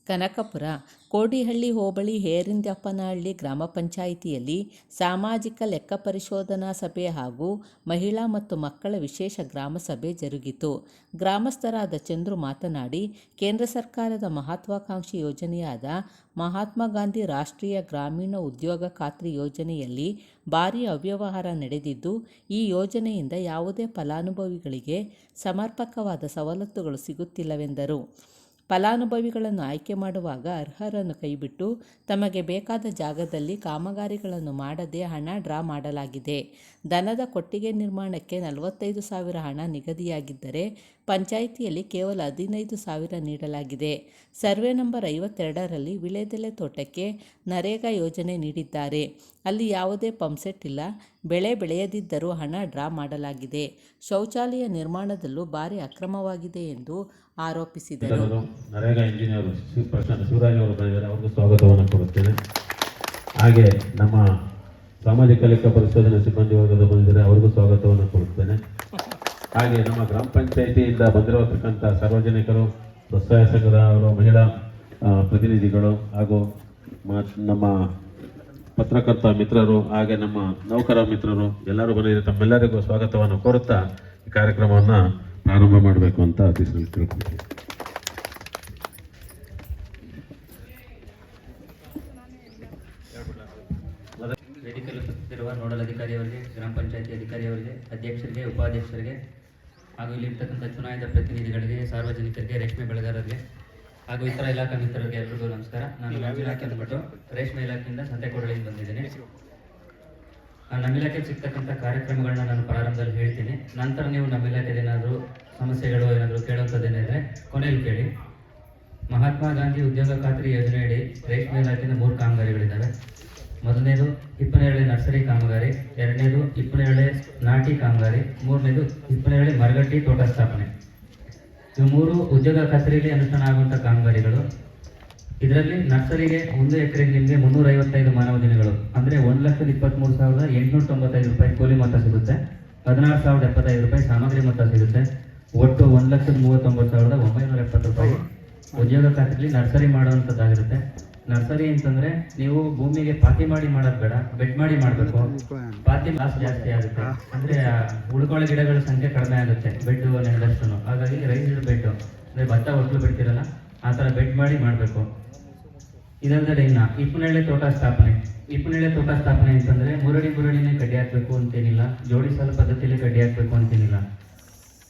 ಕನಕಪುರ ಕೋಡಿಹಳ್ಳಿ ಹೋಬಳಿ ಹೇರಿಂದ್ಯಪ್ಪನಹಳ್ಳಿ ಗ್ರಾಮ ಪಂಚಾಯಿತಿಯಲ್ಲಿ ಸಾಮಾಜಿಕ ಲೆಕ್ಕ ಪರಿಶೋಧನಾ ಸಭೆ ಹಾಗೂ ಮಹಿಳಾ ಮತ್ತು ಮಕ್ಕಳ ವಿಶೇಷ ಗ್ರಾಮ ಸಭೆ ಜರುಗಿತು. ಗ್ರಾಮಸ್ಥರಾದ ಚಂದ್ರು ಮಾತನಾಡಿ, ಕೇಂದ್ರ ಸರ್ಕಾರದ ಮಹತ್ವಾಕಾಂಕ್ಷಿ ಯೋಜನೆಯಾದ ಮಹಾತ್ಮ ಗಾಂಧಿ ರಾಷ್ಟ್ರೀಯ ಗ್ರಾಮೀಣ ಉದ್ಯೋಗ ಖಾತ್ರಿ ಯೋಜನೆಯಲ್ಲಿ ಭಾರೀ ಅವ್ಯವಹಾರ ನಡೆದಿದ್ದು, ಈ ಯೋಜನೆಯಿಂದ ಯಾವುದೇ ಫಲಾನುಭವಿಗಳಿಗೆ ಸಮರ್ಪಕವಾದ ಸವಲತ್ತುಗಳು ಸಿಗುತ್ತಿಲ್ಲವೆಂದರು. ಫಲಾನುಭವಿಗಳನ್ನು ಆಯ್ಕೆ ಮಾಡುವಾಗ ಅರ್ಹರನ್ನು ಕೈಬಿಟ್ಟು ತಮಗೆ ಬೇಕಾದ ಜಾಗದಲ್ಲಿ ಕಾಮಗಾರಿಗಳನ್ನು ಮಾಡದೆ ಹಣ ಡ್ರಾ ಮಾಡಲಾಗಿದೆ. ದನದ ಕೊಟ್ಟಿಗೆ ನಿರ್ಮಾಣಕ್ಕೆ 45,000 ಹಣ ನಿಗದಿಯಾಗಿದ್ದರೆ ಪಂಚಾಯಿತಿಯಲ್ಲಿ ಕೇವಲ 15,000 ನೀಡಲಾಗಿದೆ. ಸರ್ವೆ ನಂಬರ್ 52ರಲ್ಲಿ ವಿಳೆದೆಲೆ ತೋಟಕ್ಕೆ ನರೇಗಾ ಯೋಜನೆ ನೀಡಿದ್ದಾರೆ. ಅಲ್ಲಿ ಯಾವುದೇ ಪಂಪ್ಸೆಟ್ ಇಲ್ಲ. ಬೆಳೆ ಬೆಳೆಯದಿದ್ದರೂ ಹಣ ಡ್ರಾ ಮಾಡಲಾಗಿದೆ. ಶೌಚಾಲಯ ನಿರ್ಮಾಣದಲ್ಲೂ ಭಾರಿ ಅಕ್ರಮವಾಗಿದೆ ಎಂದು ಆರೋಪಿಸಿದರು. ನರೇಗಾ ಇಂಜಿನಿಯರ್ ಶಿವರಾಜ್ ಅವರು ಬಂದಿದ್ದಾರೆ, ಅವ್ರಿಗೂ ಸ್ವಾಗತವನ್ನು ಕೊಡುತ್ತೇನೆ. ಹಾಗೆ ನಮ್ಮ ಸಾಮಾಜಿಕ ಲೆಕ್ಕ ಪರಿಶೋಧನೆ ಸಿಬ್ಬಂದಿ ವರ್ಗದ ಬಂದಿದ್ದಾರೆ, ಅವ್ರಿಗೂ ಸ್ವಾಗತವನ್ನು ಕೊಡುತ್ತೇನೆ. ಹಾಗೆ ನಮ್ಮ ಗ್ರಾಮ ಪಂಚಾಯಿತಿಯಿಂದ ಬಂದಿರತಕ್ಕಂಥ ಸಾರ್ವಜನಿಕರು, ಸ್ವಸಹಾಯ ಸಂಘದ ಅವರು, ಮಹಿಳಾ ಪ್ರತಿನಿಧಿಗಳು ಹಾಗೂ ನಮ್ಮ ಪತ್ರಕರ್ತ ಮಿತ್ರರು, ಹಾಗೆ ನಮ್ಮ ನೌಕರ ಮಿತ್ರರು ಎಲ್ಲರೂ ಬಂದಿದ್ದಾರೆ. ತಮ್ಮೆಲ್ಲರಿಗೂ ಸ್ವಾಗತವನ್ನು ಕೋರುತ್ತಾ ಈ ಕಾರ್ಯಕ್ರಮವನ್ನು ಪ್ರಾರಂಭ ಮಾಡಬೇಕು ಅಂತ ಅತಿಥಿಗಳು ತಿಳ್ಕೊಳ್ತೀವಿ. ವೇದಿಕೆಯಲ್ಲಿ ಉಪಸ್ಥಿತಿರುವ ನೋಡಲ್ ಅಧಿಕಾರಿಯವರಿಗೆ, ಗ್ರಾಮ ಪಂಚಾಯತಿ ಅಧಿಕಾರಿಯವರಿಗೆ, ಅಧ್ಯಕ್ಷರಿಗೆ, ಉಪಾಧ್ಯಕ್ಷರಿಗೆ ಹಾಗೂ ಇಲ್ಲಿರ್ತಕ್ಕಂಥ ಚುನಾಯಿತ ಪ್ರತಿನಿಧಿಗಳಿಗೆ, ಸಾರ್ವಜನಿಕರಿಗೆ, ರೇಷ್ಮೆ ಬೆಳೆಗಾರರಿಗೆ ಹಾಗೂ ಇತರ ಇಲಾಖಾ ಮಿತ್ರರಿಗೆ ಎಲ್ಲರಿಗೂ ನಮಸ್ಕಾರ. ನಾನು ನಮ್ಮ ಇಲಾಖೆ ಅಂದ್ಬಿಟ್ಟು ರೇಷ್ಮೆ ಇಲಾಖೆಯಿಂದ ಸಂತೆಕೋಡಳಿಯಿಂದ ಬಂದಿದ್ದೇನೆ. ನಮ್ಮ ಇಲಾಖೆಗೆ ಸಿಗ್ತಕ್ಕಂಥ ಕಾರ್ಯಕ್ರಮಗಳನ್ನ ನಾನು ಪ್ರಾರಂಭದಲ್ಲಿ ಹೇಳ್ತೀನಿ. ನಂತರ ನೀವು ನಮ್ಮ ಇಲಾಖೆದ ಏನಾದರೂ ಸಮಸ್ಯೆಗಳು ಏನಾದರೂ ಕೇಳುವಂಥದ್ದೇನಿದ್ರೆ ಕೊನೆಯಲ್ಲಿ ಕೇಳಿ. ಮಹಾತ್ಮ ಗಾಂಧಿ ಉದ್ಯೋಗ ಖಾತ್ರಿ ಯೋಜನೆಯಡಿ ರೇಷ್ಮೆ ಇಲಾಖೆಯಿಂದ 3 ಕಾಮಗಾರಿಗಳಿದ್ದಾವೆ. ಮೊದಲನೇದು ಹಿಪ್ಪನೇರಳೆ ನರ್ಸರಿ ಕಾಮಗಾರಿ, ಎರಡನೇದು ಹಿಪ್ಪನೇರಳೆ ನಾಟಿ ಕಾಮಗಾರಿ, ಮೂರನೇದು ಹಿಪ್ಪನೇರಳೆ ಮರಗಟ್ಟಿ ತೋಟ ಸ್ಥಾಪನೆ. ಇವು 3 ಉದ್ಯೋಗ ಖಾತ್ರಿಯಲ್ಲಿ ಅನುಷ್ಠಾನ ಆಗುವಂಥ ಕಾಮಗಾರಿಗಳು. ಇದರಲ್ಲಿ ನರ್ಸರಿಗೆ 1 ಎಕರೆಗೆ ನಿಮಗೆ 355 ಮಾನವ ದಿನಗಳು ಅಂದರೆ 1,23,895 ರೂಪಾಯಿ ಕೂಲಿ ಮೊತ್ತ ಸಿಗುತ್ತೆ. 16,075 ರೂಪಾಯಿ ಸಾಮಗ್ರಿ ಮೊತ್ತ ಸಿಗುತ್ತೆ. ಒಟ್ಟು 1,39,970 ರೂಪಾಯಿ ಉದ್ಯೋಗ ಖಾತ್ರಿಯಲ್ಲಿ ನರ್ಸರಿ ಮಾಡುವಂಥದ್ದಾಗಿರುತ್ತೆ. ನರ್ಸರಿ ಅಂತಂದ್ರೆ ನೀವು ಭೂಮಿಗೆ ಪಾತಿ ಮಾಡಿ ಮಾಡೋದು ಬೇಡ, ಬೆಡ್ ಮಾಡಿ ಮಾಡಬೇಕು. ಪಾತಿ ಲಾಸ್ ಜಾಸ್ತಿ ಆಗುತ್ತೆ, ಅಂದ್ರೆ ಉಳ್ಕೊಳ್ಳೋ ಗಿಡಗಳ ಸಂಖ್ಯೆ ಕಡಿಮೆ ಆಗುತ್ತೆ ಬೆಡ್ ನೆಡದಷ್ಟು. ಹಾಗಾಗಿ ರೈಸ್ಡ್ ಬೆಡ್ ಅಂದ್ರೆ ಭತ್ತ ಒಟ್ಲು ಬಿಡ್ತಿರಲ್ಲ ಆ ಥರ ಬೆಡ್ ಮಾಡಿ ಮಾಡಬೇಕು. ಇದಲ್ಲದೆ ಇನ್ನ ಹಿಪ್ಪನೇರಳೆ ತೋಟ ಸ್ಥಾಪನೆ. ಹಿಪ್ಪನೇರಳೆ ತೋಟ ಸ್ಥಾಪನೆ ಅಂತಂದ್ರೆ ಮುರಡಿನೇ ಕಡ್ಡಿ ಹಾಕ್ಬೇಕು ಅಂತೇನಿಲ್ಲ, ಜೋಡಿ ಸಾಲು ಪದ್ಧತಿಯಲ್ಲಿ ಕಡ್ಡಿ ಹಾಕ್ಬೇಕು ಅಂತೇನಿಲ್ಲ.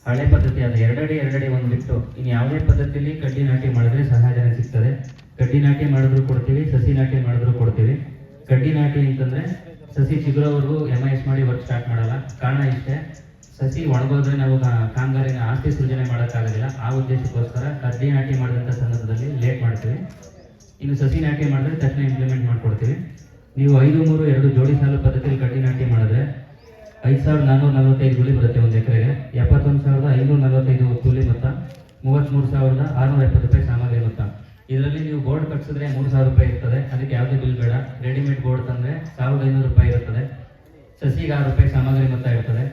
ಹಳೆ ಪದ್ಧತಿ ಅದು 2 ಅಡಿ ಒಂದು ಬಿಟ್ಟು ಇನ್ನು ಯಾವುದೇ ಪದ್ಧತಿಯಲ್ಲಿ ಕಡ್ಡಿ ನಾಟಿ ಮಾಡಿದ್ರೆ ಸಹಾಯಧನ ಸಿಗ್ತದೆ. ಕಡ್ಡಿ ನಾಟಿ ಮಾಡಿದ್ರು ಕೊಡ್ತೀವಿ, ಸಸಿ ನಾಟಿ ಮಾಡಿದ್ರು ಕೊಡ್ತೀವಿ. ಕಡ್ಡಿ ನಾಟಿ ಅಂತಂದ್ರೆ ಸಸಿ ಚಿಗುರೋವರೆಗೂ MIS ಮಾಡಿ ವರ್ಕ್ ಸ್ಟಾರ್ಟ್ ಮಾಡಲ್ಲ. ಕಾರಣ ಇಷ್ಟೇ, ಸಸಿ ಒಣಗೋದ್ರೆ ನಾವು ಕಾಮಗಾರಿನ ಆಸ್ತಿ ಸೃಜನೆ ಮಾಡೋಕ್ಕಾಗೋದಿಲ್ಲ. ಆ ಉದ್ದೇಶಕ್ಕೋಸ್ಕರ ಕಡ್ಡಿ ನಾಟಿ ಮಾಡಿದಂಥ ಸಂದರ್ಭದಲ್ಲಿ ಲೇಟ್ ಮಾಡ್ತೀವಿ. ಇನ್ನು ಸಸಿ ನಾಟಿ ಮಾಡಿದ್ರೆ ತಕ್ಷಣ ಇಂಪ್ಲಿಮೆಂಟ್ ಮಾಡ್ಕೊಡ್ತೀವಿ. ನೀವು 5-3-2 ಜೋಡಿ ಸಾಲು ಪದ್ಧತಿಯಲ್ಲಿ ಕಡ್ಡಿ ನಾಟಿ ಮಾಡಿದ್ರೆ 5,445 ಕೂಲಿ ಬರುತ್ತೆ ಒಂದು ಎಕರೆಗೆ. 71,545 ಕೂಲಿ ಮೊತ್ತ, 33,670 ರೂಪಾಯಿ ಸಾಮಗ್ರಿ ಮೊತ್ತ. ಇದರಲ್ಲಿ ನೀವು ಬೋರ್ಡ್ ಕಟ್ಸಿದ್ರೆ 3,000 ರೂಪಾಯಿ ಇರ್ತದೆ, ಅದಕ್ಕೆ ಯಾವುದೇ ಬಿಲ್ ಬೇಡ. ರೆಡಿಮೇಡ್ ಬೋರ್ಡ್ ತಂದರೆ 1,500 ರೂಪಾಯಿ ಇರ್ತದೆ. ಸಸಿಗೆ 6 ರೂಪಾಯಿ ಸಾಮಗ್ರಿ ಮೊತ್ತ ಇರ್ತದೆ.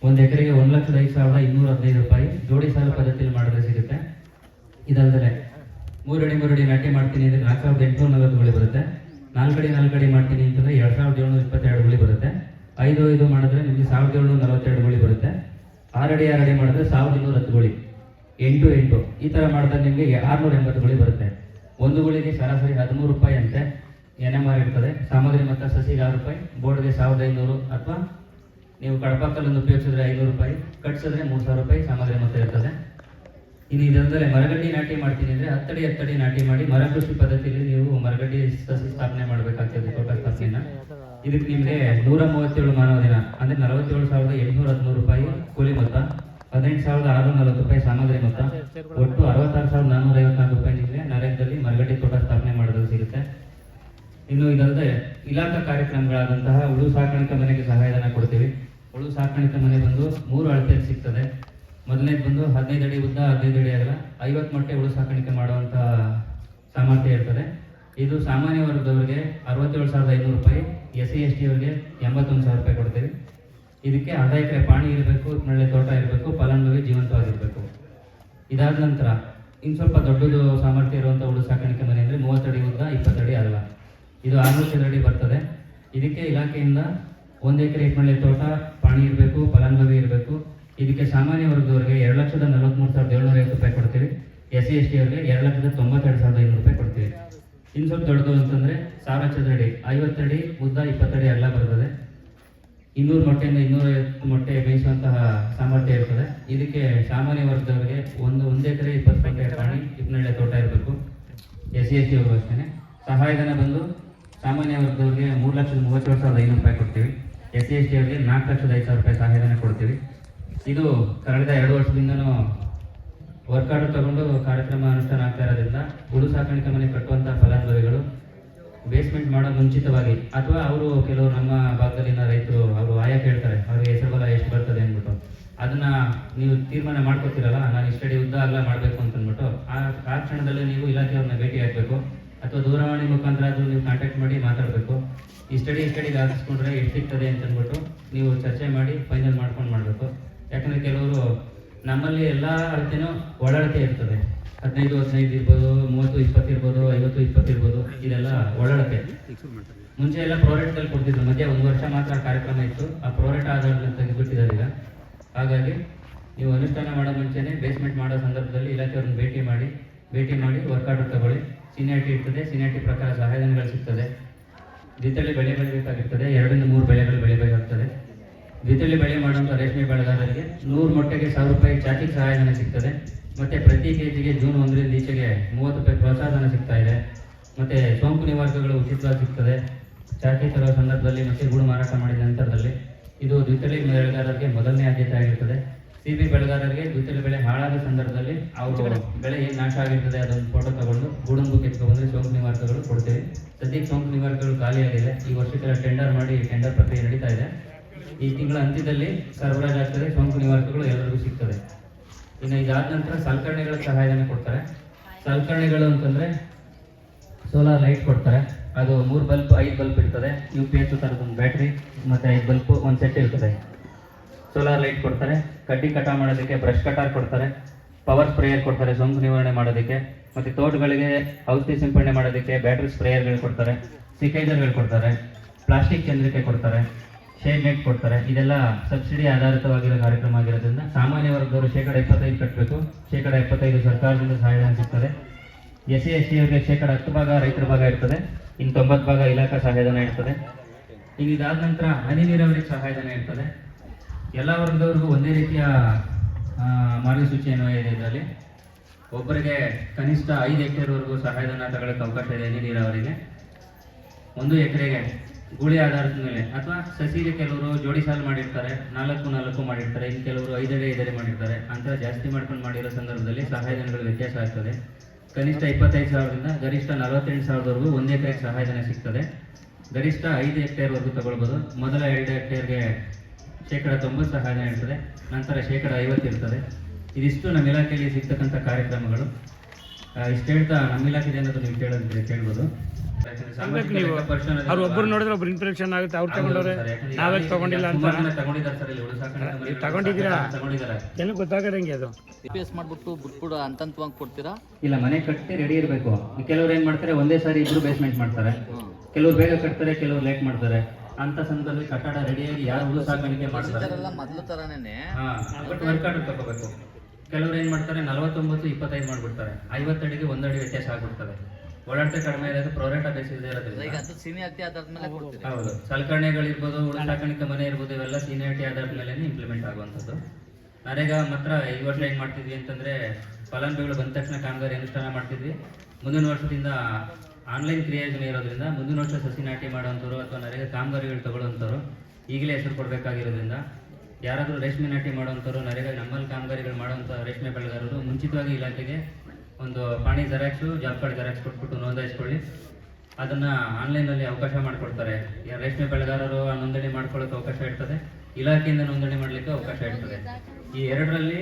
ಒಂದು ಎಕರೆಗೆ 1,05,215 ರೂಪಾಯಿ ಜೋಡಿ ಸಾಲು ಪದ್ಧತಿಯಲ್ಲಿ ಮಾಡಿದ್ರೆ ಸಿಗುತ್ತೆ. ಇದಲ್ಲದೆ 3 ಅಡಿ ನಾಟಿ ಮಾಡ್ತೀನಿ ಅಂದರೆ 4,840 ಗುಳಿ ಬರುತ್ತೆ. 4 ಅಡಿ ಮಾಡ್ತೀನಿ ಅಂತಂದರೆ 2,722 ಗುಳಿ ಬರುತ್ತೆ. 5 ಮಾಡಿದ್ರೆ ನಿಮಗೆ 1,742 ಗುಳಿ ಬರುತ್ತೆ. 6 ಅಡಿ ಮಾಡಿದ್ರೆ 1,210 ಗುಳಿ. 8 ಈ ಥರ ಮಾಡಿದ್ರೆ ನಿಮಗೆ 680 ಗುಳಿ ಬರುತ್ತೆ. ಒಂದು ಗುಳಿಗೆ ಸರಾಸರಿ 13 ರೂಪಾಯಿ ಅಂತೆ NMR ಇರ್ತದೆ. ಸಾಮಗ್ರಿ ಮೊತ್ತ ಸಸಿಗೆ 6 ರೂಪಾಯಿ, ಬೋರ್ಡ್ಗೆ 1,500 ಅಥವಾ ನೀವು ಕಡಪಾಕಲ್ಲನ್ನು ಉಪಯೋಗಿಸಿದ್ರೆ 500 ರೂಪಾಯಿ, ಕಟ್ಸಿದ್ರೆ 3,000 ರೂಪಾಯಿ ಸಾಮಗ್ರಿ ಮೊತ್ತ ಇರ್ತದೆ. ಇನ್ನು ಇದಲ್ಲದೆ ಮರಗಡ್ಡಿ ನಾಟಿ ಮಾಡ್ತೀನಿ ಅಂದರೆ 10 ಅಡಿ ನಾಟಿ ಮಾಡಿ ಮರಕೃಷಿ ಪದ್ಧತಿಯಲ್ಲಿ ನೀವು ಮರಗಡ್ಡಿ ಸಸಿ ಸ್ಥಾಪನೆ ಮಾಡಬೇಕಾಗ್ತದೆ ತೋಟ ಸ್ಥಾಪನೆಯನ್ನು. ಇದಕ್ಕೆ ನಿಮಗೆ 137 ಮಾನವ ದಿನ ಅಂದರೆ 47,813 ರೂಪಾಯಿ ಕೂಲಿ ಮೊತ್ತ, 18,640 ರೂಪಾಯಿ ಸಾಮಗ್ರಿ ಮೊತ್ತ, ಒಟ್ಟು 66,454 ರೂಪಾಯಿ ನಿಮಗೆ ನರೇಗಾದಲ್ಲಿ ಮರಗಡ್ಡಿ ತೋಟ ಸ್ಥಾಪನೆ ಮಾಡೋದು ಸಿಗುತ್ತೆ. ಇನ್ನು ಇದಲ್ಲದೆ ಇಲಾಖಾ ಕಾರ್ಯಕ್ರಮಗಳಾದಂತಹ ಉಳು ಸಾಕಾಣಿಕೆ ಮನೆಗೆ ಸಹಾಯಧನ ಕೊಡ್ತೀವಿ. ಉಳು ಸಾಕಾಣಿಕೆ ಮನೆ ಬಂದು 3 ಅಳತೆಯಲ್ಲಿ ಸಿಗ್ತದೆ. ಮೊದಲನೇದು ಬಂದು 15 ಅಡಿ ಉದ್ದ, 15 ಅಡಿ ಅಗಲ, 50 ಮೊಟ್ಟೆ ಉಳು ಸಾಕಾಣಿಕೆ ಮಾಡುವಂಥ ಸಾಮರ್ಥ್ಯ ಇರ್ತದೆ. ಇದು ಸಾಮಾನ್ಯ ವರ್ಗದವರಿಗೆ 67,500 ರೂಪಾಯಿ, SC ST ಅವರಿಗೆ 81,000 ರೂಪಾಯಿ ಕೊಡ್ತೀವಿ. ಇದಕ್ಕೆ ಅರ್ಧ ಎಕರೆ ಪಾಣಿ ಇರಬೇಕು, ಒಳ್ಳೆ ತೋಟ ಇರಬೇಕು, ಫಲಾನುಭವಿ ಜೀವಂತವಾಗಿರಬೇಕು. ಇದಾದ ನಂತರ ಇನ್ನು ಸ್ವಲ್ಪ ದೊಡ್ಡದು ಸಾಮರ್ಥ್ಯ ಇರುವಂಥ ಹುಳು ಸಾಕಾಣಿಕೆ ಮನೆ ಅಂದರೆ 30 ಅಡಿ ಉದ್ದ 20 ಅಡಿ ಅಗಲ, ಇದು 600 ಅಡಿ ಬರ್ತದೆ. ಇದಕ್ಕೆ ಇಲಾಖೆಯಿಂದ 1 ಎಕರೆ ಹಿಪ್ಪನೇರಳೆ ತೋಟ, ಪಾಣಿ ಇರಬೇಕು, ಫಲಾನುಭವಿ ಇರಬೇಕು. ಇದಕ್ಕೆ ಸಾಮಾನ್ಯ ವರ್ಗದವರಿಗೆ 2,43,750 ರೂಪಾಯಿ ಕೊಡ್ತೀವಿ. SC ST ಅವರಿಗೆ 2,92,500 ರೂಪಾಯಿ ಕೊಡ್ತೀವಿ. ಇನ್ನು ಸ್ವಲ್ಪ ದೊಡ್ಡದು ಅಂತಂದರೆ 1000 ಚದರ ಅಡಿ, 50 ಅಡಿ ಉದ್ದ 20 ಅಡಿ ಅಗಲ ಬರ್ತದೆ. 200 ಮೊಟ್ಟೆಯಿಂದ 250 ಮೊಟ್ಟೆ ಬೇಯಿಸುವಂತಹ ಸಾಮರ್ಥ್ಯ ಇರ್ತದೆ. ಇದಕ್ಕೆ ಸಾಮಾನ್ಯ ವರ್ಗದವರಿಗೆ 1 ಎಕರೆ 20 ಗುಂಟೆ ಪಾಣಿ ಹಿಪ್ಪನೇರಳೆ ತೋಟ ಇರಬೇಕು. SC ST ಅವ್ರಿಗೂ ಅಷ್ಟೇ. ಸಹಾಯಧನ ಬಂದು ಸಾಮಾನ್ಯ ವರ್ಗದವರಿಗೆ 3,37,500 ರೂಪಾಯಿ ಕೊಡ್ತೀವಿ. SC ST ಅವರಿಗೆ 4,05,000 ರೂಪಾಯಿ ಸಹಾಯಧನ ಕೊಡ್ತೀವಿ. ಇದು ಕಳೆದ 2 ವರ್ಷದಿಂದನೂ ವರ್ಕ್ ಆರ್ಡರ್ ತಗೊಂಡು ಕಾರ್ಯಕ್ರಮ ಅನುಷ್ಠಾನ ಆಗ್ತಾ ಇರೋದ್ರಿಂದ ಹುಳು ಸಾಕಾಣಿಕೆ ಮನೆ ಕಟ್ಟುವಂಥ ಫಲಾನುಭವಿಗಳು ಬೇಸ್ಮೆಂಟ್ ಮಾಡೋ ಮುಂಚಿತವಾಗಿ, ಅಥವಾ ಅವರು ಕೆಲವರು ನಮ್ಮ ಭಾಗದಲ್ಲಿನ ರೈತರು ಅವರು ಆಯಾ ಕೇಳ್ತಾರೆ, ಅವ್ರಿಗೆ ಹೆಸರು ಬಲ ಎಷ್ಟು ಬರ್ತದೆ ಅಂದ್ಬಿಟ್ಟು, ಅದನ್ನ ನೀವು ತೀರ್ಮಾನ ಮಾಡ್ಕೊತೀರಲ್ಲ, ನಾನು ಇಷ್ಟಡಿ ಉದ್ದ ಆಗಲ ಮಾಡಬೇಕು ಅಂತಂದ್ಬಿಟ್ಟು ಆ ಕ್ಷಣದಲ್ಲಿ ನೀವು ಇಲಾಖೆಯವ್ರನ್ನ ಭೇಟಿ ಆಗಬೇಕು, ಅಥವಾ ದೂರವಾಣಿ ಮುಖಾಂತರ ಅದು ನೀವು ಕಾಂಟ್ಯಾಕ್ಟ್ ಮಾಡಿ ಮಾತಾಡಬೇಕು. ಇಷ್ಟಡಿಗೆ ಹಾಕಿಸ್ಕೊಂಡ್ರೆ ಎಷ್ಟು ಸಿಗ್ತದೆ ಅಂತಂದ್ಬಿಟ್ಟು ನೀವು ಚರ್ಚೆ ಮಾಡಿ ಫೈನಲ್ ಮಾಡ್ಕೊಂಡು ಮಾಡಬೇಕು. ಯಾಕಂದರೆ ಕೆಲವರು ನಮ್ಮಲ್ಲಿ ಎಲ್ಲ ಅಳತೆನೂ ಒಳಳತೆ ಇರ್ತದೆ. 15-15 ಇರ್ಬೋದು, 30-20 ಇರ್ಬೋದು, 50-20 ಇರ್ಬೋದು, ಇದೆಲ್ಲ ಒಳಳತೆ. ಮುಂಚೆ ಎಲ್ಲ ಪ್ರೋರೇಟ್ದಲ್ಲಿ ಕೊಡ್ತಿದ್ರು, ಮಧ್ಯೆ 1 ವರ್ಷ ಮಾತ್ರ ಕಾರ್ಯಕ್ರಮ ಇತ್ತು, ಆ ಪ್ರೋರೇಟ್ ಆಧಾರದಲ್ಲಿ ತೆಗೆದುಬಿಟ್ಟಿದ್ದಾರೆ ಈಗ. ಹಾಗಾಗಿ ನೀವು ಅನುಷ್ಠಾನ ಮಾಡೋ ಮುಂಚೆನೇ ಬೇಸ್ಮೆಂಟ್ ಮಾಡೋ ಸಂದರ್ಭದಲ್ಲಿ ಇಲಾಖೆಯವ್ರನ್ನ ಭೇಟಿ ಮಾಡಿ ವರ್ಕ್ ಆರ್ಡರ್ ತಗೊಳ್ಳಿ. ಸೀನಿಯಾರಿಟಿ ಇರ್ತದೆ, ಸೀನಿಯಾರಿಟಿ ಪ್ರಕಾರ ಸಹಾಯಧನಗಳು ಸಿಗ್ತದೆ. ದ್ವಿತಳಿ ಬೆಳೆ ಬೆಳಿಬೇಕಾಗಿರ್ತದೆ, 2-3 ಬೆಳೆಗಳು ಬೆಳಿಬೇಕಾಗ್ತದೆ. ದ್ವಿತಳಿ ಬೆಳೆ ಮಾಡುವಂಥ ರೇಷ್ಮೆ ಬೆಳೆಗಾರರಿಗೆ 100 ಮೊಟ್ಟೆಗೆ 1,000 ರೂಪಾಯಿ ಚಾಕಿಂಗ್ ಸಹಾಯಧನ ಸಿಗ್ತದೆ. ಮತ್ತು ಪ್ರತಿ ಕೆಜಿಗೆ ಜೂನ್ 1ರಿಂದ ಈಚೆಗೆ 30 ರೂಪಾಯಿ ಪ್ರೋತ್ಸಾಹಧನ ಸಿಗ್ತಾ ಇದೆ. ಮತ್ತು ಸೋಂಕು ನಿವಾರಕಗಳು ಉಚಿತವಾಗಿ ಸಿಗ್ತದೆ ಚಾಕಿ ತರುವ ಸಂದರ್ಭದಲ್ಲಿ ಮತ್ತು ಗೂಡು ಮಾರಾಟ ಮಾಡಿದ ನಂತರದಲ್ಲಿ. ಇದು ದ್ವಿತಳಿ ಬೆಳೆಗಾರರಿಗೆ ಮೊದಲನೇ ಆದ್ಯತೆ ಆಗಿರ್ತದೆ. CB ಬೆಳೆಗಾರರಿಗೆ ದ್ವಿತಳಿ ಬೆಳೆ ಹಾಳಾದ ಸಂದರ್ಭದಲ್ಲಿ ಅವರು ಬೆಳೆ ಏನು ನಾಶ ಆಗಿರ್ತದೆ ಅದೊಂದು ಫೋಟೋ ತಗೊಂಡು ಗೂಡನ್ ಬುಕ್ ಎತ್ಕೊಂಡ್ಬಂದ್ರೆ ಸೋಂಕು ನಿವಾರಕಗಳು ಕೊಡ್ತೀವಿ. ಸದ್ಯಕ್ಕೆ ಸೋಂಕು ನಿವಾರಕಗಳು ಖಾಲಿಯಾಗಿದೆ. ಈ ವರ್ಷಕ್ಕೆಲ್ಲ ಟೆಂಡರ್ ಮಾಡಿ ಟೆಂಡರ್ ಪ್ರಕ್ರಿಯೆ ನಡೀತಾ ಇದೆ. ಈ ತಿಂಗಳ ಅಂತ್ಯದಲ್ಲಿ ಸರಬರಾಜಾಗ್ತದೆ, ಸೋಂಕು ನಿವಾರಕಗಳು ಎಲ್ಲರಿಗೂ ಸಿಗ್ತದೆ. ಇನ್ನು ಇದಾದ ನಂತರ ಸಲಕರಣೆಗಳ ಸಹಾಯಧನ ಕೊಡ್ತಾರೆ. ಸಲಕರಣೆಗಳು ಅಂತಂದರೆ ಸೋಲಾರ್ ಲೈಟ್ ಕೊಡ್ತಾರೆ. ಅದು 3 ಬಲ್ಬ್ 5 ಬಲ್ಬ್ ಇರ್ತದೆ. UPS ಥರದೊಂದು ಬ್ಯಾಟ್ರಿ ಮತ್ತು 5 ಬಲ್ಬ್ ಒಂದು ಸೆಟ್ ಇರ್ತದೆ. ಸೋಲಾರ್ ಲೈಟ್ ಕೊಡ್ತಾರೆ. ಕಡ್ಡಿ ಕಟ ಮಾಡೋದಕ್ಕೆ ಬ್ರಷ್ ಕಟಾರ್ ಕೊಡ್ತಾರೆ. ಪವರ್ ಸ್ಪ್ರೇಯರ್ ಕೊಡ್ತಾರೆ ಸೋಂಕು ನಿವಾರಣೆ ಮಾಡೋದಕ್ಕೆ. ಮತ್ತು ತೋಟಗಳಿಗೆ ಔಷಧಿ ಸಿಂಪಡಣೆ ಮಾಡೋದಕ್ಕೆ ಬ್ಯಾಟ್ರಿ ಸ್ಪ್ರೇಯರ್ಗಳು ಕೊಡ್ತಾರೆ. ಸಿಕೈಜರ್ಗಳು ಕೊಡ್ತಾರೆ. ಪ್ಲಾಸ್ಟಿಕ್ ಚಂದ್ರಿಕೆ ಕೊಡ್ತಾರೆ. ಶೇಡ್ ನೆಟ್ ಕೊಡ್ತಾರೆ. ಇದೆಲ್ಲ ಸಬ್ಸಿಡಿ ಆಧಾರಿತವಾಗಿರೋ ಕಾರ್ಯಕ್ರಮ ಆಗಿರೋದ್ರಿಂದ ಸಾಮಾನ್ಯ ವರ್ಗದವರು 25% ಕಟ್ಟಬೇಕು. 75% ಸರ್ಕಾರದಿಂದ ಸಹಾಯಧನ ಸಿಗ್ತದೆ. SC ST ಅವರಿಗೆ 10% ಭಾಗ ರೈತರ ಭಾಗ ಇರ್ತದೆ. ಇನ್ನು 90 ಭಾಗ ಇಲಾಖಾ ಸಹಾಯಧನ ಇರ್ತದೆ. ಈಗ ಇದಾದ ನಂತರ ಹನಿ ನೀರಾವರಿಗೆ ಸಹಾಯಧನ ಇರ್ತದೆ. ಎಲ್ಲ ವರ್ಗದವ್ರಿಗೂ ಒಂದೇ ರೀತಿಯ ಮಾರ್ಗಸೂಚಿ ಏನೋ ಇದೆ. ಇದರಲ್ಲಿ ಒಬ್ಬರಿಗೆ ಕನಿಷ್ಠ 5 ಹೆಕ್ಟೇರ್ವರೆಗೂ ಸಹಾಯಧನ ತಗೊಳ್ಳೋಕ್ಕೆ ಅವಕಾಶ ಇದೆ. ಹನಿ ನೀರಾವರಿಗೆ 1 ಎಕರೆಗೆ ಗೂಳಿ ಆಧಾರದ ಮೇಲೆ, ಅಥವಾ ಸಸಿಗೆ ಕೆಲವರು ಜೋಡಿ ಸಾಲು ಮಾಡಿರ್ತಾರೆ, 4x4 ಮಾಡಿರ್ತಾರೆ. ಇನ್ನು ಕೆಲವರು 5 ಅಡಿ 5 ಅಡಿ ಮಾಡಿರ್ತಾರೆ. ಅಂತ ಜಾಸ್ತಿ ಮಾಡ್ಕೊಂಡು ಮಾಡಿರೋ ಸಂದರ್ಭದಲ್ಲಿ ಸಹಾಯಧನಗಳು ವ್ಯತ್ಯಾಸ ಆಗ್ತದೆ. ಕನಿಷ್ಠ 25,000ರಿಂದ ಗರಿಷ್ಠ 48,000ವರೆಗೂ 1 ಎಕರೆಗೆ ಸಹಾಯಧನ ಸಿಗ್ತದೆ. ಗರಿಷ್ಠ 5 ಹೆಕ್ಟೇರ್ವರೆಗೂ ತಗೊಳ್ಬೋದು. ಮೊದಲ 2 ಹೆಕ್ಟೇರ್ಗೆ 90% ಸಹಾಯಧನ ಇರ್ತದೆ. ನಂತರ 50% ಇರ್ತದೆ. ಇದಿಷ್ಟು ನಮ್ಮ ಇಲಾಖೆಯಲ್ಲಿ ಸಿಗ್ತಕ್ಕಂಥ ಕಾರ್ಯಕ್ರಮಗಳು. ಇಷ್ಟು ಹೇಳ್ತಾ ನಮ್ಮ ಇಲಾಖೆ ಏನಾದರೂ ನೀವು ಕೇಳ್ಬೋದು. ಅವ್ರು ಒಬ್ಬರು ನೋಡಿದ್ರೆ ಒಬ್ರು ಇನ್ಫೆಕ್ಷನ್ ಆಗುತ್ತೆ. ಅವ್ರು ತಗೊಂಡವ್ರೆ, ನಾವೇ ತಗೊಂಡಿಲ್ಲ ಅಂತ ತಗೊಂಡಿದ್ದೀರಾ ಎಲ್ಲ ಗೊತ್ತಾಗದಂಗೆ. ಅದು CPS ಮಾಡ್ಬಿಟ್ಟು ಬಿಟ್ಬಿಡು ಅಂತಂತವಾಗಿ ಕೊಡ್ತೀರಾ? ಇಲ್ಲ, ಮನೆ ಕಟ್ಟಿ ರೆಡಿ ಇರಬೇಕು. ಕೆಲವ್ರು ಏನ್ ಮಾಡ್ತಾರೆ, ಒಂದೇ ಸಾರಿ ಇಬ್ರು ಬೇಸ್ಮೆಂಟ್ ಮಾಡ್ತಾರೆ. ಕೆಲವ್ರು ಬೇಗ ಕಟ್ತಾರೆ, ಕೆಲವ್ರು ಲೇಟ್ ಮಾಡ್ತಾರೆ. ಅಂತ ಸಂದರ್ಭದಲ್ಲಿ ಕಟ್ಟಡ ರೆಡಿಯಾಗಿ ಯಾರು ಹುಳು ಸಾಕಾಣಿಕೆ ಮಾಡ್ತಾರೆ ಮೊದಲು ತರಾನೇ ಬಟ್ ವರ್ಕ್ ಆರ್ಡರ್ ತಗೋಬೇಕು. ಕೆಲವ್ರು ಏನ್ ಮಾಡ್ತಾರೆ, 49-25 ಮಾಡ್ಬಿಡ್ತಾರೆ. 50 ಅಡಿಗೆ 1 ಅಡಿ ವ್ಯತ್ಯಾಸ ಆಗ್ಬಿಡ್ತದೆ. ಓಡಾಟ ಕಡಿಮೆ ಇರೋದು ಪ್ರೋರೇಟ ಬೇಸಿಸ್ ಇರೋದ್ರಿಂದ. ಹೌದು, ಸಲಕರಣೆಗಳಿರ್ಬೋದು, ಹುಳು ಸಾಕಾಣಿಕೆ ಮನೆ ಇರ್ಬೋದು, ಇವೆಲ್ಲ ಸೀನಿಯಾರಿಟಿ ಆಧಾರದ ಮೇಲೆ ಇಂಪ್ಲಿಮೆಂಟ್ ಆಗುವಂಥದ್ದು. ನರೇಗಾ ಮಾತ್ರ ಈ ವರ್ಷ ಏನು ಮಾಡ್ತಿದ್ವಿ ಅಂತಂದರೆ, ಫಲಾನುಭವಿಗಳು ಬಂದ ತಕ್ಷಣ ಕಾಮಗಾರಿ ಅನುಷ್ಠಾನ ಮಾಡ್ತಿದ್ವಿ. ಮುಂದಿನ ವರ್ಷದಿಂದ ಆನ್ಲೈನ್ ಕ್ರಿಯಾಯೋಜನೆ ಇರೋದ್ರಿಂದ ಮುಂದಿನ ವರ್ಷ ಸಸಿ ನಾಟಿ ಮಾಡೋವಂಥವ್ರು ಅಥವಾ ನರೇಗಾ ಕಾಮಗಾರಿಗಳು ತಗೊಳ್ಳೋವಂಥವ್ರು ಈಗಲೇ ಹೆಸರು ಕೊಡಬೇಕಾಗಿರೋದ್ರಿಂದ, ಯಾರಾದರೂ ರೇಷ್ಮೆ ನಾಟಿ ಮಾಡೋವಂಥವ್ರು, ನರೇಗಾ ನಮ್ಮಲ್ಲಿ ಕಾಮಗಾರಿಗಳು ಮಾಡೋವಂಥ ರೇಷ್ಮೆ ಬೆಳೆಗಾರರು ಮುಂಚಿತವಾಗಿ ಇಲಾಖೆಗೆ ಒಂದು ಪಾಣಿ ಜೆರಾಕ್ಸು, ಜಾಬ್ ಕಾರ್ಡ್ ಜೆರಾಕ್ಸ್ ಕೊಟ್ಬಿಟ್ಟು ನೋಂದಾಯಿಸ್ಕೊಳ್ಳಿ. ಅದನ್ನು ಆನ್ಲೈನಲ್ಲಿ ಅವಕಾಶ ಮಾಡಿಕೊಡ್ತಾರೆ. ರೇಷ್ಮೆ ಬೆಳೆಗಾರರು ಆ ನೋಂದಣಿ ಮಾಡ್ಕೊಳ್ಳೋಕೆ ಅವಕಾಶ ಇರ್ತದೆ, ಇಲಾಖೆಯಿಂದ ನೋಂದಣಿ ಮಾಡಲಿಕ್ಕೆ ಅವಕಾಶ ಇರ್ತದೆ. ಈ ಎರಡರಲ್ಲಿ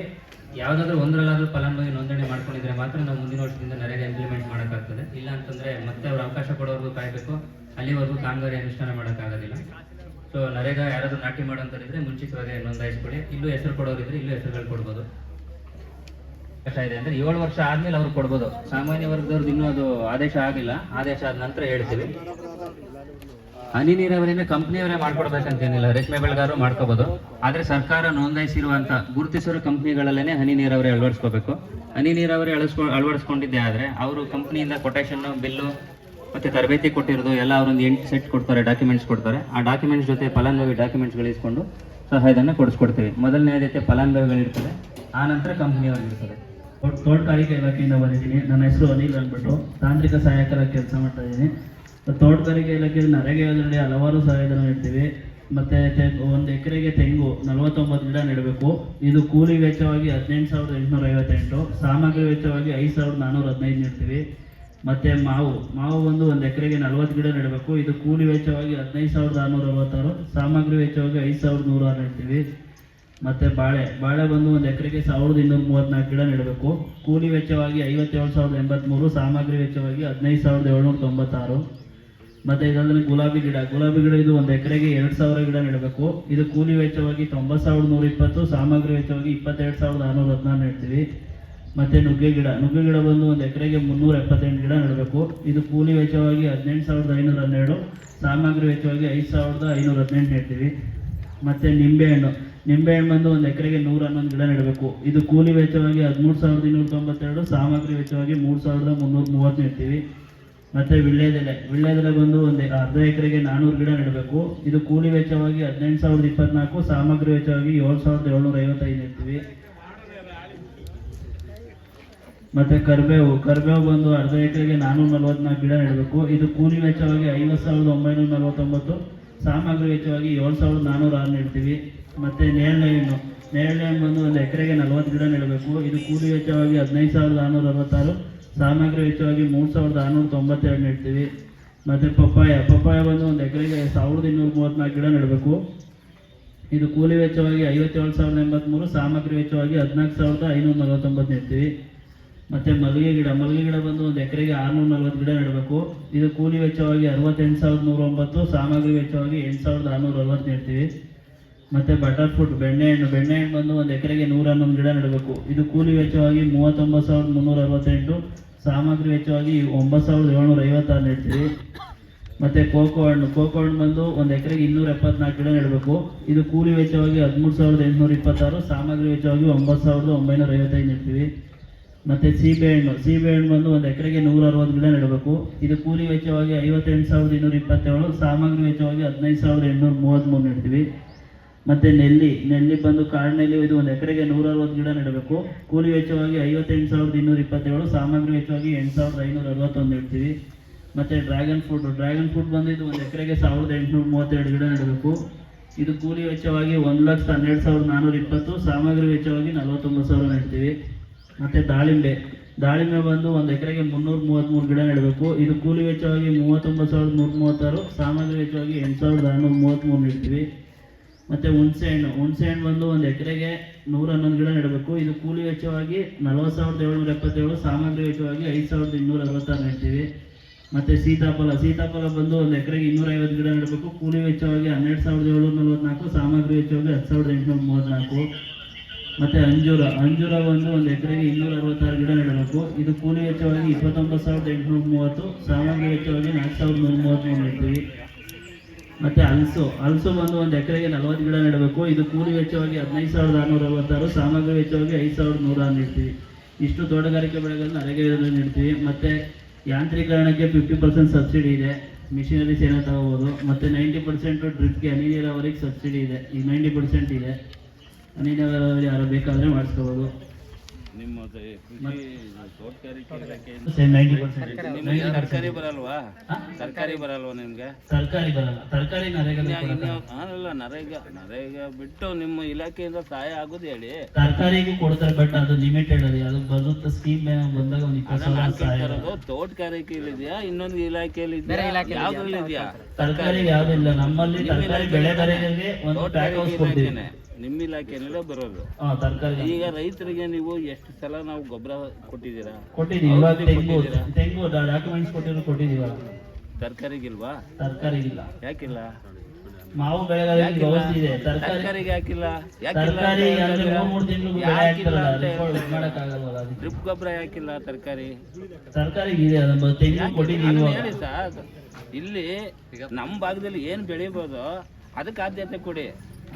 ಯಾವುದಾದ್ರೂ ಒಂದರಲ್ಲಾದರೂ ಫಲಾನುಭವಿ ನೋಂದಣಿ ಮಾಡ್ಕೊಂಡಿದ್ರೆ ಮಾತ್ರ ನಾವು ಮುಂದಿನ ವರ್ಷದಿಂದ ನರೇಗಾ ಇಂಪ್ಲಿಮೆಂಟ್ ಮಾಡೋಕ್ಕಾಗ್ತದೆ. ಇಲ್ಲ ಅಂತಂದರೆ ಮತ್ತೆ ಅವ್ರು ಅವಕಾಶ ಕೊಡೋವರೆಗೂ ಕಾಯಬೇಕು, ಅಲ್ಲಿವರೆಗೂ ಕಾಮಗಾರಿ ಅನುಷ್ಠಾನ ಮಾಡೋಕ್ಕಾಗೋದಿಲ್ಲ. ಸೊ ನರೇಗಾ ಯಾರಾದರೂ ನಾಟಿ ಮಾಡೋಂಥದ್ದಿದ್ರೆ ಮುಂಚಿತವಾಗಿ ನೋಂದಾಯಿಸ್ಕೊಳ್ಳಿ. ಇಲ್ಲೂ ಹೆಸರು ಕೊಡೋರಿದ್ರೆ ಇಲ್ಲೂ ಹೆಸರುಗಳು ಕೊಡ್ಬೋದು. ಅವಕಾಶ ಇದೆ ಅಂದ್ರೆ 7 ವರ್ಷ ಆದ್ಮೇಲೆ ಅವ್ರು ಕೊಡ್ಬೋದು. ಸಾಮಾನ್ಯ ವರ್ಗದವ್ರದ್ದು ಇನ್ನೂ ಅದು ಆದೇಶ ಆಗಿಲ್ಲ, ಆದೇಶ ಆದ ನಂತರ ಹೇಳ್ತೀವಿ. ಹನಿ ನೀರಾವರಿನ ಕಂಪ್ನಿಯವರೇ ಮಾಡ್ಕೊಡ್ಬೇಕಂತೇನಿಲ್ಲ, ರೇಷ್ಮೆ ಬೆಳೆಗಾರರು ಮಾಡ್ಕೋಬಹುದು. ಆದ್ರೆ ಸರ್ಕಾರ ನೋಂದಾಯಿಸಿರುವಂತ ಗುರುತಿಸಿರೋ ಕಂಪ್ನಿಗಳಲ್ಲೇನೆ ಹನಿ ನೀರಾವರಿ ಅಳವಡಿಸ್ಕೋಬೇಕು. ಹನಿ ನೀರಾವರಿ ಅಳವಡಿಸ್ಕೊಂಡಿದ್ದೆ ಆದ್ರೆ ಅವರು ಕಂಪ್ನಿಯಿಂದ ಕೊಟೇಶನ್, ಬಿಲ್ಲು ಮತ್ತೆ ತರಬೇತಿ ಕೊಟ್ಟಿರೋದು ಎಲ್ಲ ಅವರೊಂದು 8 ಸೆಟ್ ಕೊಡ್ತಾರೆ, ಡಾಕ್ಯುಮೆಂಟ್ಸ್ ಕೊಡ್ತಾರೆ. ಆ ಡಾಕ್ಯುಮೆಂಟ್ಸ್ ಜೊತೆ ಫಲಾನುಭವಿ ಡಾಕ್ಯುಮೆಂಟ್ಸ್ಗಳು ಇಸ್ಕೊಂಡು ಸಹಾಯಧನ ಕೊಡಿಸ್ಕೊಡ್ತೀವಿ. ಮೊದಲನೇ ಆದ್ಯತೆ ಫಲಾನುಭವಿಗಳಿರ್ತದೆ, ಆ ನಂತರ ಕಂಪ್ನಿಯವ್ರಿಗೆ ಇರ್ತದೆ. ತೋಟಗಾರಿಕೆ ಇಲಾಖೆಯಿಂದ ಬಂದಿದ್ದೀನಿ. ನನ್ನ ಹೆಸರು ಅನಿಲ್ ಅಂದ್ಬಿಟ್ಟು ತಾಂತ್ರಿಕ ಸಹಾಯಕರಾಗಿ ಕೆಲಸ ಮಾಡ್ತಾ ಇದ್ದೀನಿ. ತೋಟಗಾರಿಕೆ ಇಲಾಖೆಯಲ್ಲಿ ನರೇಗಾ ಯೋಜನೆಯಲ್ಲಿ ಹಲವಾರು ಸಹಾಯಧನ ನೀಡ್ತೀವಿ. ಮತ್ತು 1 ಎಕರೆಗೆ ತೆಂಗು 49 ಗಿಡ ನೆಡಬೇಕು. ಇದು ಕೂಲಿ ವೆಚ್ಚವಾಗಿ 18,858, ಸಾಮಗ್ರಿ ವೆಚ್ಚವಾಗಿ 5,415 ನೀಡ್ತೀವಿ. ಮತ್ತು ಮಾವು ಬಂದು 1 ಎಕರೆಗೆ 40 ಗಿಡ ನೆಡಬೇಕು. ಇದು ಕೂಲಿ ವೆಚ್ಚವಾಗಿ 15,666, ಸಾಮಗ್ರಿ ವೆಚ್ಚವಾಗಿ 5,106 ನೀಡ್ತೀವಿ. ಮತ್ತು ಬಾಳೆ ಬಂದು 1 ಎಕರೆಗೆ 1,234 ಗಿಡ ನೆಡಬೇಕು. ಕೂಲಿ ವೆಚ್ಚವಾಗಿ 57,083, ಸಾಮಗ್ರಿ ವೆಚ್ಚವಾಗಿ 15,796. ಮತ್ತು ಇದಲ್ಲದೆ ಗುಲಾಬಿ ಗಿಡ ಇದು 1 ಎಕರೆಗೆ 2,000 ಗಿಡ ನೆಡಬೇಕು. ಇದು ಕೂಲಿ ವೆಚ್ಚವಾಗಿ 90,120, ಸಾಮಗ್ರಿ ವೆಚ್ಚವಾಗಿ 22,616 ನೀಡ್ತೀವಿ. ಮತ್ತು ನುಗ್ಗೆ ಗಿಡ ಬಂದು 1 ಎಕರೆಗೆ 378 ಗಿಡ ನೆಡಬೇಕು. ಇದು ಕೂಲಿ ವೆಚ್ಚವಾಗಿ 18,512, ಸಾಮಗ್ರಿ ವೆಚ್ಚವಾಗಿ 5,518 ನೀಡ್ತೀವಿ. ಮತ್ತು ನಿಂಬೆಹಣ್ಣು ಬಂದು 1 ಎಕರೆಗೆ 111 ಗಿಡ ನೆಡಬೇಕು. ಇದು ಕೂಲಿ ವೆಚ್ಚವಾಗಿ 13,292, ಸಾಮಗ್ರಿ ವೆಚ್ಚವಾಗಿ 3,330 ನೀಡ್ತೀವಿ. ಮತ್ತು ವಿಳ್ಯದೆಲೆ ಬಂದು 1/2 ಎಕರೆಗೆ 400 ಗಿಡ ನೆಡಬೇಕು. ಇದು ಕೂಲಿ ವೆಚ್ಚವಾಗಿ 18,024, ಸಾಮಗ್ರಿ ವೆಚ್ಚವಾಗಿ 7,755 ನೀಡ್ತೀವಿ. ಮತ್ತು ಕರಿಬೇವು ಬಂದು 1/2 ಎಕರೆಗೆ 444 ಗಿಡ ನೆಡಬೇಕು. ಇದು ಕೂಲಿ ವೆಚ್ಚವಾಗಿ 50,949, ಸಾಮಗ್ರಿ ವೆಚ್ಚವಾಗಿ 7,406 ನೀಡ್ತೀವಿ. ಮತ್ತು ನೇರಳೆ ಹಣ್ಣು ಬಂದು 1 ಎಕರೆಗೆ 40 ಗಿಡ ನೆಡಬೇಕು. ಇದು ಕೂಲಿ ವೆಚ್ಚವಾಗಿ 15,666, ಸಾಮಗ್ರಿ ವೆಚ್ಚವಾಗಿ 3,692 ನೀಡ್ತೀವಿ. ಮತ್ತು ಪಪ್ಪಾಯ ಬಂದು 1 ಎಕರೆಗೆ 1,234 ಗಿಡ ನೆಡಬೇಕು. ಇದು ಕೂಲಿ ವೆಚ್ಚವಾಗಿ 57,083, ಸಾಮಗ್ರಿ ವೆಚ್ಚವಾಗಿ 14,549 ನೀಡ್ತೀವಿ. ಮತ್ತು ಮಲ್ಲಿಗೆ ಗಿಡ ಬಂದು 1 ಎಕರೆಗೆ 640 ಗಿಡ ನೆಡಬೇಕು. ಇದು ಕೂಲಿ ವೆಚ್ಚವಾಗಿ 68,109, ಸಾಮಗ್ರಿ ವೆಚ್ಚವಾಗಿ 8,660 ನೀಡ್ತೀವಿ. ಮತ್ತು ಬಟರ್ ಫ್ರೂಟ್ ಬೆಣ್ಣೆಹಣ್ಣು ಬಂದು 1 ಎಕರೆಗೆ 111 ಗಿಡ ನೆಡಬೇಕು. ಇದು ಕೂಲಿ ವೆಚ್ಚವಾಗಿ 39,368, ಸಾಮಗ್ರಿ ವೆಚ್ಚವಾಗಿ 9,756 ನೀಡ್ತೀವಿ. ಮತ್ತು ಕೋಕೋ ಹಣ್ಣು ಬಂದು 1 ಎಕರೆಗೆ 274 ಗಿಡ ನೆಡಬೇಕು. ಇದು ಕೂಲಿ ವೆಚ್ಚವಾಗಿ 13,826, ಸಾಮಗ್ರಿ ವೆಚ್ಚವಾಗಿ 9,955 ನೀಡ್ತೀವಿ. ಮತ್ತು ಸೀಬೆಹಣ್ಣು ಬಂದು 1 ಎಕರೆಗೆ 160 ಗಿಡ ನೆಡಬೇಕು. ಇದು ಕೂಲಿ ವೆಚ್ಚವಾಗಿ 58,227, ಸಾಮಗ್ರಿ ವೆಚ್ಚವಾಗಿ 15,833 ನೀಡ್ತೀವಿ. ಮತ್ತು ನೆಲ್ಲಿ ಬಂದು ಕಾಡಿನಲ್ಲಿ ಇದು 1 ಎಕರೆಗೆ 160 ಗಿಡ ನೆಡಬೇಕು. ಕೂಲಿ ವೆಚ್ಚವಾಗಿ 58,227, ಸಾಮಗ್ರಿ ವೆಚ್ಚವಾಗಿ 8,561 ನೀಡ್ತೀವಿ. ಮತ್ತು ಡ್ರ್ಯಾಗನ್ ಫ್ರೂಟ್ ಬಂದು ಇದು 1 ಎಕರೆಗೆ 1,832 ಗಿಡ ನೆಡಬೇಕು. ಇದು ಕೂಲಿ ವೆಚ್ಚವಾಗಿ 1,12,420, ಸಾಮಗ್ರಿ ವೆಚ್ಚವಾಗಿ 49,000 ನೀಡ್ತೀವಿ. ಮತ್ತು ದಾಳಿಂಬೆ ಬಂದು 1 ಎಕರೆಗೆ 333 ಗಿಡ ನೆಡಬೇಕು. ಇದು ಕೂಲಿ ವೆಚ್ಚವಾಗಿ 39,136, ಸಾಮಗ್ರಿ ವೆಚ್ಚವಾಗಿ 8,633 ನೀಡ್ತೀವಿ. ಮತ್ತು ಹುಣಸೆ ಹಣ್ಣು ಬಂದು 1 ಎಕರೆಗೆ 111 ಗಿಡ ನೆಡಬೇಕು. ಇದು ಕೂಲಿ ವೆಚ್ಚವಾಗಿ 40,777, ಸಾಮಗ್ರಿ ವೆಚ್ಚವಾಗಿ 5,266 ನೀಡ್ತೀವಿ. ಮತ್ತು ಸೀತಾಫಲ ಬಂದು 1 ಎಕರೆಗೆ 250 ಗಿಡ ನೆಡಬೇಕು. ಕೂಲಿ ವೆಚ್ಚವಾಗಿ 12,744, ಸಾಮಗ್ರಿ ವೆಚ್ಚವಾಗಿ 10,834. ಮತ್ತು ಅಂಜೂರ ಬಂದು 1 ಎಕರೆಗೆ 266 ಗಿಡ ನೆಡಬೇಕು. ಇದು ಕೂಲಿ ವೆಚ್ಚವಾಗಿ 29,830, ಸಾಮಗ್ರಿ ವೆಚ್ಚವಾಗಿ 4,133 ನೀಡ್ತೀವಿ. ಮತ್ತು ಹಲಸು ಬಂದು 1 ಎಕರೆಗೆ 40 ಗಿಡ ನೆಡಬೇಕು. ಇದು ಕೂಲಿ ವೆಚ್ಚವಾಗಿ 15,666, ಸಾಮಗ್ರಿ ವೆಚ್ಚವಾಗಿ 5,100 ನೀಡ್ತೀವಿ. ಇಷ್ಟು ತೋಟಗಾರಿಕೆ ಬೆಳೆಗಳನ್ನು ನರೇಗಾ ಯೋಜನೆಯಲ್ಲಿ ನೀಡ್ತೀವಿ. ಮತ್ತು ಯಾಂತ್ರೀಕರಣಕ್ಕೆ 50% ಸಬ್ಸಿಡಿ ಇದೆ, ಮಿಷಿನರೀಸ್ ಏನೋ ತಗೋಬೋದು. ಮತ್ತು 90% ಡ್ರಿಪ್ಗೆ ಹನಿ ನೀರಾವರಿಗೆ ಸಬ್ಸಿಡಿ ಇದೆ. ಈಗ 90% ಇದೆ. ಹನಿ ನೀರಾವರಿ ಯಾರು ಬೇಕಾದರೆ ಮಾಡಿಸ್ಕೋಬೋದು. ತರಕಾರಿ ಬರಲ್ವಾ ನಿಮ್ಗೆ? ತರಕಾರಿ ಬರಲ್ಲ. ತರಕಾರಿ ನರೇಗಾ ಬಿಟ್ಟು ನಿಮ್ಮ ಇಲಾಖೆಯಿಂದ ಸಹಾಯ ಆಗೋದು ಹೇಳಿ. ತರಕಾರಿಗೂ ಕೊಡ್ತಾರೆ, ಬಟ್ ಅದು ಲಿಮಿಟೆಡ್. ಅದು ಬರುತ್ತೆ ಸ್ಕೀಮ್ ಬಂದಾಗ ಒಂದು 20,000 ತೋಟಗಾರಿಕೆ ಇದೆಯಾ, ಇನ್ನೊಂದು ಇಲಾಖೆಯಲ್ಲಿ ಯಾವ್ದ್ರಲ್ಲಿ ಇದೆಯಾ? ತರಕಾರಿ ಯಾವ್ದಿಲ್ಲ ನಮ್ಮಲ್ಲಿ. ತರಕಾರಿ ಬೆಳೆಗಾರರಿಗೆ ಒಂದು ಪ್ಯಾಕ್ ಹೌಸ್ ಕೊಡ್ತೀವಿ. ನಿಮ್ಮ ಇಲಾಖೆಯಲ್ಲೇ ಬರೋದು ತರಕಾರಿ. ಈಗ ರೈತರಿಗೆ ನೀವು ಎಷ್ಟು ಸಲ ನಾವು ಗೊಬ್ಬರ ಕೊಟ್ಟಿದ್ದೀರಾ? ಕೊಟ್ಟಿದ್ದೀವಿ. ಇವಾಗ ತೆಂಗು ಡಾಕ್ಯುಮೆಂಟ್ಸ್ ಕೊಟ್ಟಿದ್ದೀವಿ. ತರಕಾರಿಗಿಲ್ವಾ? ತರಕಾರಿಗಿಲ್ಲ. ಯಾಕಿಲ್ಲ? ಮಾವು ಬೆಳೆಗಾರರಿಗೆ ಔಷಧಿ ಇದೆ. ತರಕಾರಿಗೆ ಹಾಕಿಲ್ಲ, ಯಾಕಿಲ್ಲ ತರಕಾರಿ ಅಂದ್ರೆ 3 ತಿಂಗಳು ಬೆಳೆ ಯಾಕಿಲ್ಲ ಹಾಕ್ತಾರಲ್ಲ, ಅಂತ ರಿಪೋರ್ಟ್ ಹೇಳ್ತಾರೆ. ಮಾಡಕ್ಕಾಗಲ್ವಲ್ಲ ಅದಕ್ಕೆ. ಡ್ರಿಪ್ ಗೊಬ್ಬರ ಯಾಕಿಲ್ಲ ತರಕಾರಿ? ತರಕಾರಿಗೆ ಇದೆ, ಅದನ್ನ ತೆಂಗು ಕೊಟ್ಟಿದ್ದೀವಿ ಅದನ್ನ ಇವಾಗ. ಹೇಳಿ ಸರ್, ಇಲ್ಲಿ ನಮ್ಮ ಭಾಗದಲ್ಲಿ ಏನು ಬೆಳಿಬೋದು ಅದಕ್ಕೆ ಆದ್ಯತೆ ಕೊಡಿ.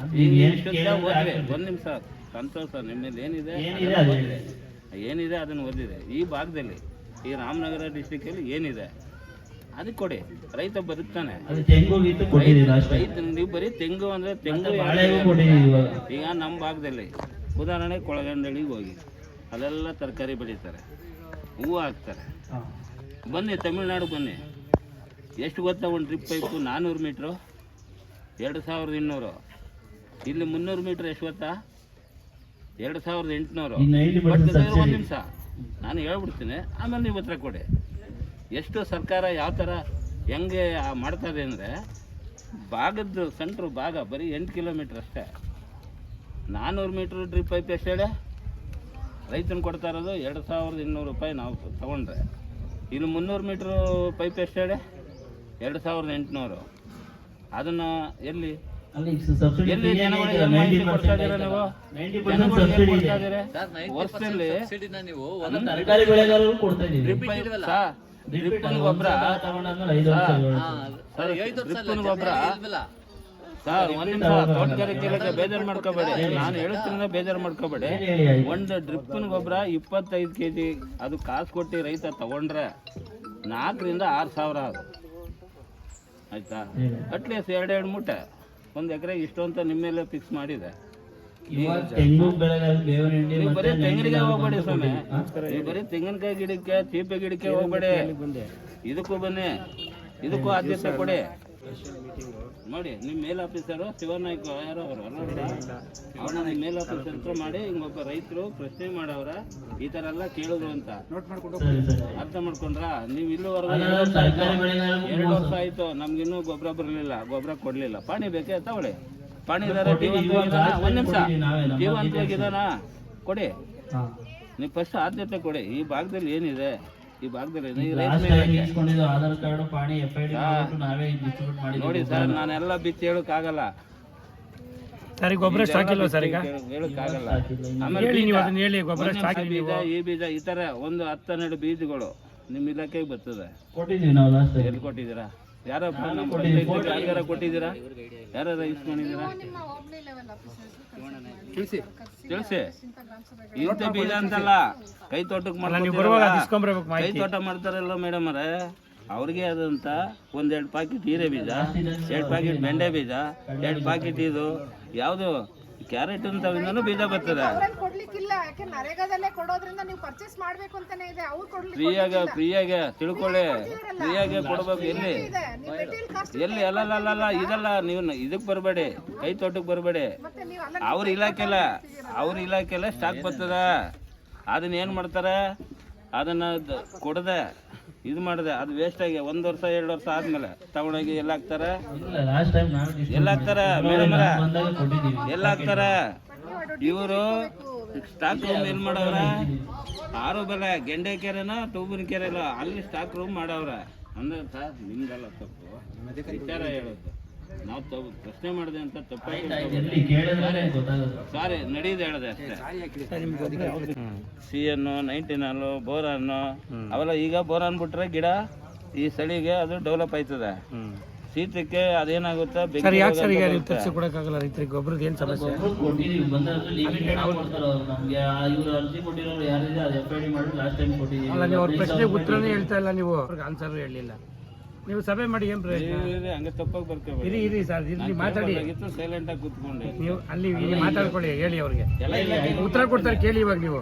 ಅದು ಈಗ ಏನ್ ಶುದ್ಧ ಕೇಳಿದ್ರೆ ಓದ್ರಿ, ಆಗ್ತದೆ. ಒಂದ್ ನಿಮಿಷ ಸಂತೋಷ, ನಿಮ್ಮಲ್ಲಿ ಏನಿದೆ ಏನಿದೆ ಅದನ್ನ ಅದು ಓದಿರಿ. ಏನಿದೆ ಅದನ್ನು ಓದಿರಿ. ಈ ಭಾಗದಲ್ಲಿ ಈ ರಾಮನಗರ ಡಿಸ್ಟಿಕಲ್ಲಿ ಏನಿದೆ ಅದಕ್ಕೆ ಕೊಡಿ. ರೈತ ಬದುಕ್ತಾನೆ. ಅದು ತೆಂಗು ಗೀತು ಕೊಟ್ಟಿದ್ದೀವಿ ಅಷ್ಟೇ. ರೈತ ನೀವು ಬರೀ ತೆಂಗು ಅಂದ್ರೆ ತೆಂಗು ಬಾಳೆಗೂ ಕೊಟ್ಟಿದ್ದೀವಿ ಇವಾಗ. ಈಗ ನಮ್ಮ ಭಾಗದಲ್ಲಿ ಉದಾಹರಣೆ ಕೊಳಗಂಡಳಿಗೆ ಹೋಗಿ ಅಲ್ಲೆಲ್ಲ ತರಕಾರಿ ಬೆಳೀತಾರೆ, ಹೂವು ಹಾಕ್ತಾರೆ. ಹಾ. ಬನ್ನಿ ತಮಿಳ್ನಾಡು ಬನ್ನಿ, ಎಷ್ಟು ಗೊತ್ತಾ? ಒಂದು ಡ್ರಿಪ್ ಪೈಪು 400 ಮೀಟ್ರು 2200. ಇಲ್ಲಿ 300 ಮೀಟ್ರ್ ಎಷ್ಟು ಗೊತ್ತಾ? 2800. ಈ 90% ಒಂದು ಸಬ್ಸಿಡಿ. ನಿಮಿಷ ನಾನು ಹೇಳ್ಬಿಡ್ತೀನಿ, ಆಮೇಲೆ ನೀವು ಉತ್ತರ ಕೊಡಿ. ಎಷ್ಟು ಸರ್ಕಾರ ಯಾವ ಥರ ಹೆಂಗೆ ಮಾಡ್ತದೆ ಅಂದರೆ, ಭಾಗದ್ದು ಸೆಂಟ್ರು ಭಾಗ ಬರೀ 8 ಕಿಲೋಮೀಟ್ರ್ ಅಷ್ಟೇ. 400 ಮೀಟ್ರ್ ಡ್ರಿಪ್ ಪೈಪ್ ಎಷ್ಟು ಹೇಳಿ? ರೈತನ ಕೊಡ್ತಾ ಇರೋದು 2200 ರೂಪಾಯಿ ನಾವು ತೊಗೊಂಡ್ರೆ. ಇಲ್ಲಿ 300 ಮೀಟ್ರ್ ಪೈಪ್ ಎಷ್ಟು ಹೇಳಿ? 2800. ಅದನ್ನು ಎಲ್ಲಿ ಅಲ್ಲಿ ಸಬ್ಸಿಡಿ ಎಲ್ಲಿ ಫ್ರೀಯಾಗಿ ಜನಗಳಿಗೆ ಇದೆ, ಏನ್ ಮಾಹಿತಿ 90% ಕೊಡ್ತಾ ಇದ್ದೀರಾ ನೀವು? 90% ಸಬ್ಸಿಡಿ ಇದೆ. ವರ್ಷದಲ್ಲಿ ಸಬ್ಸಿಡಿನ ನೀವು ತರಕಾರಿ ಬೆಳೆಗಾರರು ಕೊಡ್ತಾ ಇದೀವಿ. ಡ್ರಿಪ್ ಗೊಬ್ಬರ ತಗೊಂಡಾದ್ಮೇಲೆ 5 ವರ್ಷ ಡ್ರಿಪ್ಪಿನ ಗೊಬ್ಬರ ಸರ್, ಒಂದ್ ನಿಮಿಷ, ತೋಟಗಾರಿಕೆ ಇಲಾಖೆ ಬೇಜಾರು ಮಾಡ್ಕೋಬೇಡಿ, ನಾನು ಹೇಳ್ತೀನಿ ಬೇಜಾರು ಮಾಡ್ಕೋಬೇಡಿ. ಒಂದು ಡ್ರಿಪ್ಪಿನ ಗೊಬ್ಬರ 25 kg ಅದು ಕಾಸು ಕೊಟ್ಟು ರೈತ ತಗೊಂಡ್ರೆ 4,000 to 6,000 ಅದು ಆಯ್ತಾ? ಅಟ್ಲೀಸ್ಟ್ 2 ಮೂಟೆ ಒಂದು ಎಕರೆ ಇಷ್ಟು ಅಂತ ನಿಮ್ಮ ಮೇಲೆ ಫಿಕ್ಸ್ ಮಾಡಿದೆ. ಇವಾಗ ತೆಂಗು ಬೆಳೆಗಾರ ಬೇವಿನ ಹಿಂಡಿ ನೀವು ಮತ್ತೆ ಬರೀ ತೆಂಗಿನಕಾಯಿ ಹೋಗ್ಬೇಡಿ ಸ್ವಾಮಿ, ನೀವು ಬರೀ ತೆಂಗಿನಕಾಯಿ ಗಿಡಕ್ಕೆ ಚೀಪೆ ಗಿಡಕ್ಕೆ ಹೋಗ್ಬೇಡಿ, ಇದಕ್ಕೂ ಬನ್ನಿ, ಇದಕ್ಕೂ ಆದ್ಯತೆ ಕೊಡಿ. ನೋಡಿ, ನಿಮ್ಮ ಮೇಲ್ ಆಫೀಸರು ಶಿವನಾಯ್ಕ ಯಾರೋ ಅವರು ಅವ್ರನ್ನ ನಿಮ್ಮ ಮೇಲ್ ಆಫೀಸರ್ ಹತ್ರ ಮಾಡಿ, ಹಿಂಗೊಬ್ಬ ರೈತರು ಪ್ರಶ್ನೆ ಮಾಡವ್ರ ಈ ಥರ ಎಲ್ಲ ಕೇಳಿದ್ರು ಅಂತ ಅರ್ಥ ಮಾಡ್ಕೊಂಡ್ರ? ನೀವು ಇಲ್ಲಿವರೆಗೂ 2 ವರ್ಷ ಆಯ್ತು, ನಮ್ಗಿನ್ನೂ ಗೊಬ್ಬರ ಬರಲಿಲ್ಲ, ಗೊಬ್ಬರ ಕೊಡ್ಲಿಲ್ಲ. ಪಾಣಿ ಬೇಕೇ ತಗೊಳ್ಳಿ, ಪಾಣಿ ಇದಾರೆ. ಒಂದ್ ನಿಮಿಷ, ಜೀವಂತವಾಗಿದಾನ ಕೊಡಿ. ನೀವು ಫಸ್ಟ್ ಆದ್ಯತೆ ಕೊಡಿ. ಈ ಭಾಗದಲ್ಲಿ ಏನಿದೆ, ಈ ಭಾಗದಲ್ಲಿ ಆಧಾರ್ ಕಾರ್ಡ್ ಪಾಣಿ FID ನಾವೇ ಡಿಸ್ಟ್ರಿಬ್ಯೂಟ್ ಮಾಡಿ. ನೋಡಿ ಸರ್, ನಾನೆಲ್ಲ ಬಿಚ್ಚಿ ಹೇಳೋಕ್ಕಾಗಲ್ಲ. ಸರಿ, ಗೊಬ್ಬರ ಸ್ಟಾಕ್ ಇಲ್ವಾ ಸರ್? ಈಗ ಹೇಳೋಕ್ಕಾಗಲ್ಲ. ಹೇಳಿ, ನೀವು ಅದನ್ನ ಹೇಳಿ. ಗೊಬ್ಬರ ಸ್ಟಾಕ್ ಬೀಜ, ಈ ಬೀಜ, ಈ ಥರ ಒಂದು 10-12 ಬೀಜಗಳು ನಿಮ್ಮ ಇಲಾಖೆಗೆ ಬರ್ತದೆ. ಕೊಟ್ಟಿದ್ದೀವಿ ನಾವು ಲಾಸ್ಟ್ ಎಲ್ಲಿ ಕೊಟ್ಟಿದ್ದೀರಾ? ಯಾರ ಕೊಟ್ಟಿದ್ದೀರಾ? ಯಾರು ಇಸ್ಕೊಂಡಿದ್ದೀರಾ? ತಿಳಿಸಿ. ಇಂಥ ಬೀಜ ಅಂತಲ್ಲ, ಕೈ ತೋಟಕ್ಕೆ ಕೈ ತೋಟ ಮಾಡ್ತಾರಲ್ಲ ಮೇಡಮ್ ಅವರೇ, ಅವ್ರಿಗೆ ಅದಂತ 1-2 ಪ್ಯಾಕೆಟ್ ಹೀರೆ ಬೀಜ, 2 ಪ್ಯಾಕೆಟ್ ಬೆಂಡೆ ಬೀಜ, 2 ಪ್ಯಾಕೆಟ್ ಇದು ಯಾವುದು ಕ್ಯಾರೆಟ್ ಅಂತವಿಂದನೂ ಬೀಜ ಬರ್ತದೆ. ಫ್ರೀಯಾಗೆ ತಿಳ್ಕೊಳ್ಳಿ, ಫ್ರೀಯಾಗೆ ಕೊಡ್ಬೇಕು. ಎಲ್ಲಿ ಅಲ್ಲಲ್ಲ ಇದೆಲ್ಲ ನೀವು ಇದಕ್ಕೆ ಬರಬೇಡಿ, ಕೈ ತೋಟಕ್ಕೆ ಬರಬೇಡಿ. ಅವ್ರ ಇಲಾಖೆಲ್ಲ ಸ್ಟಾಕ್ ಬರ್ತದ. ಅದನ್ನ ಏನು ಮಾಡ್ತಾರೆ, ಅದನ್ನ ಕೊಡದೆ ಇದು ಮಾಡಿದೆ, ಅದು ವೇಸ್ಟ್ ಆಗಿ 1 ವರ್ಷ 2 ವರ್ಷ ಆದ್ಮೇಲೆ ತಗೊಂಡೋಗಿ ಎಲ್ಲ ಹಾಕ್ತಾರೆ. ಮೇಡಮ್ ಎಲ್ಲ ಹಾಕ್ತಾರೆ. ಇವರು ಸ್ಟಾಕ್ ರೂಮ್ ಏನ್ ಮಾಡವ್ರ? 6 ಬೆಲೆ ಗೆಂಡೆ ಕೆರೆನ ಟೂಬಿನ ಕೆರೆಲ್ಲ ಅಲ್ಲಿ ಸ್ಟಾಕ್ ರೂಮ್ ಮಾಡವ್ರ. ಅಂದ್ರೆ ಸರ್, ನಿಮ್ಗೆಲ್ಲ ತಪ್ಪು ವಿಚಾರ ಹೇಳೋದು. ನಾವು ಪ್ರಶ್ನೆ ಮಾಡಿದೆ ಅಂತ ತಪ್ಪಾಗಿ ಸಾರಿ ನಡೀದು ಹೇಳಿದೆ ಅಷ್ಟೇ. CN 19 ಬೋರಾನು ಅವೆಲ್ಲ ಈಗ ಬೋರಾನ್ ಬಿಟ್ರೆ ಗಿಡ ಈ ಚಳಿಗೆ ಅದು ಡೆವಲಪ್ ಆಯ್ತದೆ. ಶೀತಕ್ಕೆ ಅದೇನಾಗುತ್ತೆ, ಕೊಡಕ್ಕಾಗಲ್ಲ ರೈತರಿಗೆ. ಗೊಬ್ಬರದ ಏನು ಸಮಸ್ಯೆ? ಅಲ್ಲ, ನೀವು ಅವ್ರ ಪ್ರಶ್ನೆ ಉತ್ತರನೇ ಹೇಳ್ತಾ ಇಲ್ಲ, ನೀವು ಅವ್ರಿಗೆ ಆನ್ಸರ್ ಹೇಳಲಿಲ್ಲ. ನೀವು ಸಭೆ ಮಾಡಿ ಏನು ಪ್ರಯೋಜನ? ಹಂಗೆ ತಪ್ಪಾಗಿ ಬರ್ಕೋಬೇಡಿ. ಇರಿ ಸರ್, ಇಲ್ಲಿ ಮಾತಾಡಿ. ಸೈಲೆಂಟ್ ಆಗಿ ಕೂತ್ಕೊಂಡೆ ನೀವು ಅಲ್ಲಿ ಮಾತಾಡ್ಕೊಳ್ಳಿ, ಹೇಳಿ ಅವ್ರಿಗೆ ಉತ್ತರ ಕೊಡ್ತಾರೆ, ಕೇಳಿ. ಇವಾಗ ನೀವು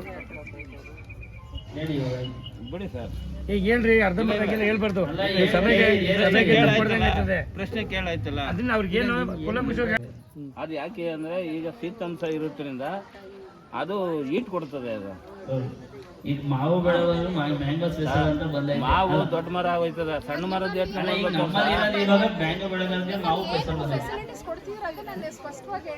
ಬಿಡಿ ಸರ್, ಈಗ ಹೇಳ್ರಿ, ಅರ್ಧಂಬರ್ಧಕ್ಕೆಲ್ಲ ಹೇಳ್ಬಾರ್ದು. ಪ್ರಶ್ನೆ ಕೇಳಾಯ್ತಲ್ಲ, ಅದನ್ನ ಅವ್ರಿಗೆ ಏನು ಅದು ಯಾಕೆ ಅಂದ್ರೆ, ಈಗ ಶೀತಾಂಶ ಇರೋದ್ರಿಂದ ಅದು ಹೀಟ್ ಕೊಡ್ತದೆ. ಅದು ಈಗ ಮಾವು ಬೆಳೆಗಳು ಮ್ಯಾಂಗೋ ಸ್ಪೆಷಲ್ ಅಂತ ಬಂದೈತೆ. ಮಾವು ದೊಡ್ಡ ಮರ ಹೋಯ್ತದ, ಸಣ್ಣ ಮರದ ಈಗ ಮ್ಯಾಂಗೋ ಬೆಳೆಗಾರರಿಗೆ ಮಾವು ಸ್ಪೆಷಲ್ ಬಂದೈತೆ.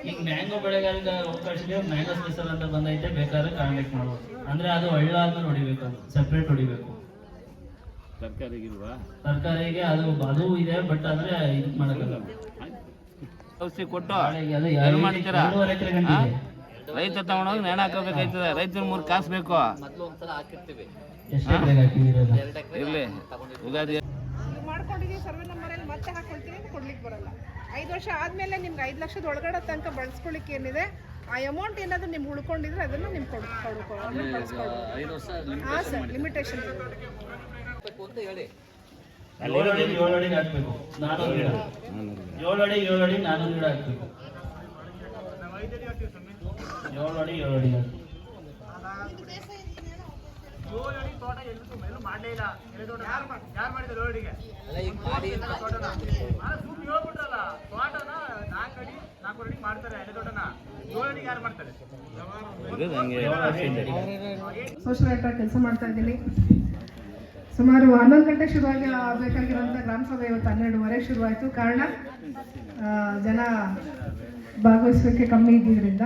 ಈಗ ಮ್ಯಾಂಗೋ ಬೆಳೆಗಾರರಿಗೆ ಅವಕಾಶಕ್ಕೆ ಮ್ಯಾಂಗೋ ಸ್ಪೆಷಲ್ ಅಂತ ಬಂದೈತೆ. ಬೇಕಾದ್ರೆ ಕಾಂಟ್ಯಾಕ್ಟ್ ಮಾಡ್ಬೋದು. ಅಂದ್ರೆ ಅದು ಒಳ್ಳಾದ್ಮೇಲೆ ಹೊಡಿಬೇಕು, ಅದು ಸೆಪ್ರೇಟ್ ಹೊಡಿಬೇಕು. ತರಕಾರಿಗಿಲ್ವಾ? ತರಕಾರಿಗೆ ಅದು ಇದೆ, ಬಟ್ ಅಂದ್ರೆ ಇದಕ್ಕೆ ಮಾಡಕ್ಕಾಗಲ್ಲ. ಔಷಧಿ ಕೊಟ್ಟು ನಾಳೆಗೆ ಅದು ಏನು ಮಾಡ್ತೀರಾ? 2.5 ಎಕರೆ ಗಂಟಿದೆ. ರೈತ ತಗೊಂಡೋಗಿ ನೇಣು ಹಾಕೋಬೇಕಾಯ್ತದೆ. ರೈತರು 3 ಕಾಸು ಬೇಕು. ಮೊದಲು ಒಂದ್ಸಲ ಹಾಕಿರ್ತೀವಿ, ಎಷ್ಟು ಎಕರೆಗೆ ಹಾಕಿದ್ದೀರಲ್ಲ? 2 ಎಕರೆ ಇರ್ಲಿ ಯುಗಾದಿ ಮಾಡ್ಕೊಂಡಿದ್ದೀವಿ ಸರ್ವೆ ನಂಬರಲ್ಲಿ ಮತ್ತೆ ಹಾಕೊಳ್ತೀವಿ ಅಂತ ಕೊಡ್ಲಿಕ್ಕೆ ಬರಲ್ಲ. 5 ವರ್ಷ ಆದಮೇಲೆ ನಿಮ್ಗೆ 5 ಲಕ್ಷದ ಒಳಗಡೆ ತನಕ ಬಳಸ್ಕೊಳ್ಳಿಕ್ಕೆ ಏನಿದೆ ಆ ಅಮೌಂಟ್ ಏನಾದರೂ ನಿಮ್ಗೆ ಉಳ್ಕೊಂಡಿದ್ರೆ ಅದನ್ನು ನಿಮ್ಗೆ ಬಳಸ್ಕೊಳ್ಳೋದು. 5 ವರ್ಷ ಹಾಂ ಸರ್, ಲಿಮಿಟೇಷನ್ ಇದೆ. ಅಂತ ಹೇಳಿ 7 ಅಡಿಗೆ ಹಾಕ್ಬೇಕು 400 ಗಿಡ. 7 ಅಡಿ 400 ಗಿಡ ಹಾಕ್ಬೇಕು. 7 ಅಡಿ 7 ಅಡಿ ಅಲ್ಲ ಈಗ ಮಾಡಿ ಅಂತ ಸೋಷಲ್ ವರ್ಕರ್ ಕೆಲಸ ಮಾಡ್ತಾ ಇದ್ದೀನಿ. ಸುಮಾರು 11 ಗಂಟೆ ಶುರುವಾಗಿ ಆಗಬೇಕಾಗಿರೋಂಥ ಗ್ರಾಮ ಸಭೆ ಇವತ್ತು 12:30 ಶುರುವಾಯಿತು. ಕಾರಣ ಜನ ಭಾಗವಹಿಸೋಕ್ಕೆ ಕಮ್ಮಿ ಇದ್ದಿದ್ದರಿಂದ.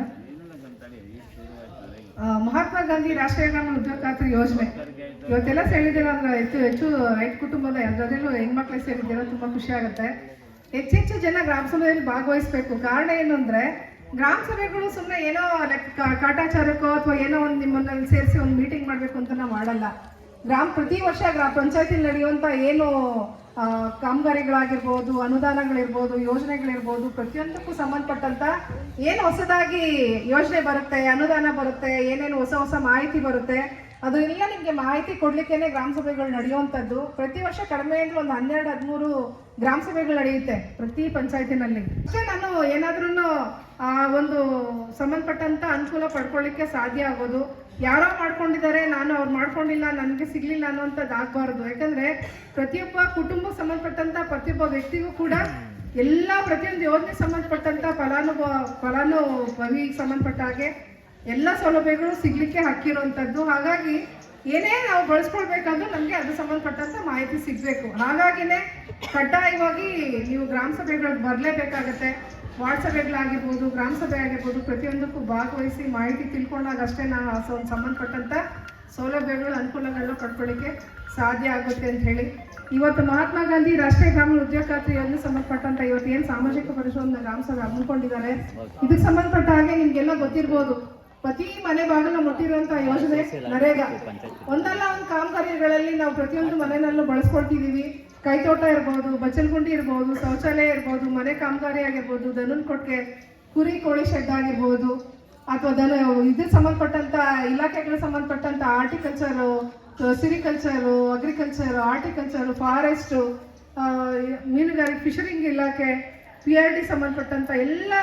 ಮಹಾತ್ಮ ಗಾಂಧಿ ರಾಷ್ಟ್ರೀಯ ಗ್ರಾಮ ಉದ್ಯೋಗ ಖಾತ್ರಿ ಯೋಜನೆ ಇವತ್ತೆಲ್ಲ ಸೇರಿದ್ದೀರ ಅಂದ್ರೆ ಹೆಚ್ಚು ರೈತ ಕುಟುಂಬದ ಅದರಲ್ಲೂ ಹೆಣ್ಮಕ್ಳು ಸೇರಿದ್ದೀರ, ತುಂಬ ಖುಷಿ ಆಗುತ್ತೆ. ಹೆಚ್ಚೆಚ್ಚು ಜನ ಗ್ರಾಮ ಸಭೆಯಲ್ಲಿ ಭಾಗವಹಿಸಬೇಕು. ಕಾರಣ ಏನು ಅಂದರೆ ಗ್ರಾಮ ಸಭೆಗಳು ಸುಮ್ಮನೆ ಏನೋ ಕಾಟಾಚಾರಕ್ಕೋ ಅಥವಾ ಏನೋ ಒಂದು ನಿಮ್ಮನ್ನಲ್ಲಿ ಸೇರಿಸಿ ಒಂದು ಮೀಟಿಂಗ್ ಮಾಡಬೇಕು ಅಂತ ನಾವು ಮಾಡಲ್ಲ. ಪ್ರತಿ ವರ್ಷ ಗ್ರಾಮ ಪಂಚಾಯತಿಲಿ ನಡೆಯುವಂಥ ಏನು ಕಾಮಗಾರಿಗಳಾಗಿರ್ಬೋದು, ಅನುದಾನಗಳಿರ್ಬೋದು, ಯೋಜನೆಗಳಿರ್ಬೋದು, ಪ್ರತಿಯೊಂದಕ್ಕೂ ಸಂಬಂಧಪಟ್ಟಂತ ಏನು ಹೊಸದಾಗಿ ಯೋಜನೆ ಬರುತ್ತೆ, ಅನುದಾನ ಬರುತ್ತೆ, ಏನೇನು ಹೊಸ ಮಾಹಿತಿ ಬರುತ್ತೆ, ಅದನ್ನೆಲ್ಲ ನಿಮಗೆ ಮಾಹಿತಿ ಕೊಡ್ಲಿಕ್ಕೇನೆ ಗ್ರಾಮ ಸಭೆಗಳು ನಡೆಯುವಂಥದ್ದು. ಪ್ರತಿ ವರ್ಷ ಕಡಿಮೆ ಅಂದ್ರೆ ಒಂದು 12-13 ಗ್ರಾಮ ಸಭೆಗಳು ನಡೆಯುತ್ತೆ ಪ್ರತಿ ಪಂಚಾಯತಿನಲ್ಲಿ. ಅಷ್ಟೇ ನಾನು ಏನಾದ್ರೂ ಒಂದು ಸಂಬಂಧಪಟ್ಟಂತ ಅನುಕೂಲ ಪಡ್ಕೊಳ್ಳಿಕ್ಕೆ ಸಾಧ್ಯ ಆಗೋದು. ಯಾರೋ ಮಾಡ್ಕೊಂಡಿದ್ದಾರೆ, ನಾನು ಅವ್ರು ಮಾಡ್ಕೊಂಡಿಲ್ಲ, ನನಗೆ ಸಿಗ್ಲಿಲ್ಲ ಅನ್ನೋಂಥದ್ದು ಆಗಬಾರ್ದು. ಯಾಕಂದ್ರೆ ಪ್ರತಿಯೊಬ್ಬ ಕುಟುಂಬಕ್ಕೆ ಸಂಬಂಧಪಟ್ಟಂತ ಪ್ರತಿಯೊಬ್ಬ ವ್ಯಕ್ತಿಗೂ ಕೂಡ ಪ್ರತಿಯೊಂದು ಯೋಜನೆ ಸಂಬಂಧಪಟ್ಟಂತ ಫಲಾನುಭವಿಗೆ ಸಂಬಂಧಪಟ್ಟ ಹಾಗೆ ಎಲ್ಲ ಸೌಲಭ್ಯಗಳು ಸಿಗ್ಲಿಕ್ಕೆ ಹಕ್ಕಿರುವಂಥದ್ದು. ಹಾಗಾಗಿ ಏನೇ ನಾವು ಬಳಸ್ಕೊಳ್ಬೇಕಾದ್ರೂ ನಮಗೆ ಅದು ಸಂಬಂಧಪಟ್ಟಂತ ಮಾಹಿತಿ ಸಿಗಬೇಕು. ಹಾಗಾಗಿನೇ ಕಡ್ಡಾಯವಾಗಿ ನೀವು ಗ್ರಾಮ ಸಭೆಗಳಿಗೆ ಬರಲೇಬೇಕಾಗತ್ತೆ. ವಾರ್ಡ್ ಸಭೆಗಳಾಗಿರ್ಬೋದು, ಗ್ರಾಮ ಸಭೆ ಆಗಿರ್ಬೋದು, ಪ್ರತಿಯೊಂದಕ್ಕೂ ಭಾಗವಹಿಸಿ ಮಾಹಿತಿ ತಿಳ್ಕೊಂಡಾಗ ಅಷ್ಟೇ ನಾವು ಸಂಬಂಧಪಟ್ಟಂತ ಸೌಲಭ್ಯಗಳು ಅನುಕೂಲಗಳನ್ನ ಪಡ್ಕೊಳ್ಳಿಕ್ಕೆ ಸಾಧ್ಯ ಆಗುತ್ತೆ ಅಂತ ಹೇಳಿ ಇವತ್ತು ಮಹಾತ್ಮ ಗಾಂಧಿ ರಾಷ್ಟ್ರೀಯ ಗ್ರಾಮೀಣ ಉದ್ಯೋಗ ಖಾತ್ರಿ ಯೋಜನೆ ಸಂಬಂಧಪಟ್ಟಂತ ಇವತ್ತು ಏನು ಸಾಮಾಜಿಕ ಪರಿಶೋಧನಾ ಗ್ರಾಮ ಸಭೆ ಹಮ್ಮಿಕೊಂಡಿದ್ದಾರೆ, ಇದಕ್ಕೆ ಸಂಬಂಧಪಟ್ಟ ಹಾಗೆ ನಿಮ್ಗೆಲ್ಲ ಗೊತ್ತಿರ್ಬೋದು, ಪ್ರತಿ ಮನೆ ಬಾಗಿಲು ಮುಟ್ಟಿರುವಂತಹ ಯೋಜನೆ ನರೇಗಾ. ಒಂದಲ್ಲ ಒಂದು ಕಾಮಗಾರಿಗಳಲ್ಲಿ ನಾವು ಪ್ರತಿಯೊಂದು ಮನೆಯಲ್ಲೂ ಬಳಸ್ಕೊಳ್ತಿದ್ದೀವಿ. ಕೈತೋಟ ಇರ್ಬೋದು, ಬಚ್ಚಲಗುಂಡಿ ಇರ್ಬೋದು, ಶೌಚಾಲಯ ಇರ್ಬೋದು, ಮನೆ ಕಾಮಗಾರಿ ಆಗಿರ್ಬೋದು, ದನದ ಕೊಟ್ಟಿಗೆ, ಕುರಿ ಕೋಳಿ ಶೆಡ್ ಆಗಿರ್ಬೋದು, ಅಥವಾ ಇದಕ್ಕೆ ಸಂಬಂಧಪಟ್ಟಂತ ಇಲಾಖೆಗಳಿಗೆ ಸಂಬಂಧಪಟ್ಟಂತ ಆರ್ಟಿಕಲ್ಚರು, ಸಿರಿಕಲ್ಚರು, ಅಗ್ರಿಕಲ್ಚರ್, ಆರ್ಟಿಕಲ್ಚರು, ಫಾರೆಸ್ಟು, ಮೀನುಗಾರಿಕೆ, ಫಿಶರಿಂಗ್ ಇಲಾಖೆ, PRD ಸಂಬಂಧಪಟ್ಟಂತ ಎಲ್ಲ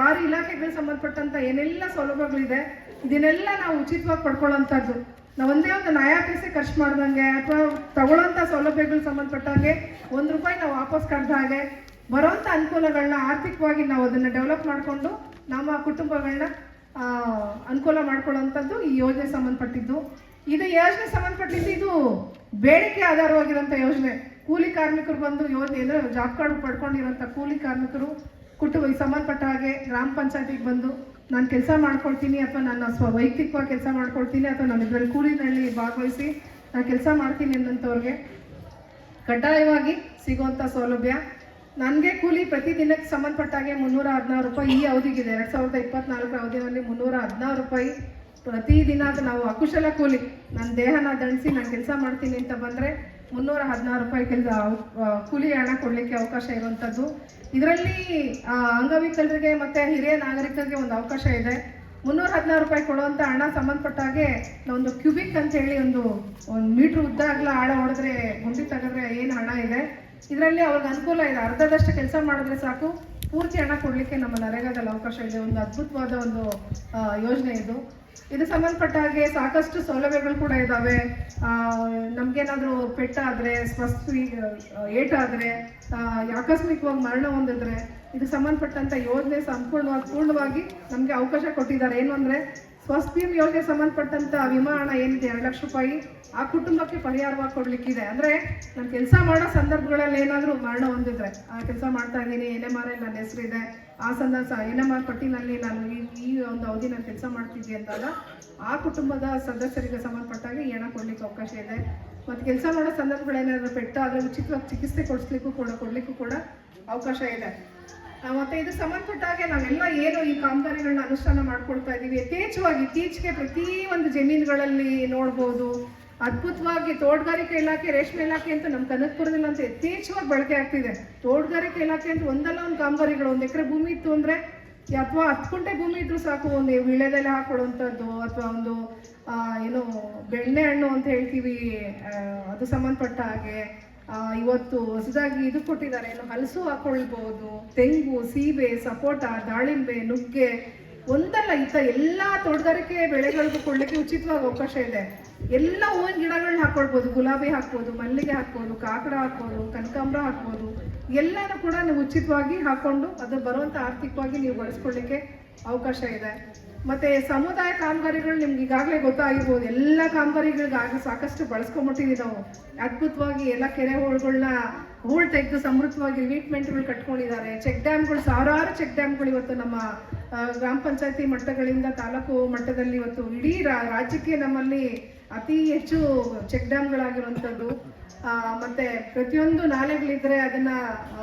6 ಇಲಾಖೆಗಳಿಗೆ ಸಂಬಂಧಪಟ್ಟಂತ ಏನೆಲ್ಲ ಸೌಲಭ್ಯಗಳಿದೆ ಇದನ್ನೆಲ್ಲ ನಾವು ಉಚಿತವಾಗಿ ಪಡ್ಕೊಳ್ಳೋಂಥದ್ದು. ನಾವು ಒಂದೇ ಒಂದು ನಯಾ ಪೈಸೆ ಖರ್ಚು ಮಾಡ್ದಂಗೆ ಅಥವಾ ತಗೊಳ್ಳೋಂಥ ಸೌಲಭ್ಯಗಳಿಗೆ ಸಂಬಂಧಪಟ್ಟಾಗೆ ₹1 ನಾವು ವಾಪಸ್ ಕರೆದ ಹಾಗೆ ಬರೋಂಥ ಅನುಕೂಲಗಳನ್ನ ಆರ್ಥಿಕವಾಗಿ ನಾವು ಅದನ್ನು ಡೆವಲಪ್ ಮಾಡಿಕೊಂಡು ನಮ್ಮ ಕುಟುಂಬಗಳನ್ನ ಅನುಕೂಲ ಮಾಡ್ಕೊಳ್ಳೋಂಥದ್ದು ಈ ಯೋಜನೆ ಸಂಬಂಧಪಟ್ಟಿದ್ದು. ಇದು ಯೋಜನೆ ಸಂಬಂಧಪಟ್ಟಿದ್ದು ಇದು ಬೇಡಿಕೆ ಆಧಾರವಾಗಿರೋಂಥ ಯೋಜನೆ. ಕೂಲಿ ಕಾರ್ಮಿಕರು ಬಂದು ಯೋಜನೆ ಅಂದರೆ ಜಾಬ್ ಕಾರ್ಡ್ ಪಡ್ಕೊಂಡಿರೋಂಥ ಕೂಲಿ ಕಾರ್ಮಿಕರು ಕುಟುಂಬಕ್ಕೆ ಸಂಬಂಧಪಟ್ಟ ಹಾಗೆ ಗ್ರಾಮ ಪಂಚಾಯತಿಗೆ ಬಂದು ನಾನು ಕೆಲಸ ಮಾಡ್ಕೊಳ್ತೀನಿ ಅಥವಾ ನನ್ನ ವೈಯಕ್ತಿಕವಾಗಿ ಕೆಲಸ ಮಾಡ್ಕೊಳ್ತೀನಿ ಅಥವಾ ನಾನು ಇದರಲ್ಲಿ ಕೂಲಿನಲ್ಲಿ ಭಾಗವಹಿಸಿ ನಾನು ಕೆಲಸ ಮಾಡ್ತೀನಿ ಅನ್ನೋಂಥವ್ರಿಗೆ ಕಡ್ಡಾಯವಾಗಿ ಸಿಗುವಂಥ ಸೌಲಭ್ಯ. ನನಗೆ ಕೂಲಿ ಪ್ರತಿ ದಿನಕ್ಕೆ ಸಂಬಂಧಪಟ್ಟಾಗೆ ₹316 ಈ ಅವಧಿಗಿದೆ. 2024 ಅವಧಿಯಲ್ಲಿ ₹316 ಪ್ರತಿದಿನ. ಅದು ನಾವು ಅಕುಶಲ ಕೂಲಿ, ನನ್ನ ದೇಹನ ದಂಡಿಸಿ ನಾನು ಕೆಲಸ ಮಾಡ್ತೀನಿ ಅಂತ ಬಂದರೆ ₹316 ಕೂಲಿ ಹಣ ಕೊಡಲಿಕ್ಕೆ ಅವಕಾಶ ಇರುವಂಥದ್ದು. ಇದರಲ್ಲಿ ಅಂಗವಿಕಲರಿಗೆ ಮತ್ತು ಹಿರಿಯ ನಾಗರಿಕರಿಗೆ ಒಂದು ಅವಕಾಶ ಇದೆ. ₹316 ಕೊಡುವಂಥ ಹಣ ಸಂಬಂಧಪಟ್ಟಾಗೆ ಒಂದು ಕ್ಯೂಬಿಕ್ ಅಂತೇಳಿ ಒಂದು ಮೀಟ್ರ್ ಉದ್ದ ಆಗಲ ಆಳ ಹೊಡೆದ್ರೆ ಗುಂಡಿ ತೆಗೆದ್ರೆ ಏನು ಹಣ ಇದೆ ಇದರಲ್ಲಿ ಅವ್ರಿಗೆ ಅನುಕೂಲ ಇದೆ. ಅರ್ಧದಷ್ಟು ಕೆಲಸ ಮಾಡಿದ್ರೆ ಸಾಕು, ಪೂರ್ತಿ ಹಣ ಕೊಡಲಿಕ್ಕೆ ನಮ್ಮ ನರೇಗಾದಲ್ಲಿ ಅವಕಾಶ ಇದೆ. ಒಂದು ಅದ್ಭುತವಾದ ಒಂದು ಯೋಜನೆ ಇದು. ಇದು ಸಂಬಂಧಪಟ್ಟ ಹಾಗೆ ಸಾಕಷ್ಟು ಸೌಲಭ್ಯಗಳು ಕೂಡ ಇದ್ದಾವೆ. ನಮಗೇನಾದರೂ ಪೆಟ್ಟಾದರೆ, ಏಟಾದರೆ, ಆಕಸ್ಮಿಕವಾಗಿ ಮರಣ ಹೊಂದಿದ್ರೆ ಇದಕ್ಕೆ ಸಂಬಂಧಪಟ್ಟಂಥ ಯೋಜನೆ ಪೂರ್ಣವಾಗಿ ನಮಗೆ ಅವಕಾಶ ಕೊಟ್ಟಿದ್ದಾರೆ. ಏನು ಅಂದರೆ ಸ್ವಸ್ಥ ಯೋಜನೆ ಸಂಬಂಧಪಟ್ಟಂಥ ವಿಮಾ ಹಣ ಏನಿದೆ ₹2,00,000 ಆ ಕುಟುಂಬಕ್ಕೆ ಪರಿಹಾರವಾಗಿ ಕೊಡಲಿಕ್ಕಿದೆ. ಅಂದರೆ ನಾನು ಕೆಲಸ ಮಾಡೋ ಸಂದರ್ಭಗಳಲ್ಲಿ ಏನಾದರೂ ಮರಣ ಹೊಂದಿದ್ರೆ, ಆ ಕೆಲಸ ಮಾಡ್ತಾ ಇದ್ದೀನಿ, NMR ನನ್ನ ಹೆಸರಿದೆ, ಆ ಸಂದರ್ಭ NMR ಪಟ್ಟಿನಲ್ಲಿ ನಾನು ಈ ಒಂದು ಅವಧಿ ನಾನು ಕೆಲಸ ಮಾಡ್ತಿದ್ದೆ ಅಂದಾಗ ಆ ಕುಟುಂಬದ ಸದಸ್ಯರಿಗೆ ಸಂಬಂಧಪಟ್ಟಾಗ ಈ ಹಣ ಕೊಡಲಿಕ್ಕೆ ಅವಕಾಶ ಇದೆ. ಮತ್ತು ಕೆಲಸ ಮಾಡೋ ಸಂದರ್ಭಗಳೇನಾದರೂ ಪೆಟ್ಟಾದರೆ ಉಚಿತವಾಗಿ ಚಿಕಿತ್ಸೆ ಕೊಡಿಸ್ಲಿಕ್ಕೂ ಕೊಡಲಿಕ್ಕೂ ಕೂಡ ಅವಕಾಶ ಇದೆ. ಮತ್ತೆ ಇದ್ರ ಸಂಬಂಧಪಟ್ಟ ಹಾಗೆ ನಾವೆಲ್ಲ ಏನು ಈ ಕಾಮಗಾರಿಗಳನ್ನ ಅನುಷ್ಠಾನ ಮಾಡ್ಕೊಳ್ತಾ ಇದ್ದೀವಿ. ಯಥೇಚ್ಛವಾಗಿ ಇತ್ತೀಚೆಗೆ ಪ್ರತಿ ಒಂದು ಜಮೀನುಗಳಲ್ಲಿ ನೋಡ್ಬೋದು, ಅದ್ಭುತವಾಗಿ ತೋಟಗಾರಿಕೆ ಇಲಾಖೆ, ರೇಷ್ಮೆ ಇಲಾಖೆ ಅಂತ ನಮ್ಮ ಕನಕಪುರದಲ್ಲಿ ಅಂತ ಯಥೇಚ್ಛವಾಗಿ ಬಳಕೆ ಆಗ್ತಿದೆ. ತೋಟಗಾರಿಕೆ ಇಲಾಖೆ ಅಂತ ಒಂದಲ್ಲ ಒಂದು ಕಾಮಗಾರಿಗಳು, 1 ಎಕರೆ ಭೂಮಿ ಇತ್ತು ಅಂದರೆ ಅಥವಾ 10 ಗುಂಟೆ ಭೂಮಿ ಇದ್ರೂ ಸಾಕು, ಒಂದು ವಿಳೆದೆಲೆ ಹಾಕೊಡುವಂಥದ್ದು ಅಥವಾ ಒಂದು ಏನು ಬೆಣ್ಣೆ ಹಣ್ಣು ಅಂತ ಹೇಳ್ತೀವಿ, ಅದು ಸಂಬಂಧಪಟ್ಟ ಹಾಗೆ ಇವತ್ತು ಹೊಸದಾಗಿ ಇದು ಕೊಟ್ಟಿದ್ದಾರೆ, ಏನು ಹಲಸು ಹಾಕೊಳ್ಬೋದು, ತೆಂಗು, ಸೀಬೆ, ಸಪೋಟ, ದಾಳಿಂಬೆ, ನುಗ್ಗೆ, ಒಂದಲ್ಲ ಈತ ಎಲ್ಲ ತೋಟಗಾರಿಕೆ ಬೆಳೆಗಳಿಗೂ ಕೊಡ್ಲಿಕ್ಕೆ ಉಚಿತವಾಗಿ ಅವಕಾಶ ಇದೆ. ಎಲ್ಲ ಹೂವಿನ ಗಿಡಗಳನ್ನ ಹಾಕೊಳ್ಬೋದು, ಗುಲಾಬಿ ಹಾಕ್ಬೋದು, ಮಲ್ಲಿಗೆ ಹಾಕ್ಬೋದು, ಕಾಕಡ ಹಾಕ್ಬೋದು, ಕನಕಾಂಬರ ಹಾಕ್ಬೋದು, ಎಲ್ಲನೂ ಕೂಡ ನೀವು ಉಚಿತವಾಗಿ ಹಾಕೊಂಡು ಅದು ಬರುವಂಥ ಆರ್ಥಿಕವಾಗಿ ನೀವು ಬಳಸ್ಕೊಳ್ಳಿಕ್ಕೆ ಅವಕಾಶ ಇದೆ. ಮತ್ತು ಸಮುದಾಯ ಕಾಮಗಾರಿಗಳು ನಿಮ್ಗೆ ಈಗಾಗಲೇ ಗೊತ್ತಾಗಿರ್ಬೋದು, ಎಲ್ಲ ಕಾಮಗಾರಿಗಳಿಗಾಗಿ ಸಾಕಷ್ಟು ಬಳಸ್ಕೊಂಬಿಟ್ಟಿದ್ದೀವಿ ನಾವು. ಅದ್ಭುತವಾಗಿ ಎಲ್ಲ ಕೆರೆ ಹೂಳುಗಳನ್ನ ಹೂಳು ತೆಗೆದು ಸಮೃದ್ಧವಾಗಿ ರಿವೀಟ್ಮೆಂಟ್ಗಳು ಕಟ್ಕೊಂಡಿದ್ದಾರೆ. ಚೆಕ್ ಡ್ಯಾಮ್ಗಳು, ಸಾವಿರಾರು ಚೆಕ್ ಡ್ಯಾಮ್ಗಳು ಇವತ್ತು ನಮ್ಮ ಗ್ರಾಮ ಪಂಚಾಯತಿ ಮಟ್ಟಗಳಿಂದ ತಾಲೂಕು ಮಟ್ಟದಲ್ಲಿ ಇವತ್ತು ಇಡೀ ರಾಜ್ಯಕ್ಕೆ ನಮ್ಮಲ್ಲಿ ಅತಿ ಹೆಚ್ಚು ಚೆಕ್ ಡ್ಯಾಮ್ಗಳಾಗಿರುವಂಥದ್ದು. ಮತ್ತು ಪ್ರತಿಯೊಂದು ನಾಲೆಗಳಿದ್ರೆ ಅದನ್ನು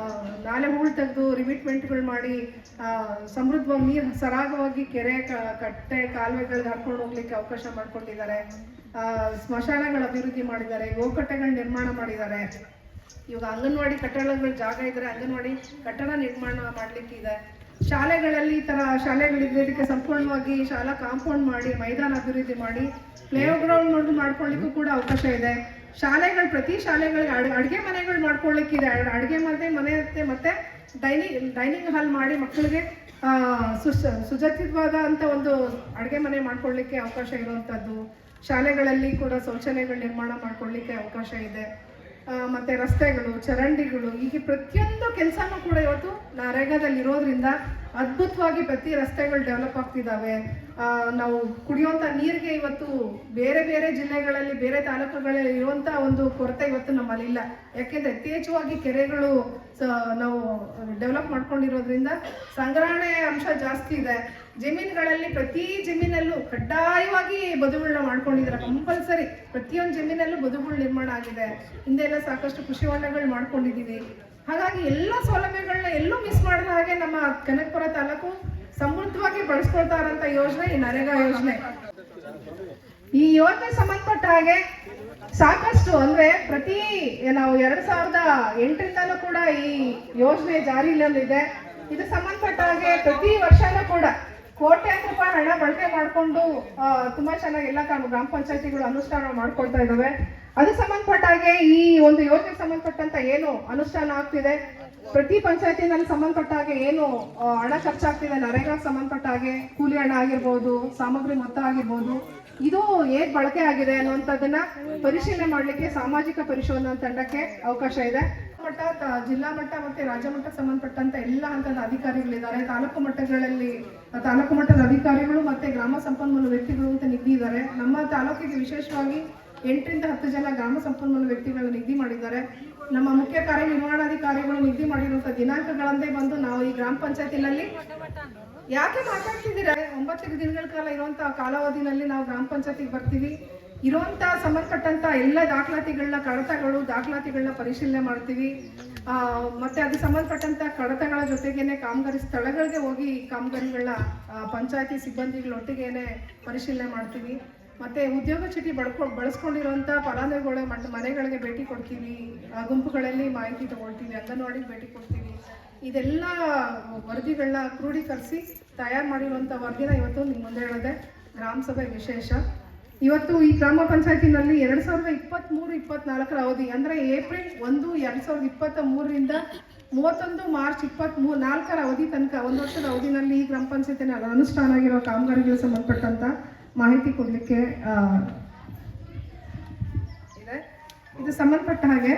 ನಾಲೆ ಹೂಳು ತೆಗೆದು ರಿವೀಟ್ಮೆಂಟ್ಗಳು ಮಾಡಿ ಸಮೃದ್ಧವಾಗಿ ನೀರು ಸರಾಗವಾಗಿ ಕೆರೆ, ಕಟ್ಟೆ, ಕಾಲುವೆಗಳಿಗೆ ಹಾಕೊಂಡು ಹೋಗ್ಲಿಕ್ಕೆ ಅವಕಾಶ ಮಾಡಿಕೊಟ್ಟಿದ್ದಾರೆ. ಸ್ಮಶಾನಗಳ ಅಭಿವೃದ್ಧಿ ಮಾಡಿದ್ದಾರೆ, ಗೋಕಟ್ಟೆಗಳ ನಿರ್ಮಾಣ ಮಾಡಿದ್ದಾರೆ. ಇವಾಗ ಅಂಗನವಾಡಿ ಕಟ್ಟಡಗಳ ಜಾಗ ಇದ್ದರೆ ಅಂಗನವಾಡಿ ಕಟ್ಟಡ ನಿರ್ಮಾಣ ಮಾಡಲಿಕ್ಕಿದೆ. ಶಾಲೆಗಳಲ್ಲಿ ಈ ಥರ ಶಾಲೆಗಳಿದ್ರೆ ಇದಕ್ಕೆ ಸಂಪೂರ್ಣವಾಗಿ ಶಾಲಾ ಕಾಂಪೌಂಡ್ ಮಾಡಿ, ಮೈದಾನ ಅಭಿವೃದ್ಧಿ ಮಾಡಿ, ಪ್ಲೇ ಗ್ರೌಂಡ್ ಮಾಡ್ಕೊಳ್ಳಿಕ್ಕೂ ಕೂಡ ಅವಕಾಶ ಇದೆ. ಶಾಲೆಗಳು, ಪ್ರತಿ ಶಾಲೆಗಳಿಗೆ ಅಡುಗೆ ಮನೆಗಳು ಮಾಡ್ಕೊಳ್ಳಿಕ್ಕಿದೆ. ಅಡುಗೆ ಮನೆ ಮತ್ತೆ ಡೈನಿಂಗ್ ಹಾಲ್ ಮಾಡಿ ಮಕ್ಕಳಿಗೆ ಸುಸಜ್ಜಿತವಾದ ಅಂತ ಒಂದು ಅಡುಗೆ ಮನೆ ಮಾಡ್ಕೊಳ್ಳಿಕ್ಕೆ ಅವಕಾಶ ಇರುವಂಥದ್ದು. ಶಾಲೆಗಳಲ್ಲಿ ಕೂಡ ಶೌಚಾಲಯಗಳ ನಿರ್ಮಾಣ ಮಾಡ್ಕೊಳ್ಳಿಕ್ಕೆ ಅವಕಾಶ ಇದೆ. ಮತ್ತು ರಸ್ತೆಗಳು, ಚರಂಡಿಗಳು, ಹೀಗೆ ಪ್ರತಿಯೊಂದು ಕೆಲಸನೂ ಕೂಡ ಇವತ್ತು ನರೇಗಾದಲ್ಲಿ ಇರೋದ್ರಿಂದ ಅದ್ಭುತವಾಗಿ ಪ್ರತಿ ರಸ್ತೆಗಳು ಡೆವಲಪ್ ಆಗ್ತಿದ್ದಾವೆ. ನಾವು ಕುಡಿಯುವಂಥ ನೀರಿಗೆ ಇವತ್ತು ಬೇರೆ ಬೇರೆ ಜಿಲ್ಲೆಗಳಲ್ಲಿ, ಬೇರೆ ತಾಲೂಕುಗಳಲ್ಲಿ ಇರುವಂಥ ಒಂದು ಕೊರತೆ ಇವತ್ತು ನಮ್ಮಲ್ಲಿಲ್ಲ. ಯಾಕೆಂದರೆ ಯಥೇಚ್ಛವಾಗಿ ಕೆರೆಗಳು ನಾವು ಡೆವಲಪ್ ಮಾಡ್ಕೊಂಡಿರೋದ್ರಿಂದ ಸಂಗ್ರಹಣೆ ಅಂಶ ಜಾಸ್ತಿ ಇದೆ. ಜಮೀನುಗಳಲ್ಲಿ ಪ್ರತಿ ಜಮೀನಲ್ಲೂ ಕಡ್ಡಾಯವಾಗಿ ಬದುಗಳನ್ನ ಮಾಡ್ಕೊಂಡಿದ್ದಾರೆ, ಕಂಪಲ್ಸರಿ ಪ್ರತಿಯೊಂದು ಜಮೀನಲ್ಲೂ ಬದುಗಳು ನಿರ್ಮಾಣ ಆಗಿದೆ. ಹಿಂದೆಲ್ಲ ಸಾಕಷ್ಟು ಕೃಷಿ ಹೊಂಡಗಳು ಮಾಡ್ಕೊಂಡಿದ್ದೀವಿ. ಹಾಗಾಗಿ ಎಲ್ಲ ಸೌಲಭ್ಯಗಳನ್ನ ಎಲ್ಲೂ ಮಿಸ್ ಮಾಡಿದ ಹಾಗೆ ನಮ್ಮ ಕನಕಪುರ ತಾಲೂಕು ಸಮೃದ್ಧವಾಗಿ ಬಳಸ್ಕೊಳ್ತಾ ಇರೋಂಥ ಯೋಜನೆ ಈ ನರೇಗಾ ಯೋಜನೆ. ಈ ಯೋಜನೆ ಸಂಬಂಧಪಟ್ಟ ಹಾಗೆ ಸಾಕಷ್ಟು ಅಂದರೆ ಪ್ರತಿ ನಾವು 2008ರಿಂದಲೂ ಕೂಡ ಈ ಯೋಜನೆ ಜಾರಿಯಲ್ಲಿದೆ. ಇದು ಸಂಬಂಧಪಟ್ಟ ಹಾಗೆ ಪ್ರತಿ ವರ್ಷನೂ ಕೂಡ ಕೋಟ್ಯಾಂತರ ರೂಪಾಯಿ ಹಣ ಬಳಕೆ ಮಾಡಿಕೊಂಡು ತುಂಬ ಚೆನ್ನಾಗಿ ಎಲ್ಲ ಗ್ರಾಮ ಪಂಚಾಯತಿಗಳು ಅನುಷ್ಠಾನ ಮಾಡ್ಕೊಳ್ತಾ ಇದ್ದಾವೆ. ಅದು ಸಂಬಂಧಪಟ್ಟ ಹಾಗೆ ಈ ಒಂದು ಯೋಜನೆಗೆ ಸಂಬಂಧಪಟ್ಟಂತ ಏನು ಅನುಷ್ಠಾನ ಆಗ್ತಿದೆ, ಪ್ರತಿ ಪಂಚಾಯತಿನಲ್ಲಿ ಸಂಬಂಧಪಟ್ಟ ಹಾಗೆ ಏನು ಹಣ ಖರ್ಚಾಗ್ತಿದೆ, ನರೇಗಾಗೆ ಸಂಬಂಧಪಟ್ಟ ಹಾಗೆ ಕೂಲಿ ಹಣ ಆಗಿರ್ಬೋದು, ಸಾಮಗ್ರಿ ಮೊತ್ತ ಆಗಿರ್ಬೋದು, ಇದು ಹೇಗೆ ಬಳಕೆ ಆಗಿದೆ ಅನ್ನುವಂಥದ್ದನ್ನ ಪರಿಶೀಲನೆ ಮಾಡಲಿಕ್ಕೆ ಸಾಮಾಜಿಕ ಪರಿಶೋಧನಾ ತಂಡಕ್ಕೆ ಅವಕಾಶ ಇದೆ. ಮಟ್ಟ, ಜಿಲ್ಲಾ ಮಟ್ಟ ಮತ್ತೆ ರಾಜ್ಯ ಮಟ್ಟಕ್ಕೆ ಸಂಬಂಧಪಟ್ಟಂತ ಎಲ್ಲ ಹಂತದ ಅಧಿಕಾರಿಗಳಿದ್ದಾರೆ. ತಾಲೂಕು ಮಟ್ಟಗಳಲ್ಲಿ ತಾಲೂಕು ಮಟ್ಟದ ಅಧಿಕಾರಿಗಳು ಮತ್ತೆ ಗ್ರಾಮ ಸಂಪನ್ಮೂಲ ವ್ಯಕ್ತಿಗಳು ಅಂತ ನಿಗದಿ ಇದ್ದಾರೆ. ನಮ್ಮ ತಾಲೂಕಿಗೆ ವಿಶೇಷವಾಗಿ 8 ರಿಂದ 10 ಜನ ಗ್ರಾಮ ಸಂಪನ್ಮೂಲ ವ್ಯಕ್ತಿಗಳನ್ನ ನಿಗದಿ ಮಾಡಿದ್ದಾರೆ. ನಮ್ಮ ಮುಖ್ಯ ಕಾರ್ಯನಿರ್ವಹಣಾಧಿಕಾರಿಗಳು ನಿಗದಿ ಮಾಡಿರುವಂಥ ದಿನಾಂಕಗಳಂದೇ ಬಂದು ನಾವು ಈ ಗ್ರಾಮ ಪಂಚಾಯತಿನಲ್ಲಿ ಯಾಕೆ ಮಾತಾಡ್ತಿದ್ದೀರಾ, 9 ದಿನಗಳ ಕಾಲ ಇರುವಂಥ ಕಾಲಾವಧಿನಲ್ಲಿ ನಾವು ಗ್ರಾಮ ಪಂಚಾಯತಿಗೆ ಬರ್ತೀವಿ. ಇರುವಂಥ ಸಂಬಂಧಪಟ್ಟಂಥ ಎಲ್ಲ ದಾಖಲಾತಿಗಳನ್ನ, ದಾಖಲಾತಿಗಳನ್ನ ಪರಿಶೀಲನೆ ಮಾಡ್ತೀವಿ. ಮತ್ತೆ ಅದು ಸಂಬಂಧಪಟ್ಟಂಥ ಕಡತಗಳ ಜೊತೆಗೇನೆ ಕಾಮಗಾರಿ ಸ್ಥಳಗಳಿಗೆ ಹೋಗಿ ಕಾಮಗಾರಿಗಳನ್ನ ಪಂಚಾಯತಿ ಸಿಬ್ಬಂದಿಗಳೊಟ್ಟಿಗೇನೆ ಪರಿಶೀಲನೆ ಮಾಡ್ತೀವಿ. ಮತ್ತೆ ಉದ್ಯೋಗ ಚೀಟಿ ಬಳಸ್ಕೊಂಡಿರುವಂಥ ಫಲಾನುಭವಿಗಳ ಮನೆಗಳಿಗೆ ಭೇಟಿ ಕೊಡ್ತೀವಿ, ಗುಂಪುಗಳಲ್ಲಿ ಮಾಹಿತಿ ತಗೊಳ್ತೀವಿ, ಅಂಗನವಾಡಿಗೆ ಭೇಟಿ ಕೊಡ್ತೀವಿ. ಇದೆಲ್ಲ ವರದಿಗಳನ್ನ ಕ್ರೋಢೀಕರಿಸಿ ತಯಾರು ಮಾಡಿರುವಂಥ ವರದಿನ ಇವತ್ತು ನಿಮ್ಮ ಮುಂದೆ ಹೇಳಿದೆ. ಗ್ರಾಮ ಸಭೆ ವಿಶೇಷ ಇವತ್ತು ಈ ಗ್ರಾಮ ಪಂಚಾಯತಿನಲ್ಲಿ 2023-24 ಅವಧಿ ಅಂದರೆ ಏಪ್ರಿಲ್ 1, 2023ರಿಂದ 31 ಮಾರ್ಚ್ 2024 ಅವಧಿ ತನಕ 1 ವರ್ಷದ ಅವಧಿನಲ್ಲಿ ಈ ಗ್ರಾಮ ಪಂಚಾಯತಿನಲ್ಲಿ ಅನುಷ್ಠಾನ ಆಗಿರೋ ಕಾಮಗಾರಿಗಳಿಗೆ ಸಂಬಂಧಪಟ್ಟಂತ ಮಾಹಿತಿ ಕೊಡಲಿಕ್ಕೆ ಇದೆ. ಇದು ಸಂಬಂಧಪಟ್ಟ ಹಾಗೆ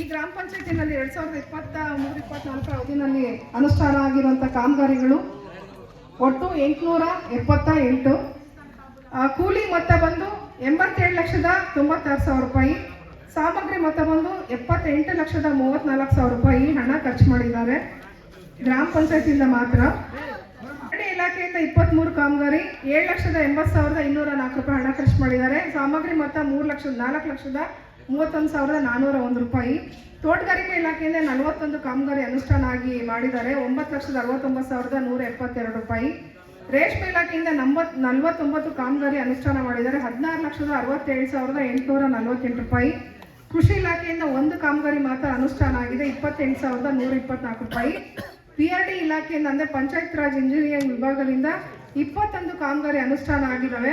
ಈ ಗ್ರಾಮ ಪಂಚಾಯತಿನಲ್ಲಿ 2023-24 ಅವಧಿನಲ್ಲಿ ಅನುಷ್ಠಾನ ಆಗಿರುವಂಥ ಕಾಮಗಾರಿಗಳು ಒಟ್ಟು 878. ಕೂಲಿ ಮೊತ್ತ ಬಂದು 87,96,000 ರೂಪಾಯಿ. ಸಾಮಗ್ರಿ ಮೊತ್ತ ಬಂದು 78,34,000 ರೂಪಾಯಿ ಹಣ ಖರ್ಚು ಮಾಡಿದ್ದಾರೆ ಗ್ರಾಮ ಪಂಚಾಯತಿಯಿಂದ ಮಾತ್ರ. ಇಲಾಖೆಯಿಂದ 23 ಕಾಮಗಾರಿ 7,80,204 ರೂಪಾಯಿ ಹಣ ಖರ್ಚು ಮಾಡಿದ್ದಾರೆ. ಸಾಮಗ್ರಿ ಮೊತ್ತ 4,04,000 31,401 ರೂಪಾಯಿ. ತೋಟಗಾರಿಕೆ ಇಲಾಖೆಯಿಂದ 41 ಕಾಮಗಾರಿ ಅನುಷ್ಠಾನ ಆಗಿ ಮಾಡಿದ್ದಾರೆ, 9,69,172 ರೂಪಾಯಿ. ರೇಷ್ಮೆ ಇಲಾಖೆಯಿಂದ 49 ಕಾಮಗಾರಿ ಅನುಷ್ಠಾನ ಮಾಡಿದ್ದಾರೆ, 16,67,848 ರೂಪಾಯಿ. ಕೃಷಿ ಇಲಾಖೆಯಿಂದ 1 ಕಾಮಗಾರಿ ಮಾತ್ರ ಅನುಷ್ಠಾನ ಆಗಿದೆ, 28,124 ರೂಪಾಯಿ. PRD ಇಲಾಖೆಯಿಂದ ಅಂದರೆ ಪಂಚಾಯತ್ ರಾಜ್ ಇಂಜಿನಿಯರಿಂಗ್ ವಿಭಾಗದಿಂದ 21 ಕಾಮಗಾರಿ ಅನುಷ್ಠಾನ ಆಗಿದ್ದಾವೆ,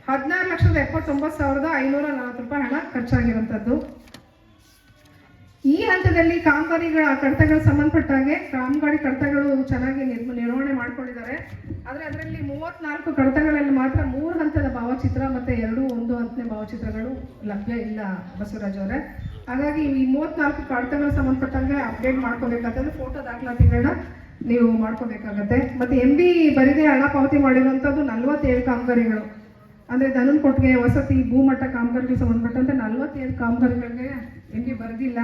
16,79,540 ರೂಪಾಯಿ ಹಣ ಖರ್ಚಾಗಿರುವಂಥದ್ದು. ಈ ಹಂತದಲ್ಲಿ ಕಾಮಗಾರಿಗಳ ಕಡತಗಳು ಸಂಬಂಧಪಟ್ಟಾಗೆ ಕಾಮಗಾರಿ ಕಡತಗಳು ಚೆನ್ನಾಗಿ ನಿರ್ವಹಣೆ ಮಾಡ್ಕೊಂಡಿದ್ದಾರೆ. ಆದರೆ ಅದರಲ್ಲಿ 34 ಕಡತಗಳಲ್ಲಿ ಮಾತ್ರ 3 ಹಂತದ ಭಾವಚಿತ್ರ ಮತ್ತು 2 1 ಹಂತದ ಭಾವಚಿತ್ರಗಳು ಲಭ್ಯ ಇಲ್ಲ ಬಸವರಾಜ್ ಅವರೇ. ಹಾಗಾಗಿ ಈ 34 ಕಡತಗಳು ಸಂಬಂಧಪಟ್ಟಂಗೆ ಅಪ್ಡೇಟ್ ಮಾಡ್ಕೋಬೇಕಾಗ್ತದೆ, ಫೋಟೋ ದಾಖಲಾತಿಗಳನ್ನ ನೀವು ಮಾಡ್ಕೋಬೇಕಾಗತ್ತೆ. ಮತ್ತು MB ಬರಿದೇ ಹಣ ಪಾವತಿ ಮಾಡಿರುವಂಥದ್ದು 47 ಕಾಮಗಾರಿಗಳು, ಅಂದರೆ ದನನ್ ಕೊಟ್ಟಿಗೆ, ವಸತಿ, ಭೂಮಟ್ಟ ಕಾಮಗಾರಿಗೆ ಸಂಬಂಧಪಟ್ಟಂತೆ 47 ಕಾಮಗಾರಿಗಳಿಗೆ MB ಬರೆದಿಲ್ಲ.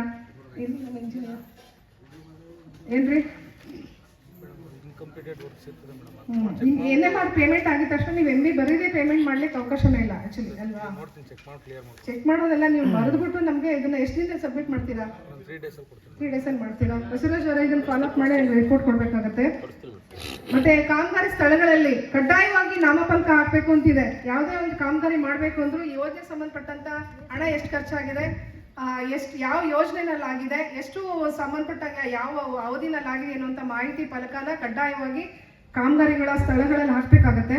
ಏನ್ರಿ NMR ಪೇಮೆಂಟ್ ಆಗಿದ ತಕ್ಷಣ ನೀವು MB ಬರೀದೇ ಪೇಮೆಂಟ್ ಮಾಡ್ಲಿಕ್ಕೆ ಅವಕಾಶನೇ ಇಲ್ಲ ಆಕ್ಚುಲಿ ಅಲ್ವಾ? ಚೆಕ್ ಮಾಡೋದೆಲ್ಲ ನೀವು ಬರೆದ್ಬಿಟ್ಟು ನಮಗೆ ಇದನ್ನ ಎಷ್ಟು ದಿನ ಸಬ್ಮಿಟ್ ಮಾಡ್ತೀರಾ? 3 days ಅಲ್ಲಿ ಮಾಡ್ತೀರಾ? ಬಸವರಾಜ್ ಅವರ ಇದನ್ನ ಫಾಲೋ ಅಪ್ ಮಾಡಿ ರಿಪೋರ್ಟ್ ಕೊಡ್ಬೇಕಾಗತ್ತೆ. ಮತ್ತೆ ಕಾಮಗಾರಿ ಸ್ಥಳಗಳಲ್ಲಿ ಕಡ್ಡಾಯವಾಗಿ ನಾಮಫಲಕ ಹಾಕಬೇಕು ಅಂತಿದೆ. ಯಾವುದೇ ಒಂದು ಕಾಮಗಾರಿ ಮಾಡಬೇಕು ಅಂದ್ರೂ ಈ ಯೋಜನೆ ಸಂಬಂಧಪಟ್ಟಂತ ಹಣ ಎಷ್ಟು ಖರ್ಚಾಗಿದೆ, ಎಷ್ಟು ಯಾವ ಯೋಜನೆನಲ್ಲಿ ಆಗಿದೆ, ಎಷ್ಟು ಸಂಬಂಧಪಟ್ಟಾಗ ಯಾವ ಅವಧಿನಲ್ಲಿ ಆಗಿದೆ ಅನ್ನುವಂಥ ಮಾಹಿತಿ ಫಲಕನ ಕಡ್ಡಾಯವಾಗಿ ಕಾಮಗಾರಿಗಳ ಸ್ಥಳಗಳಲ್ಲಿ ಹಾಕಬೇಕಾಗತ್ತೆ.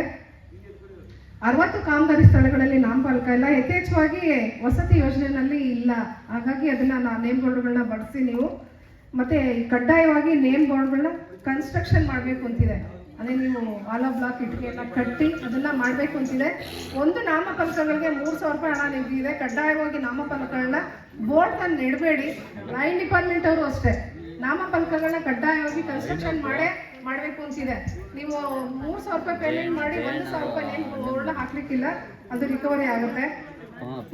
60 ಕಾಮಗಾರಿ ಸ್ಥಳಗಳಲ್ಲಿ ನಾಮಫಲಕ ಇಲ್ಲ, ಯಥೇಚ್ಛವಾಗಿ ವಸತಿ ಯೋಜನೆಯಲ್ಲಿ ಇಲ್ಲ. ಹಾಗಾಗಿ ಅದನ್ನ ನೇಮ್ ಬೋರ್ಡ್ಗಳನ್ನ ಬಳಸಿ ನೀವು ಮತ್ತೆ ಕಡ್ಡಾಯವಾಗಿ ನೇಮ್ ಬೋರ್ಡ್ಗಳನ್ನ ಕನ್ಸ್ಟ್ರಕ್ಷನ್ ಮಾಡಬೇಕು ಅಂತಿದೆ. ಅದೇ ನೀವು ಆಲೋ ಬ್ಲಾಕ್ ಇಟ್ಟಿಗೆ ಎಲ್ಲ ಕಟ್ಟಿ ಅದನ್ನ ಮಾಡಬೇಕು ಅಂತಿದೆ. ಒಂದು ನಾಮಫಲಕಗಳಿಗೆ 3,000 ರೂಪಾಯಿ ಹಣ ನಿಗದಿದೆ. ಕಡ್ಡಾಯವಾಗಿ ನಾಮಫಲಕಗಳನ್ನ ಬೋರ್ಡ್ ತಂದು ನೆಡಬೇಡಿ. ಲೈನ್ ಡಿಪಾರ್ಟ್ಮೆಂಟ್ ಅವರು ಅಷ್ಟೇ ನಾಮಫಲಕಗಳನ್ನ ಕಡ್ಡಾಯವಾಗಿ ಕನ್ಸ್ಟ್ರಕ್ಷನ್ ಮಾಡಬೇಕು ಅಂತಿದೆ. ನೀವು 3,000 ರೂಪಾಯಿ ಪೇಮೆಂಟ್ ಮಾಡಿ 1,000 ರೂಪಾಯಿ ನೇಮ್ ಬೋರ್ಡ್ ಹಾಕ್ಲಿಕ್ಕಿಲ್ಲ, ಅದು ರಿಕವರಿ ಆಗುತ್ತೆ.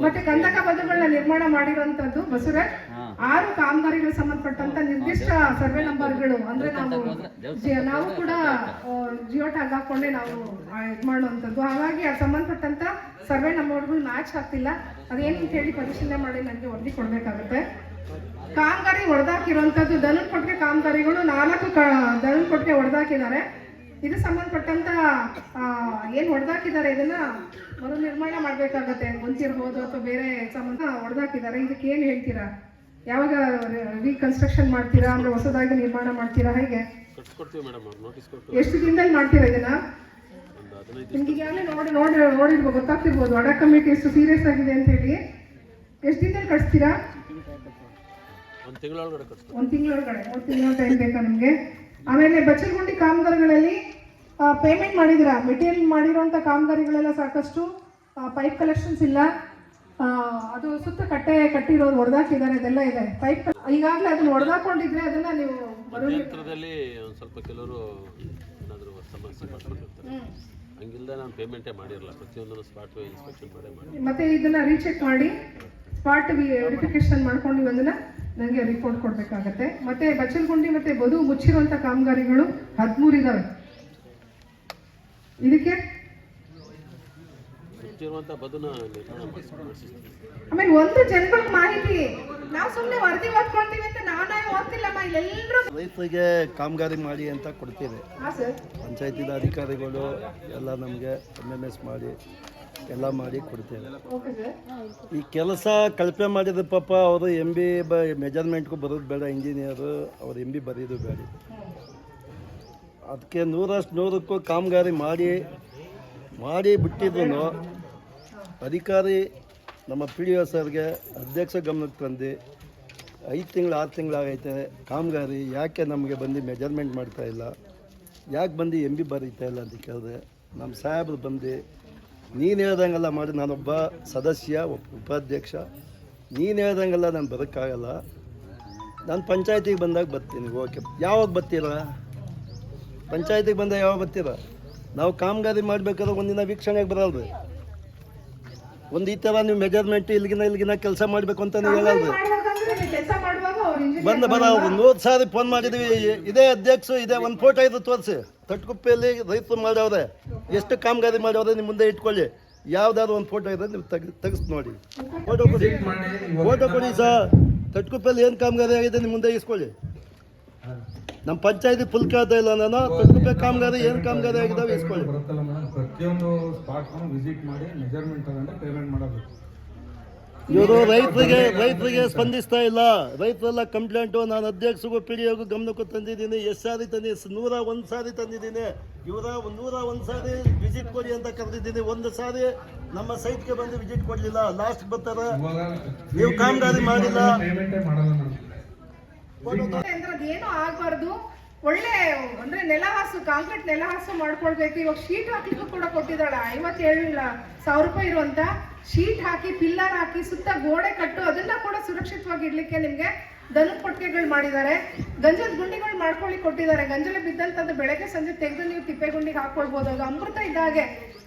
ಮತ್ತೆ ಕಂದಕ ಬದುಗಳನ್ನ ನಿರ್ಮಾಣ ಮಾಡಿರುವಂತದ್ದು ಬಸವರಾಜ್ 6 ಕಾಮಗಾರಿಗಳಿಗೆ ಸಂಬಂಧಪಟ್ಟಂತ ನಿರ್ದಿಷ್ಟ ಸರ್ವೆ ನಂಬರ್ಗಳು, ಅಂದ್ರೆ ನಾವು ಕೂಡ ಜಿಯೋ ಟ್ಯಾಗ್ ಹಾಕೊಂಡೆ ನಾವು ಇದು ಮಾಡುವಂಥದ್ದು. ಹಾಗಾಗಿ ಅದು ಸಂಬಂಧಪಟ್ಟಂತ ಸರ್ವೆ ನಂಬರ್ಗಳು ಮ್ಯಾಚ್ ಆಗ್ತಿಲ್ಲ. ಅದೇನು ಅಂತ ಹೇಳಿ ಪರಿಶೀಲನೆ ಮಾಡಿ ನನಗೆ ವರದಿ ಕೊಡಬೇಕಾಗುತ್ತೆ. ಕಾಮಗಾರಿ ಹೊಡೆದಾಕಿರುವಂಥದ್ದು ದನನ್ ಕೊಟ್ಟಿಗೆ ಕಾಮಗಾರಿಗಳು 4 ದನನ್ ಕೊಟ್ಟಿಗೆ ಹೊಡೆದಾಕಿದ್ದಾರೆ. ಇದು ಸಂಬಂಧಪಟ್ಟಂತ ಏನು ಹೊಡೆದಾಕಿದ್ದಾರೆ ಇದನ್ನ ಮರು ನಿರ್ಮಾಣ ಮಾಡಬೇಕಾಗತ್ತೆ. ಹೊಂದಿರ್ಬೋದು ಅಥವಾ ಬೇರೆ ಸಂಬಂಧ ಹೊಡೆದಾಕಿದ್ದಾರೆ. ಇದಕ್ಕೆ ಏನು ಹೇಳ್ತೀರಾ? ಯಾವಾಗ ರೀಕನ್ಸ್ಟ್ರಕ್ಷನ್ ಮಾಡ್ತೀರಾ, ಅಂದ್ರೆ ಹೊಸದಾಗಿ ನಿರ್ಮಾಣ ಮಾಡ್ತೀರಾ, ಹೇಗೆ ಎಷ್ಟು ದಿನದಲ್ಲಿ ಮಾಡ್ತೀರಾ ಇದನ್ನ? ನಿಮ್ಗೆ ಈಗಾಗಲೇ ನೋಡಿರ್ಬೋದು, ಗೊತ್ತಾಗ್ತಿರ್ಬೋದು ಅಡ ಕಮಿಟಿ ಎಷ್ಟು ಸೀರಿಯಸ್ ಆಗಿದೆ ಅಂತ ಹೇಳಿ. ಎಷ್ಟು ದಿನದಲ್ಲಿ ಕಳಿಸ್ತೀರಾ? 1 ತಿಂಗಳೊಳಗಡೆ 3 ತಿಂಗಳ ಟೈಮ್ ಬೇಕಾ ನಿಮಗೆ? ಆಮೇಲೆ ಬಚ್ಚಲಗುಂಡಿ ಕಾಮಗಾರಿಗಳಲ್ಲಿ ಪೇಮೆಂಟ್ ಮಾಡಿದಿರಾ? ಮೆಟೀರಿಯಲ್ ಮಾಡಿರುವಂಥ ಕಾಮಗಾರಿಗಳೆಲ್ಲ ಸಾಕಷ್ಟು ಪೈಪ್ ಕಲೆಕ್ಷನ್ಸ್ ಇಲ್ಲ, ಅದು ಸುತ್ತ ಕಟ್ಟಿರೋದು ಹೊಡೆದಾಕಿದ್ದಾರೆ, ಅದೆಲ್ಲ ಇದೆ. ಪೈಪ್ ಈಗಾಗಲೇ ಅದನ್ನ ಹೊಡೆದಾಕೊಂಡಿದ್ರೆ ಅದನ್ನ ನೀವು ಸ್ವಲ್ಪ ಕೆಲವರು ಏನಾದರೂ ಸಮಸ್ಯೆ ಮಾಡ್ಕೊಂಡಿರ್ತಾರೆ, ಹಂಗಿಲ್ಲದೆ ನಾನು ಪೇಮೆಂಟೇ ಮಾಡಿರಲ್ಲ, ಪ್ರತಿಯೊಂದನ್ನು ಸ್ಪಾಟ್ ಇನ್ಸ್ಪೆಕ್ಷನ್ ಮಾಡಿ ಮತ್ತೆ ಇದನ್ನ ರೀಚೆಕ್ ಮಾಡಿ ಸ್ಪಾಟ್ ವೆರಿಫಿಕೇಶನ್ ಮಾಡ್ಕೊಂಡು ನೀವು ಅದನ್ನ ನನಗೆ ರಿಪೋರ್ಟ್ ಕೊಡಬೇಕಾಗತ್ತೆ. ಮತ್ತೆ ಬಚ್ಚಲಗುಂಡಿ ಮತ್ತೆ ಬದು ಮುಚ್ಚಿರುವಂಥ ಕಾಮಗಾರಿಗಳು 13 ಇದಾವೆ. ಇದಕ್ಕೆ ಆಮೇಲೆ ಒಂದು ಜನಗಳ ಮಾಹಿತಿ ನಾವು ಸುಮ್ಮನೆ ವರದಿ ಓದ್ಕೊಳ್ತೀವಿ ಅಂತ ನಾವೇ ಓದ್ತಿಲ್ಲಮ್ಮ. ಎಲ್ಲರೂ ರೈತರಿಗೆ ಕಾಮಗಾರಿ ಮಾಡಿ ಅಂತ ಕೊಡ್ತೀವಿ. ಪಂಚಾಯತಿನ ಅಧಿಕಾರಿಗಳು ಎಲ್ಲ ನಮಗೆ MMS ಮಾಡಿ ಎಲ್ಲ ಮಾಡಿ ಕೊಡ್ತೇವೆ. ಈ ಕೆಲಸ ಕಳಪೆ ಮಾಡಿದ ಪಾಪ ಅವರು MB ಮೆಜರ್ಮೆಂಟ್ಗೂ ಬರೋದು ಬೇಡ, ಇಂಜಿನಿಯರು ಅವ್ರು MB ಬರೆಯೋದು ಬೇಡ. ಅದಕ್ಕೆ 100% ಕಾಮಗಾರಿ ಮಾಡಿ ಬಿಟ್ಟಿದ್ರು ಅಧಿಕಾರಿ ನಮ್ಮ PDO ಸರ್ಗೆ ಅಧ್ಯಕ್ಷ ಗಮನಕ್ಕೆ ತಂದು 5 ತಿಂಗಳು 6 ತಿಂಗಳಾಗೈತೆ ಕಾಮಗಾರಿ ಯಾಕೆ ನಮಗೆ ಬಂದು ಮೆಜರ್ಮೆಂಟ್ ಮಾಡ್ತಾಯಿಲ್ಲ, ಯಾಕೆ ಬಂದು MB ಬರೀತಾ ಇಲ್ಲ ಅಂತ ಕೇಳಿದೆ. ನಮ್ಮ ಸಾಹೇಬ್ರು ಬಂದು ನೀನು ಹೇಳ್ದಂಗೆಲ್ಲ ಮಾಡಿ, ನಾನೊಬ್ಬ ಸದಸ್ಯ ಉಪಾಧ್ಯಕ್ಷ, ನೀನು ಹೇಳ್ದಂಗೆಲ್ಲ ನಾನು ಬರೋಕ್ಕಾಗಲ್ಲ, ನಾನು ಪಂಚಾಯತಿಗೆ ಬಂದಾಗ ಬರ್ತೀನಿ. ಓಕೆ, ಯಾವಾಗ ಬರ್ತೀರಾ? ಪಂಚಾಯತಿಗೆ ಬಂದಾಗ ಯಾವಾಗ ಬರ್ತೀರಾ? ನಾವು ಕಾಮಗಾರಿ ಮಾಡಬೇಕಾದ್ರೆ ಒಂದಿನ ವೀಕ್ಷಣೆಗೆ ಬರಲ್ರಿ. ಒಂದು ಈ ಥರ ನೀವು ಮೆಜರ್ಮೆಂಟ್ ಇಲ್ಲಿಗಿನ ಕೆಲಸ ಮಾಡಬೇಕು ಅಂತ ನೀವು ಹೇಳಲ್ರಿ. ಬರೋದು 100 ಸಾರಿ ಫೋನ್ ಮಾಡಿದ್ವಿ. ಇದೇ ಅಧ್ಯಕ್ಷರು ಇದೇ ಒಂದು ಫೋಟೋ ಇದು ತೋರಿಸಿ, ತಟ್ಕುಪ್ಪೆಯಲ್ಲಿ ರೈತರು ಮಾಡವ್ರೆ, ಎಷ್ಟು ಕಾಮಗಾರಿ ಮಾಡವ್ರೆ ನಿಮ್ಮ ಮುಂದೆ ಇಟ್ಕೊಳ್ಳಿ. ಯಾವ್ದಾದ್ರು ಒಂದು ಫೋಟೋ ಇರೋದು ನೀವು ತೆಗಿಸ್ ನೋಡಿ. ಫೋಟೋ ಕೊಡಿ ಸರ್. ತಟ್ಕುಪ್ಪಲ್ಲಿ ಏನು ಕಾಮಗಾರಿ ಆಗಿದೆ ನಿಮ್ಮ ಮುಂದೆ ಇಸ್ಕೊಳ್ಳಿ. ನಮ್ಮ ಪಂಚಾಯತಿ ಫುಲ್ ಕೇಳ್ತಾ ಇಲ್ಲ ನಾನು. ತಟ್ಕುಪ್ಪೆ ಕಾಮಗಾರಿ ಏನು ಕಾಮಗಾರಿ ಆಗಿದಾವೆ ಇಸ್ಕೊಳ್ಳಿ. ಬರುತ್ತಲ್ಲ ಮೇಡಮ್, ಪ್ರತಿಯೊಂದು ಸ್ಪಾಟ್ನ ವಿಸಿಟ್ ಮಾಡಿ ಮೆಜರ್ಮೆಂಟ್ ತಗೊಂಡು ಪೇಮೆಂಟ್ ಮಾಡಬೇಕು. ಇವರು ರೈತರಿಗೆ ಸ್ಪಂದಿಸ್ತಾ ಇಲ್ಲ. ರೈತರೆಲ್ಲ ಕಂಪ್ಲೇಂಟು. ನಾನು ಅಧ್ಯಕ್ಷರಿಗೂ PDOಗೂ ಗಮನಕ್ಕೂ ತಂದಿದ್ದೀನಿ. ಎಷ್ಟು ಸಾರಿ ತಂದಿದ್ದೀನಿ? 101 ಸಾರಿ ತಂದಿದ್ದೀನಿ. ಇವರ 101 ಸಾರಿ ವಿಸಿಟ್ ಕೊಡಿ ಅಂತ ಕರೆದಿದ್ದೀನಿ. ಒಂದು ಸಾರಿ ನಮ್ಮ ಸೈಟ್ಗೆ ಬಂದು ವಿಸಿಟ್ ಕೊಡಲಿಲ್ಲ. ಲಾಸ್ಟ್ ಬರ್ತಾರೆ, ನೀವು ಕಾಮಗಾರಿ ಮಾಡಿಲ್ಲ. ಪೇಮೆಂಟೇ ಮಾಡಲ್ಲ ಮೇಡಮ್. ಏನೂ ಆಗಬಾರ್ದು. ಒಳ್ಳೆ ಅಂದ್ರೆ ನೆಲಹಾಸು, ಕಾಂಕ್ರೀಟ್ ನೆಲಹಾಸು ಮಾಡ್ಕೊಳ್ಬೇಕು. ಇವಾಗ ಶೀಟ್ ಹಾಕ್ಲಿಕ್ಕೂ ಕೂಡ ಕೊಟ್ಟಿದ್ದಾಳೆ. 57,000 ರೂಪಾಯಿ ಇರುವಂತ ಶೀಟ್ ಹಾಕಿ, ಪಿಲ್ಲರ್ ಹಾಕಿ, ಸುತ್ತ ಗೋಡೆ ಕಟ್ಟು, ಅದನ್ನ ಕೂಡ ಸುರಕ್ಷಿತವಾಗಿ ಇಡ್ಲಿಕ್ಕೆ ನಿಮ್ಗೆ ದನದ ಕೊಟ್ಟಿಗೆಗಳು ಮಾಡಿದ್ದಾರೆ. ಗಂಜದ ಗುಂಡಿಗಳು ಮಾಡ್ಕೊಳ್ಳಿ ಕೊಟ್ಟಿದ್ದಾರೆ. ಗಂಜಲ ಬಿದ್ದಂತದ್ದು ಬೆಳಗ್ಗೆ ಸಂಜೆ ತೆಗೆದು ನೀವು ತಿಪ್ಪೆ ಗುಂಡಿಗೆ ಹಾಕೊಳ್ಬಹುದು. ಅದು ಅಮೃತ ಇದ್ದಾಗೆ.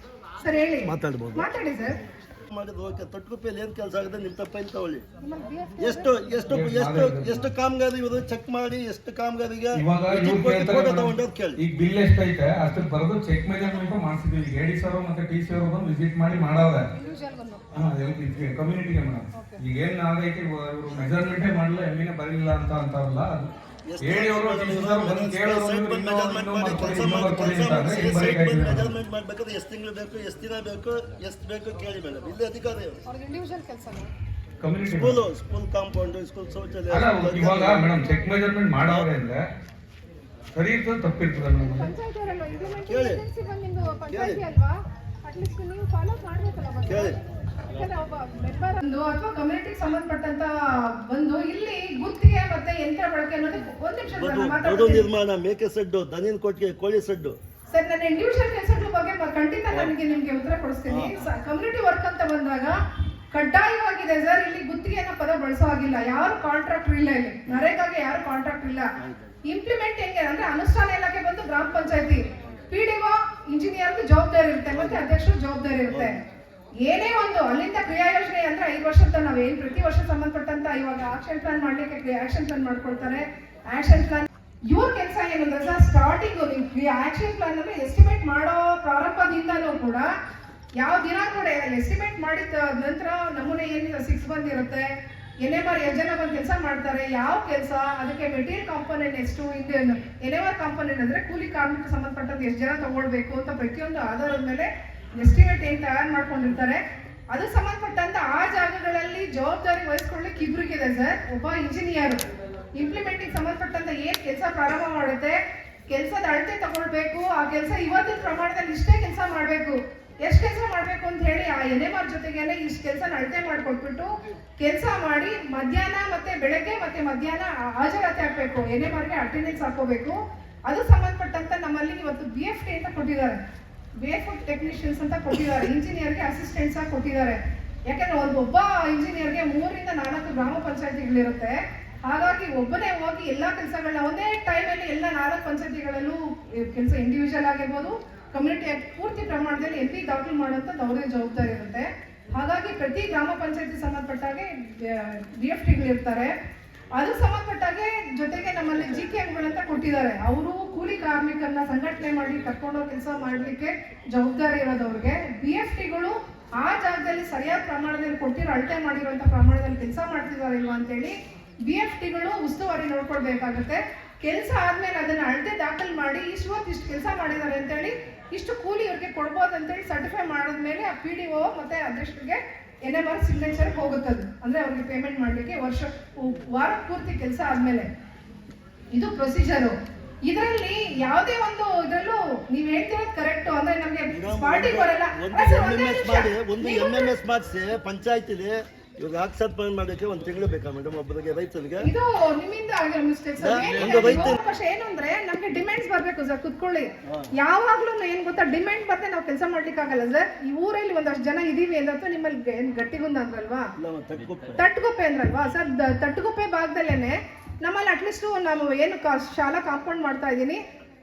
ಸರ್ ಹೇಳಿ, ಮಾತಾಡಿ ಸರ್. ಮಾಡಿದ್ರು ಓಕೆ. ತಟ್ಕುಪ್ಪೆಯಲ್ಲಿ ಏನು ಕೆಲಸ ಆಗಿದೆ ನಿಮ್ಮ ತಪ್ಪೈಲಿ ತಗೊಳ್ಳಿ. ಎಷ್ಟು ಕಾಮಗಾರಿ ಇವರು ಚೆಕ್ ಮಾಡಿ, ಎಷ್ಟು ಕಾಮಗಾರಿಗೆ ಫೋಟೋ ತಗೊಂಡು ಕೇಳಿ. ಈಗ ಬಿಲ್ ಎಷ್ಟೈತೆ ಅಷ್ಟಕ್ಕೆ ಬರೋದು ಚೆಕ್ ಮೆಜರ್ಮೆಂಟ್ ಮಾಡಿಸಿದ್ವಿ. AD ಸರ್ ಮತ್ತೆ TC ಅವರು ಬಂದು ವಿಸಿಟ್ ಮಾಡಿ ಮಾಡವ್ರೆ ಕಮ್ಯುನಿಟಿಗೆ ಮೇಡಮ್. ಈಗ ಏನ್ ಆಗೈತೆ ಇವರು ಮೆಜರ್ಮೆಂಟೇ ಮಾಡಲ್ಲ, ಎಮ್ಮಿನೇ ಬರಲಿಲ್ಲ ಅಂತ ಅಂತಾರಲ್ಲ, ಅದು ಹೇಳಿ ಅವರು ಮೆಜರ್ಮೆಂಟ್ ಮಾಡ್ಬೇಕಾದ್ರೆ ಎಷ್ಟು ತಿಂಗಳು ಬೇಕು, ಎಷ್ಟು ದಿನ ಬೇಕು, ಎಷ್ಟು ಬೇಕು ಕೇಳಿ ಮೇಡಮ್. ಇಲ್ಲಿ ಅಧಿಕಾರಿ ಸ್ಕೂಲ್ ಕಾಂಪೌಂಡ್, ಸ್ಕೂಲ್ ಶೌಚಾಲಯ. ಇವಾಗ ಮೇಡಮ್ ಚೆಕ್ ಮೆಜರ್ಮೆಂಟ್ ಮಾಡವ್ರೆ ಅಂದ್ರೆ ಸರಿ ಇರ್ತದೆ ತಪ್ಪಿರ್ತದೆ ಮೇಡಮ್. ಕೇಳಿ ಅಥವಾ ಕಮ್ಯುನಿಟಿಗೆ ಸಂಬಂಧಪಟ್ಟಂತ ಬಂದು ಇಲ್ಲಿ ಗುತ್ತಿಗೆ ಮತ್ತೆ ಯಂತ್ರ ಬಳಕೆ ಅನ್ನೋದು ಒಂದು ನಿರ್ಮಾಣ, ಮೇಕೆ ಸೆಡ್ಡು, ದನಿನ್ ಕೊಟ್ಟಿಗೆ, ಕೋಳಿ ಸೆಡ್ಡು. ಸರ್, ನನ್ನ ಇಂಡಿವಿಜುವಲ್ ಕೆಲಸಗಳ ಬಗ್ಗೆ ಖಂಡಿತ ನಿಮ್ಗೆ ಉತ್ತರ ಕೊಡಿಸ್ತೀನಿ. ಕಮ್ಯುನಿಟಿ ವರ್ಕ್ ಅಂತ ಬಂದಾಗ ಕಡ್ಡಾಯವಾಗಿದೆ ಸರ್. ಇಲ್ಲಿ ಗುತ್ತಿಗೆ ಅನ್ನೋ ಪದ ಬಳಸೋ ಹಾಗಿಲ್ಲ. ಯಾರು ಕಾಂಟ್ರಾಕ್ಟರ್ ಇಲ್ಲ, ಇಲ್ಲಿ ನರೇಗಾಗೆ ಯಾರು ಕಾಂಟ್ರಾಕ್ಟರ್ ಇಲ್ಲ. ಇಂಪ್ಲಿಮೆಂಟ್ ಹೆಂಗೆ ಅಂದ್ರೆ ಅನುಷ್ಠಾನ ಇಲಾಖೆ ಬಂದು ಗ್ರಾಮ ಪಂಚಾಯತಿ, PDO ಇಂಜಿನಿಯರ್ ಜವಾಬ್ದಾರಿ ಇರುತ್ತೆ, ಮತ್ತೆ ಅಧ್ಯಕ್ಷರು ಜವಾಬ್ದಾರಿ ಇರುತ್ತೆ. ಏನೇ ಒಂದು ಅಲ್ಲಿಂದ ಕ್ರಿಯಾ ಯೋಜನೆ ಅಂದ್ರೆ 5 ವರ್ಷದ ನಾವೇನು ಪ್ರತಿ ವರ್ಷ ಸಂಬಂಧಪಟ್ಟಂತ ಇವಾಗ ಆಕ್ಷನ್ ಪ್ಲಾನ್ ಮಾಡ್ಲಿಕ್ಕೆ ಆಕ್ಷನ್ ಪ್ಲಾನ್ ಮಾಡ್ಕೊಳ್ತಾರೆ. ಆಕ್ಷನ್ ಪ್ಲಾನ್ ಇವ್ರ ಕೆಲಸ ಏನಂದ್ರೆ ಸರ್, ಸ್ಟಾರ್ಟಿಂಗ್ ನೀವು ಆಕ್ಷನ್ ಪ್ಲಾನ್ ಅಂದ್ರೆ ಎಸ್ಟಿಮೇಟ್ ಮಾಡೋ ಪ್ರಾರಂಭದಿಂದನೂ ಕೂಡ ಯಾವ ದಿನ ಕೂಡ ಎಸ್ಟಿಮೇಟ್ ಮಾಡಿದ ನಂತರ ನಮೂನೆ ಏನಿದೆ 6 ಬಂದಿರುತ್ತೆ. NMR ಎಷ್ಟು ಜನ ಬಂದು ಕೆಲಸ ಮಾಡ್ತಾರೆ, ಯಾವ ಕೆಲಸ, ಅದಕ್ಕೆ ಮೆಟೀರಿಯಲ್ ಕಾಂಪೋನೆಂಟ್ ಎಷ್ಟು, NMR ಕಾಂಪೋನೆಂಟ್ ಅಂದ್ರೆ ಕೂಲಿ ಕಾರ್ಮಿಕ ಸಂಬಂಧಪಟ್ಟಂತ ಎಷ್ಟು ಜನ ತಗೊಳ್ಬೇಕು ಅಂತ ಪ್ರತಿಯೊಂದು ಆಧಾರದ ಮೇಲೆ ಎಸ್ಟಿಮೇಟ್ ಏನ್ ತಯಾರು ಮಾಡ್ಕೊಂಡಿರ್ತಾರೆ. ಅದು ಸಂಬಂಧಪಟ್ಟಂತ ಆ ಜಾಗಗಳಲ್ಲಿ ಜವಾಬ್ದಾರಿ ವಹಿಸ್ಕೊಳ್ಳಿಕ್ಕೆ ಇಬ್ರಿಗಿದೆ ಸರ್. ಒಬ್ಬ ಇಂಜಿನಿಯರ್ ಇಂಪ್ಲಿಮೆಂಟಿಂಗ್ ಸಂಬಂಧಪಟ್ಟಂತ ಏನ್ ಕೆಲಸ ಪ್ರಾರಂಭ ಮಾಡುತ್ತೆ, ಕೆಲಸದ ಅಳತೆ ತಗೊಳ್ಬೇಕು. ಆ ಕೆಲಸ ಇವತ್ತಿನ ಪ್ರಮಾಣದಲ್ಲಿ ಇಷ್ಟೇ ಕೆಲಸ ಮಾಡಬೇಕು, ಎಷ್ಟು ಕೆಲಸ ಮಾಡಬೇಕು ಅಂತ ಹೇಳಿ ಆ NMR ಜೊತೆಗೇನೆ ಇಷ್ಟು ಕೆಲಸ ಅಳತೆ ಮಾಡಿಕೊಟ್ಬಿಟ್ಟು ಕೆಲಸ ಮಾಡಿ ಮಧ್ಯಾಹ್ನ ಮತ್ತೆ ಬೆಳಗ್ಗೆ ಮತ್ತೆ ಮಧ್ಯಾಹ್ನ ಹಾಜರಾತಿ ಹಾಕ್ಬೇಕು. NMRಗೆ ಅಟೆಂಡೆನ್ಸ್ ಹಾಕೋಬೇಕು. ಅದು ಸಂಬಂಧಪಟ್ಟಂತ ನಮ್ಮಲ್ಲಿ ಇವತ್ತು BFT ಅಂತ ಕೊಟ್ಟಿದ್ದಾರೆ, ಬೇಫುಡ್ ಟೆಕ್ನಿಷಿಯನ್ಸ್ ಅಂತ ಕೊಟ್ಟಿದ್ದಾರೆ. ಇಂಜಿನಿಯರ್ಗೆ ಅಸಿಸ್ಟೆಂಟ್ಸ್ ಆಗಿ ಕೊಟ್ಟಿದ್ದಾರೆ. ಯಾಕಂದ್ರೆ ಒಬ್ಬ ಇಂಜಿನಿಯರ್ಗೆ 3 ರಿಂದ 4 ಗ್ರಾಮ ಪಂಚಾಯತಿಗಳಿರುತ್ತೆ. ಹಾಗಾಗಿ ಒಬ್ಬನೇ ಹೋಗಿ ಎಲ್ಲಾ ಕೆಲಸಗಳನ್ನ ಒಂದೇ ಟೈಮಲ್ಲಿ ಎಲ್ಲ 4 ಪಂಚಾಯತಿಗಳಲ್ಲೂ ಕೆಲಸ ಇಂಡಿವಿಜುವಲ್ ಆಗಿರ್ಬೋದು, ಕಮ್ಯುನಿಟಿ ಪೂರ್ತಿ ಪ್ರಮಾಣದಲ್ಲಿ MP ದಾಖಲು ಮಾಡುವಂಥದ್ದು ಅವರೇ ಜವಾಬ್ದಾರಿ ಇರುತ್ತೆ. ಹಾಗಾಗಿ ಪ್ರತಿ ಗ್ರಾಮ ಪಂಚಾಯತಿ ಸಂಬಂಧಪಟ್ಟಾಗೆ BFTಗಳಿರ್ತಾರೆ. ಅದು ಸಂಬಂಧಪಟ್ಟಾಗೆ ಜೊತೆಗೆ ನಮ್ಮಲ್ಲಿ GKMಗಳಂತ ಕೊಟ್ಟಿದ್ದಾರೆ. ಅವರು ಕೂಲಿ ಕಾರ್ಮಿಕರನ್ನ ಸಂಘಟನೆ ಮಾಡಿ ಕರ್ಕೊಂಡೋಗಿ ಕೆಲಸ ಮಾಡಲಿಕ್ಕೆ ಜವಾಬ್ದಾರಿ ಇರೋದು ಅವ್ರಿಗೆ. BFTಗಳು ಆ ಜಾಗದಲ್ಲಿ ಸರಿಯಾದ ಪ್ರಮಾಣದಲ್ಲಿ ಕೊಟ್ಟಿರೋ ಅಳತೆ ಮಾಡಿರುವಂಥ ಪ್ರಮಾಣದಲ್ಲಿ ಕೆಲಸ ಮಾಡ್ತಿದ್ದಾರೆ ಇಲ್ವಾ ಅಂತೇಳಿ BFTಗಳು ಉಸ್ತುವಾರಿ ನೋಡ್ಕೊಳ್ಬೇಕಾಗುತ್ತೆ. ಕೆಲಸ ಆದ್ಮೇಲೆ ಅದನ್ನ ಅಳತೆ ದಾಖಲು ಮಾಡಿ ಇಷ್ಟು ಕೆಲಸ ಮಾಡಿದ್ದಾರೆ ಅಂತೇಳಿ ಇಷ್ಟು ಕೂಲಿ ಇವ್ರಿಗೆ ಕೊಡ್ಬೋದು ಅಂತೇಳಿ ಸರ್ಟಿಫೈ ಮಾಡಿದ್ಮೇಲೆ ಆ PDO ಮತ್ತೆ ಅಧ್ಯಕ್ಷರಿಗೆ NMR ಸಿಗ್ನೇಚರ್ ಹೋಗುತ್ತದೆ. ಅಂದ್ರೆ ಅವ್ರಿಗೆ ಪೇಮೆಂಟ್ ಮಾಡ್ಲಿಕ್ಕೆ ವಾರ ಪೂರ್ತಿ ಕೆಲಸ ಆದ್ಮೇಲೆ ಇದು ಪ್ರೊಸೀಜರು. ಇದರಲ್ಲಿ ಯಾವುದೇ ಒಂದು ಇದರಲ್ಲೂ ನೀವ್ ಹೇಳ್ತಿರೋದು ಕರೆಕ್ಟ್. ಅಂದ್ರೆ ನಮ್ಗೆ ಪಾರ್ಟಿ ಬರಲ್ಲ. ಒಂದು MMS ಮಾಡಿಸಿ ಪಂಚಾಯತಿಲಿ ಇವಾಗ ಆಕ್ಸೆಪ್ಟ್ ಮಾಡಲಿಕ್ಕೆ 1 ತಿಂಗಳು ಬೇಕಾ ಮೇಡಮ್ ಒಬ್ಬರಿಗೆ ರೈತರಿಗೆ? ಇದು ನಿಮ್ಮಿಂದ ಆಗಿರೋ ಮಿಸ್ಟೇಕ್ ಸರ್. ಏನು ಅಂದ್ರೆ ನಮ್ಗೆ ಡಿಮ್ಯಾಂಡ್ಸ್ ಬರ್ಬೇಕು ಸರ್. ಕುತ್ಕೊಳ್ಳಿ, ಯಾವಾಗ್ಲೂ ಏನ್ ಗೊತ್ತಾ, ಡಿಮ್ಯಾಂಡ್ ಬರ್ತೆ ನಾವು ಕೆಲಸ ಮಾಡ್ಲಿಕ್ಕೆ ಆಗಲ್ಲ ಸರ್. ಈ ಊರಲ್ಲಿ ಒಂದಷ್ಟು ಜನ ಇದೀವಿ ಅಂತ ನಿಮ್ಮಲ್ಲಿ ಗಟ್ಟಿಗುಂದ ಅಂದ್ರಲ್ವಾ, ತಟ್ಟುಗುಪ್ಪೆ ಅಂದ್ರಲ್ವಾ ಸರ್. ತಟ್ಟುಗುಪ್ಪೆ ಭಾಗದಲ್ಲೇನೆ ನಮ್ಮಲ್ಲಿ ಅಟ್ಲೀಸ್ಟ್ ನಾವು ಏನು ಶಾಲಾ ಕಾಂಪೌಂಡ್ ಮಾಡ್ತಾ ಇದ್ದೀನಿ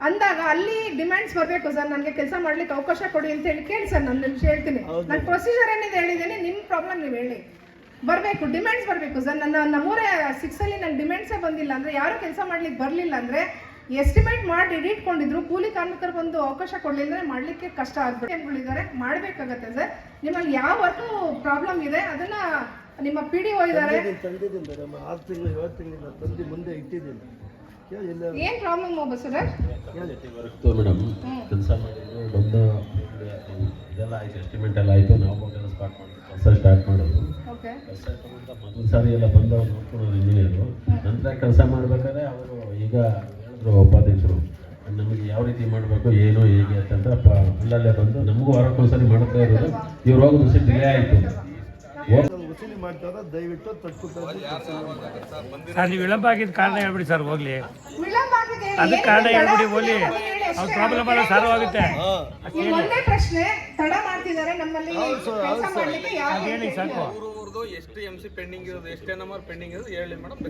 ಅಂದಾಗ ಅಲ್ಲಿ ಡಿಮ್ಯಾಂಡ್ಸ್ ಬರ್ಬೇಕು ಸರ್. ನನಗೆ ಕೆಲಸ ಮಾಡ್ಲಿಕ್ಕೆ ಅವಕಾಶ ಕೊಡಿ ಅಂತ ಹೇಳಿ ಕೇಳಿ ಸರ್. ನಾನು ಹೇಳ್ತೀನಿ, ನನ್ನ ಪ್ರೊಸೀಜರ್ ಏನಿದೆ ಹೇಳಿದ್ದೀನಿ, ನಿಮ್ಮ ಪ್ರಾಬ್ಲಮ್ ನೀವು ಹೇಳಿ. ಬರಬೇಕು, ಡಿಮ್ಯಾಂಡ್ಸ್ ಬರಬೇಕು ಸರ್. ನಮ್ಮೂರೇ 6 ಅಲ್ಲಿ ನನ್ನ ಡಿಮ್ಯಾಂಡ್ಸೇ ಬಂದಿಲ್ಲ ಅಂದರೆ, ಯಾರು ಕೆಲಸ ಮಾಡ್ಲಿಕ್ಕೆ ಬರಲಿಲ್ಲ ಅಂದರೆ ಎಸ್ಟಿಮೇಟ್ ಮಾಡಿ ಇಟ್ಕೊಂಡಿದ್ರು, ಕೂಲಿ ಕಾರ್ಮಿಕರು ಬಂದು ಅವಕಾಶ ಕೊಡಲಿಲ್ಲ ಮಾಡಲಿಕ್ಕೆ ಕಷ್ಟ ಆಗ್ಬಿಟ್ಟಿದ್ದಾರೆ. ಮಾಡಬೇಕಾಗತ್ತೆ ಸರ್. ನಿಮ್ಮಲ್ಲಿ ಯಾವ ವರ್ಕು ಪ್ರಾಬ್ಲಮ್ ಇದೆ ಅದನ್ನ ನಿಮ್ಮ PDO ಇದ್ದಾರೆ. ತಂದಿದ್ದೀನಿ ಮೇಡಮ್, 6 ತಿಂಗಳು 7 ತಿಂಗಳಿಂದ ತಂದು ಮುಂದೆ ಇಟ್ಟಿದ್ದೀನಿ. ಏನ್ ಪ್ರಾಬ್ಲಮ್ ಬಸವರಾಜ್? ಮೇಡಮ್ ಕೆಲಸ ಮಾಡಿದ್ರು ಬಂದು ಇದೆಲ್ಲ ಆಯ್ತು, ಎಸ್ಟಿಮೇಟ್ ಎಲ್ಲ ಆಯಿತು. ನಾವು ಕೆಲಸ ಸ್ಟಾರ್ಟ್ ಮಾಡೋದು. ಕೆಲಸ ಮೊದಲ ಸಾರಿ ಎಲ್ಲ ಬಂದು ಅವ್ರು ನೋಡ್ಕೊಳೋರು ಇಂಜಿನಿಯರು. ನಂತರ ಕೆಲಸ ಮಾಡ್ಬೇಕಾದ್ರೆ ಅವರು ಈಗ ಹೇಳಿದ್ರು ಉಪಾಧ್ಯಕ್ಷರು, ನಮಗೆ ಯಾವ ರೀತಿ ಮಾಡಬೇಕು ಏನು ಹೇಗೆ ಅಂತಂದ್ರೆ ಅಲ್ಲಲ್ಲೇ ಬಂದು ನಮಗೂ ವಾರಕ್ಕೊಂದ್ಸರಿ ಮಾಡ್ತಾ ಇರೋದು. ಇವ್ರು ಹೋಗೋದು ದಿವಸ ಡಿಲೇ ಆಯಿತು. ವಸೂಲಿ ಮಾಡ್ತಾರ, ದಯವಿಟ್ಟು ತಟ್ಕೊತಾರೆ. ಸರ್ ನೀವು ವಿಳಂಬ ಆಗಿದ್ದ ಕಾರಣ ಹೇಳ್ಬಿಡಿ ಸರ್, ಹೋಗ್ಲಿ ವಿಳಂಬ ಆಗಿದೆ, ಅದಕ್ಕೆ ಕಾರಣ ಹೇಳ್ಬಿಡಿ, ಹೋಗ್ಲಿ. ಅವ್ರ ಪ್ರಾಬ್ಲಮ್ ಎಲ್ಲ ಸಾರವಾಗುತ್ತೆ. ಒಂದೇ ಪ್ರಶ್ನೆ, ತಡ ಮಾಡ್ತಿದ್ದಾರೆ ನಮ್ಮಲ್ಲಿ ಕೆಲಸ ಮಾಡ್ಲಿಕ್ಕೆ. ಹೇಳಿ ಸಾಕು, ಎಷ್ಟು MC ಪೆಂಡಿಂಗ್ ಇರೋದು, ಎಷ್ಟು NMR ಪೆಂಡಿಂಗ್ ಇರೋದು ಹೇಳಿ ಮೇಡಮ್.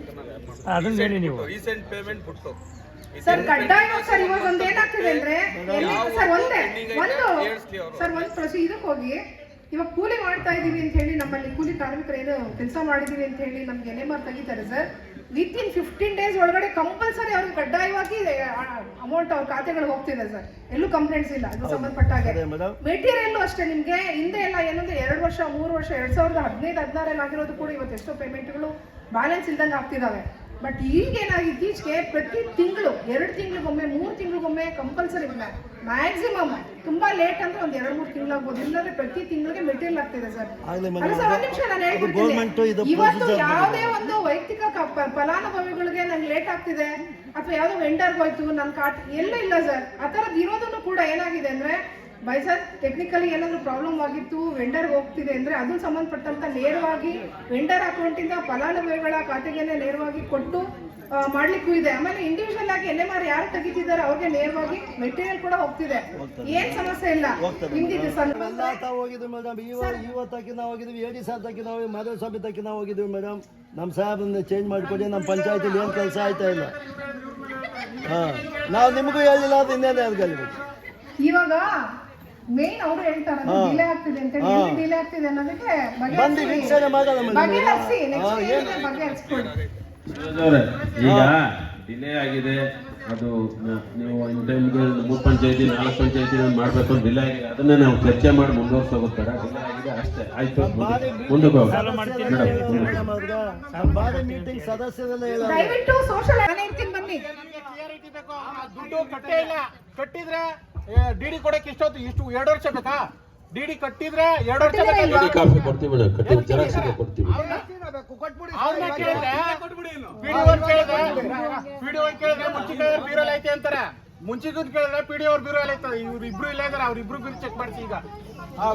ಅದನ್ನ ಹೇಳಿ ನೀವು. ರೀಸೆಂಟ್ ಪೇಮೆಂಟ್ ಬಿಟ್ಟು ಸರ್ ಕಡ್ಡಾಯ ಸರ್. ಇವಾಗ ಒಂದು ಏನಾಗ್ತಿದೆ ಅಂದ್ರೆ ಸರ್ ಒಂದು ಪ್ರಶ್ನೆ ಇದಕ್ಕೆ ಹೋಗಿ, ಇವಾಗ ಕೂಲಿ ಮಾಡ್ತಾ ಇದೀವಿ ಅಂತ ಹೇಳಿ ನಮ್ಮಲ್ಲಿ ಕೂಲಿ ಕಾರ್ಮಿಕರು ಏನು ಕೆಲಸ ಮಾಡಿದೀವಿ ಅಂತ ಹೇಳಿ ನಮ್ಗೆ NMR ತೆಗಿತಾರೆ ಸರ್. ವಿತಿನ್ 15 days ಒಳಗಡೆ ಕಂಪಲ್ಸರಿ ಅವ್ರಿಗೆ ಕಡ್ಡಾಯವಾಗಿ ಅಮೌಂಟ್ ಅವ್ರ ಖಾತೆಗಳಿಗೆ ಹೋಗ್ತಿದೆ ಸರ್. ಎಲ್ಲೂ ಕಂಪ್ಲೇಂಟ್ಸ್ ಇಲ್ಲ ಅದು ಸಂಬಂಧಪಟ್ಟ ಹಾಗೆ. ಮೆಟೀರಿಯಲ್ ಅಷ್ಟೇ ನಿಮ್ಗೆ ಹಿಂದೆ ಎಲ್ಲ ಏನಂದ್ರೆ 2 ವರ್ಷ 3 ವರ್ಷ 2015-16 ಆಗಿರೋದು ಕೂಡ ಇವತ್ತು ಎಷ್ಟೋ ಪೇಮೆಂಟ್ಗಳು ಬ್ಯಾಲೆನ್ಸ್ ಇಲ್ದಂಗೆ ಆಗ್ತಿದಾವೆ. ಬಟ್ ಈಗೇನಾಗಿ ಇತ್ತೀಚೆಗೆ ಪ್ರತಿ ತಿಂಗಳು 2 ತಿಂಗಳಿಗೊಮ್ಮೆ 3 ತಿಂಗಳಿಗೊಮ್ಮೆ ಕಂಪಲ್ಸರಿ ಮ್ಯಾಕ್ಸಿಮಮ್ ತುಂಬಾ ಲೇಟ್ ಅಂದ್ರೆ ಒಂದು 2-3 ತಿಂಗಳಾಗ್ಬೋದು, ಇಲ್ಲಾಂದ್ರೆ ಪ್ರತಿ ತಿಂಗಳಿಗೆ ಮೆಟೀರಿಯಲ್ ಆಗ್ತಿದೆ ಸರ್. ಒಂದು ನಿಮಿಷ ನಾನು ಹೇಳ್ಬಿಡ್ತೀನಿ. ಇವತ್ತು ಯಾವುದೇ ಒಂದು ವೈಯಕ್ತಿಕ ಫಲಾನುಭವಿಗಳಿಗೆ ನಂಗೆ ಲೇಟ್ ಆಗ್ತಿದೆ ಅಥವಾ ಯಾವುದೋ ವೆಂಡರ್ಗೆ ಹೋಯ್ತು ನನ್ನ ಎಲ್ಲ ಇಲ್ಲ ಸರ್. ಆ ಥರದ್ದು ಇರೋದನ್ನು ಕೂಡ ಏನಾಗಿದೆ ಅಂದ್ರೆ ಬೈ ಸರ್ ಟೆಕ್ನಿಕಲಿ ಏನಾದರೂ ಪ್ರಾಬ್ಲಮ್ ಆಗಿತ್ತು, ವೆಂಡರ್ಗೆ ಹೋಗ್ತಿದೆ ಅಂದರೆ ಅದು ಸಂಬಂಧಪಟ್ಟಂತ ನೇರವಾಗಿ ವೆಂಡರ್ ಅಕೌಂಟಿಂದ ಫಲಾನುಭವಿಗಳ ಖಾತೆಗೆ ನೇರವಾಗಿ ಕೊಟ್ಟು ಮಾಡ್ಲಿಕ್ಕೂ ಇದೆ. ಆಮೇಲೆ ಇಂಡಿವಿಜುವಲ್ ಆಗಿ NMR ಯಾರು ತೆಗಿತಿದ್ದಾರೆ ಅವ್ರಿಗೆ ನೇರವಾಗಿ ಮೆಟೀರಿಯಲ್ ಕೂಡ ಹೋಗ್ತಿದೆ. ಏನ್ ಸಮಸ್ಯೆ ಇಲ್ಲ. ಹೋಗಿದ್ವಿ ಮೇಡಮ್, ಇವತ್ತಾಕಿ ನಾವು ಹೋಗಿದ್ವಿ, AD ಸಾರ್ ತಕ್ಕಿ ನಾವು ಮಾಧವ ಸ್ವಾಮಿ ತಕ್ಕಿ ನಾವು ಹೋಗಿದ್ವಿ ಮೇಡಮ್. ನಮ್ಮ ಸಾಹೇಬ್ರನ್ನ ಚೇಂಜ್ ಮಾಡಿಕೊಡಿ, ನಮ್ಮ ಪಂಚಾಯತಿಲಿ ಏನು ಕೆಲಸ ಆಯ್ತಾ ಇಲ್ಲ. ನಾವು ನಿಮಗೂ ಹೇಳಿಲ್ಲ, ಅದು ಇನ್ನೇನೇ ಅದು. ಇವಾಗ ಮೇನ್ ಅವರು ಹೇಳ್ತಾರೆ ಡಿಲೇ ಆಗ್ತಿದೆ ಅಂತ ಹೇಳಿ, ಡಿಲೇ ಆಗ್ತಿದೆ ಅನ್ನೋದಕ್ಕೆ ಬಗೆಹರಿಸಿ ಈಗ ಡಿಲೇ ಆಗಿದೆ. ಅದು ನೀವು ಇನ್ ಟೈಮ್ಗೆ 3 ಪಂಚಾಯತಿ 4 ಪಂಚಾಯತಿ ಮಾಡ್ಬೇಕು ಡಿಲೇ ಆಗಿದೆ. ಅದನ್ನೇ ನಾವು ಚರ್ಚೆ ಮಾಡಿ ಮುಂದುವರ್ಸೋಗೋಸ್ಕರ ಡಿಲೇ ಆಗಿದೆ ಅಷ್ಟೇ. ಆಯ್ತು, ಮುಂದಕ್ಕೆ ದಯವಿಟ್ಟು ಸೋಷಲ್ ಬನ್ನಿ. ದುಡ್ಡು ಕಟ್ಟೇ ಇಲ್ಲ, ಕಟ್ಟಿದ್ರೆ DD ಕೊಡಕ್ಕೆ ಇಷ್ಟು 2 ವರ್ಷ ಬೇಕಾ? DD ಕಟ್ಟಿದ್ರೆ 2 ವರ್ಷ ಕಾಫಿ ಕೊಡ್ತೀವಿ, ಜೆರಾಕ್ಸ್ ಕೊಡ್ತೀವಿ. PDO ಕೇಳಿದ್ರೆ ಮುಂಚಿಕೆ ಬ್ಯೂರೋಲ್ ಐತೆ ಅಂತಾರೆ, ಮುಂಚಿಗೆ ಕೇಳಿದ್ರೆ PDO ಅವ್ರ ಬ್ಯೂರೋಲ್ ಐತದೆ. ಇವ್ರು ಇಬ್ರು ಇಲ್ಲ ಇದಾರೆ, ಅವ್ರಿಬ್ರು ಬಿಲ್ ಚೆಕ್ ಮಾಡ್ಸಿ ಈಗ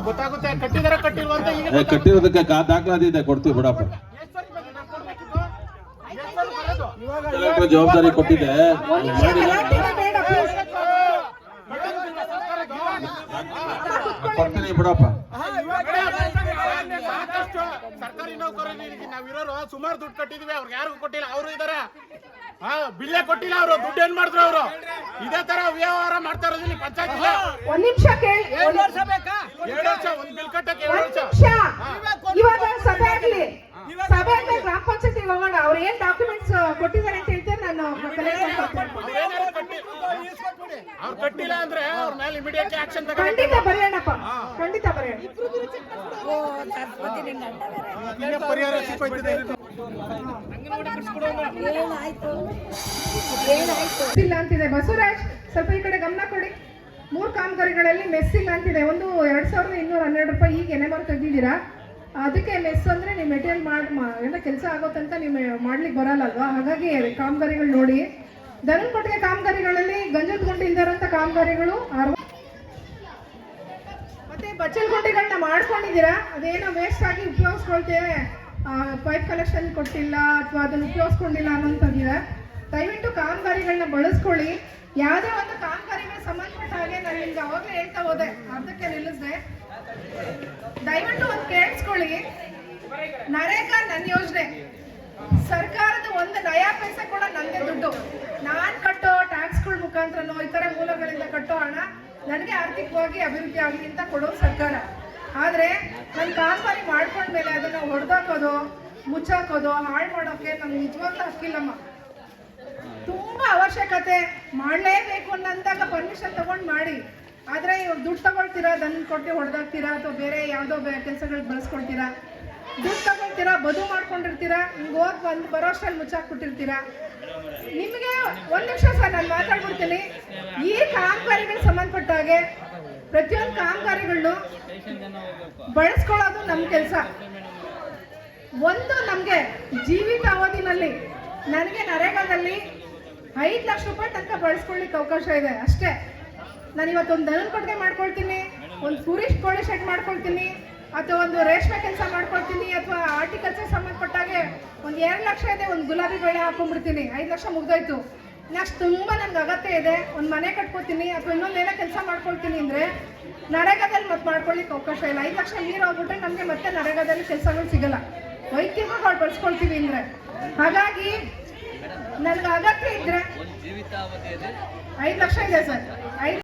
ಗೊತ್ತಾಗುತ್ತೆ ಕಟ್ಟಿದಾರ ಕಟ್ಟಿಲ್ವ ಅಂತ. ಈಗ ಕಟ್ಟಿರೋದಕ್ಕೆ ದಾಖಲಾತಿ ಕೊಡ್ತೀವಿ ಬಿಡಪ್ಪ. ಜವಾಬ್ದಾರಿ ಕೊಟ್ಟಿದೆ, ಕೊಡ್ತೀನಿ ಬಿಡಪ್ಪ. ಸರ್ಕಾರಿ ನೌಕರರಿಗೆ ನಾವಿರೋರು ಸುಮಾರು ದುಡ್ಡು ಕಟ್ಟಿದ್ವಿ, ಅವ್ರಿಗೆ ಯಾರಿಗೂ ಕೊಟ್ಟಿಲ್ಲ. ಅವರು ಇದಾರೆ, ಬಿಲ್ಲೇ ಕೊಟ್ಟಿಲ್ಲ. ಅವರು ದುಡ್ಡು ಏನ್ ಮಾಡಿದ್ರು? ಅವರು ಇದೇ ತರ ವ್ಯವಹಾರ ಮಾಡ್ತಾ ಇರೋದಿಲ್ಲ ಪಂಚಾಯತ್. ಒಂದ್ ನಿಮಿಷ ಕೇಳಿ, 2 ವರ್ಷ ಬೇಕಾ? 2 ವರ್ಷ ಒಂದ್ ಬಿಲ್ ಕಟ್ಟಕ್ಕೆ 2 ವರ್ಷ. ಇವಾಗ ಸಭೆ ಆಗ್ಲಿ, ಸಭೆ ಆದ್ಮೇಲೆ ಗ್ರಾಮ ಪಂಚಾಯತಿ ಹೋಗೋಣ. ಅವ್ರು ಏನ್ ಡಾಕ್ಯುಮೆಂಟ್ಸ್ ಕೊಟ್ಟಿದ್ದಾರೆ ಅಂತ ಹೇಳ್ತಾರೆ, ನಾನು ಅವ್ರು ಕಟ್ಟಿಲ್ಲ ಅಂದ್ರೆ ಅವ್ರ ಮೇಲೆ ಇಮಿಡಿಯೇಟ್ ಆಕ್ಷನ್ ಖಂಡಿತ ಬರೆಯೋಣಪ್ಪ, ಖಂಡಿತ ಬರೆಯೋಣ. ಪರಿಹಾರ ಇಲ್ಲ ಅಂತಿದೆ. ಬಸವರಾಜ್ ಸ್ವಲ್ಪ ಈ ಕಡೆ ಗಮನ ಕೊಡಿ. 3 ಕಾಮಗಾರಿಗಳಲ್ಲಿ ಮೆಸ್ ಇಲ್ಲ ಅಂತಿದೆ. ಒಂದು 2212 ರೂಪಾಯಿ ಈಗ NMR ತೆಗೆದಿದ್ದೀರಾ. ಅದಕ್ಕೆ ಮೆಸ್ ಅಂದ್ರೆ ನೀವು ಮೆಟೀರಿಯಲ್ ಎಲ್ಲ ಕೆಲಸ ಆಗೋತಂತ ನೀವು ಮಾಡ್ಲಿಕ್ಕೆ ಬರಲ್ಲ ಅಲ್ವಾ? ಹಾಗಾಗಿ ಕಾಮಗಾರಿಗಳು ನೋಡಿ. ಧನಂಕೋಟೆಯ ಕಾಮಗಾರಿಗಳಲ್ಲಿ ಗಂಜದ ಗುಂಡಿ ಇಲ್ದಿರೋಂಥ ಕಾಮಗಾರಿಗಳು ಮತ್ತೆ ಬಚ್ಚಲ್ ಗುಂಡಿಗಳನ್ನ ಮಾಡ್ಕೊಂಡಿದ್ದೀರಾ. ಅದೇನೋ ವೇಸ್ಟ್ ಆಗಿ ಉಪಯೋಗಿಸ್ಕೊಳ್ತೇವೆ, ಪೈಪ್ ಕಲೆಕ್ಷನ್ ಕೊಟ್ಟಿಲ್ಲ ಅಥವಾ ಅದನ್ನು ಉಪಯೋಗಿಸ್ಕೊಂಡಿಲ್ಲ ಅನ್ನೋಂಥದ್ದಿದೆ. ದಯವಿಟ್ಟು ಕಾಮಗಾರಿಗಳನ್ನ ಬಳಸ್ಕೊಳ್ಳಿ. ಯಾವುದೇ ಒಂದು ಕಾಮಗಾರಿಗಳ ಸಂಬಂಧಪಟ್ಟ ಹಾಗೆ ನಾನು ನಿಮ್ಗೆ ಅವಾಗಲೇ ಹೇಳ್ತಾ ಹೋದೆ, ಅರ್ಧಕ್ಕೆ ನಿಲ್ಲಿಸಿದೆ. ದಯವಿಟ್ಟು ಒಂದು ಕೇಳಿಸ್ಕೊಳ್ಳಿ. ನರೇಗಾ ನನ್ನ ಯೋಜನೆ, ಸರ್ಕಾರದ ಒಂದು ನಯಾ ಪೈಸೆ ಕೂಡ ನನಗೆ ದುಡ್ಡು. ನಾನು ಕಟ್ಟೋ ಟ್ಯಾಕ್ಸ್ಗಳ ಮುಖಾಂತರನೋ ಈ ಥರ ಮೂಲಗಳಿಂದ ಕಟ್ಟೋ ಹಣ ನನಗೆ ಆರ್ಥಿಕವಾಗಿ ಅಭಿವೃದ್ಧಿ ಆಗಲಿ ಅಂತ ಕೊಡೋ ಸರ್ಕಾರ. ಆದರೆ ನನ್ನ ಕಾಮಗಾರಿ ಮಾಡ್ಕೊಂಡ್ಮೇಲೆ ಅದನ್ನು ಹೊಡೆದಾಕೋದು, ಮುಚ್ಚಾಕೋದು, ಹಾಳು ಮಾಡೋಕೆ ನಮ್ಗೆ ನಿಜವಾಗ್ಲೂ ಹಕ್ಕಿಲ್ಲಮ್ಮ. ತುಂಬ ಅವಶ್ಯಕತೆ ಮಾಡಲೇಬೇಕು ಅನ್ನಂದಾಗ ಪರ್ಮಿಷನ್ ತಗೊಂಡು ಮಾಡಿ. ಆದರೆ ಇವಾಗ ದುಡ್ಡು ತಗೊಳ್ತೀರಾ, ದನ ಕೊಟ್ಟು ಹೊಡೆದಾಕ್ತೀರಾ, ಅಥವಾ ಬೇರೆ ಯಾವುದೋ ಕೆಲಸಗಳಿಗೆ ಬಳಸ್ಕೊಳ್ತೀರಾ, ದುಡ್ಡು ತಗೊಳ್ತೀರಾ, ಬದು ಮಾಡ್ಕೊಂಡಿರ್ತೀರಾ, ಹಿಂಗೆ ಹೋಗಿ ಬಂದು ಬರೋ ಅಷ್ಟರಲ್ಲಿ ಮುಚ್ಚಾಕ್ಬಿಟ್ಟಿರ್ತೀರಾ. ನಿಮಗೆ ಒಂದು ನಿಮಿಷ ಸರ್, ನಾನು ಮಾತಾಡ್ಬಿಡ್ತೀನಿ. ಈ ಕಾಮಗಾರಿಗಳಿಗೆ ಸಂಬಂಧಪಟ್ಟ ಹಾಗೆ ಪ್ರತಿಯೊಂದು ಕಾಮಗಾರಿಗಳನ್ನು ಬಳಸ್ಕೊಳ್ಳೋದು ನಮ್ಮ ಕೆಲಸ. ಒಂದು ನಮಗೆ ಜೀವಿತಾವಧಿನಲ್ಲಿ ನನಗೆ ನರೇಗಾದಲ್ಲಿ 5 ಲಕ್ಷ ರೂಪಾಯಿ ತನಕ ಬಳಸ್ಕೊಳ್ಳಿಕ್ಕೆ ಅವಕಾಶ ಇದೆ ಅಷ್ಟೇ. ನಾನು ಇವತ್ತೊಂದು ದನದ ಕೊಟ್ಟಿಗೆ ಮಾಡ್ಕೊಳ್ತೀನಿ, ಒಂದು ಕುರಿ ಕೋಳಿ ಶೆಡ್ ಮಾಡ್ಕೊಳ್ತೀನಿ, ಅಥವಾ ಒಂದು ರೇಷ್ಮೆ ಕೆಲಸ ಮಾಡ್ಕೊಳ್ತೀನಿ, ಅಥವಾ ಆರ್ಟಿಕಲ್ಚರ್ ಸಂಬಂಧಪಟ್ಟಾಗೆ ಒಂದು 2 ಲಕ್ಷ ಇದೆ, ಒಂದು ಗುಲಾಬಿ ಬೆಳೆ ಹಾಕೊಂಡ್ಬಿಡ್ತೀನಿ, 5 ಲಕ್ಷ ಮುಗ್ದೋಯ್ತು. ನೆಕ್ಸ್ಟ್ ತುಂಬ ನನಗೆ ಅಗತ್ಯ ಇದೆ, ಒಂದು ಮನೆ ಕಟ್ಕೊತೀನಿ ಅಥವಾ ಇನ್ನೊಂದೇನೋ ಕೆಲಸ ಮಾಡ್ಕೊಳ್ತೀನಿ ಅಂದರೆ ನರೇಗಾದಲ್ಲಿ ಮತ್ತೆ ಮಾಡ್ಕೊಳ್ಳಿಕ್ಕೆ ಅವಕಾಶ ಇಲ್ಲ. 5 ಲಕ್ಷ ನೀರು ಹೋಗ್ಬಿಟ್ರೆ ನಮಗೆ ಮತ್ತೆ ನರೇಗಾದಲ್ಲಿ ಕೆಲಸಗಳು ಸಿಗಲ್ಲ, ವೈದ್ಯಗಳು ಬಳಸ್ಕೊಳ್ತೀವಿ ಅಂದರೆ. ಹಾಗಾಗಿ ನನಗೆ ಅಗತ್ಯ ಇದ್ದರೆ ಜೀವಿತಾವಧಿಯಲ್ಲಿ 5 ಲಕ್ಷ ಇದೆ ಸರ್. 5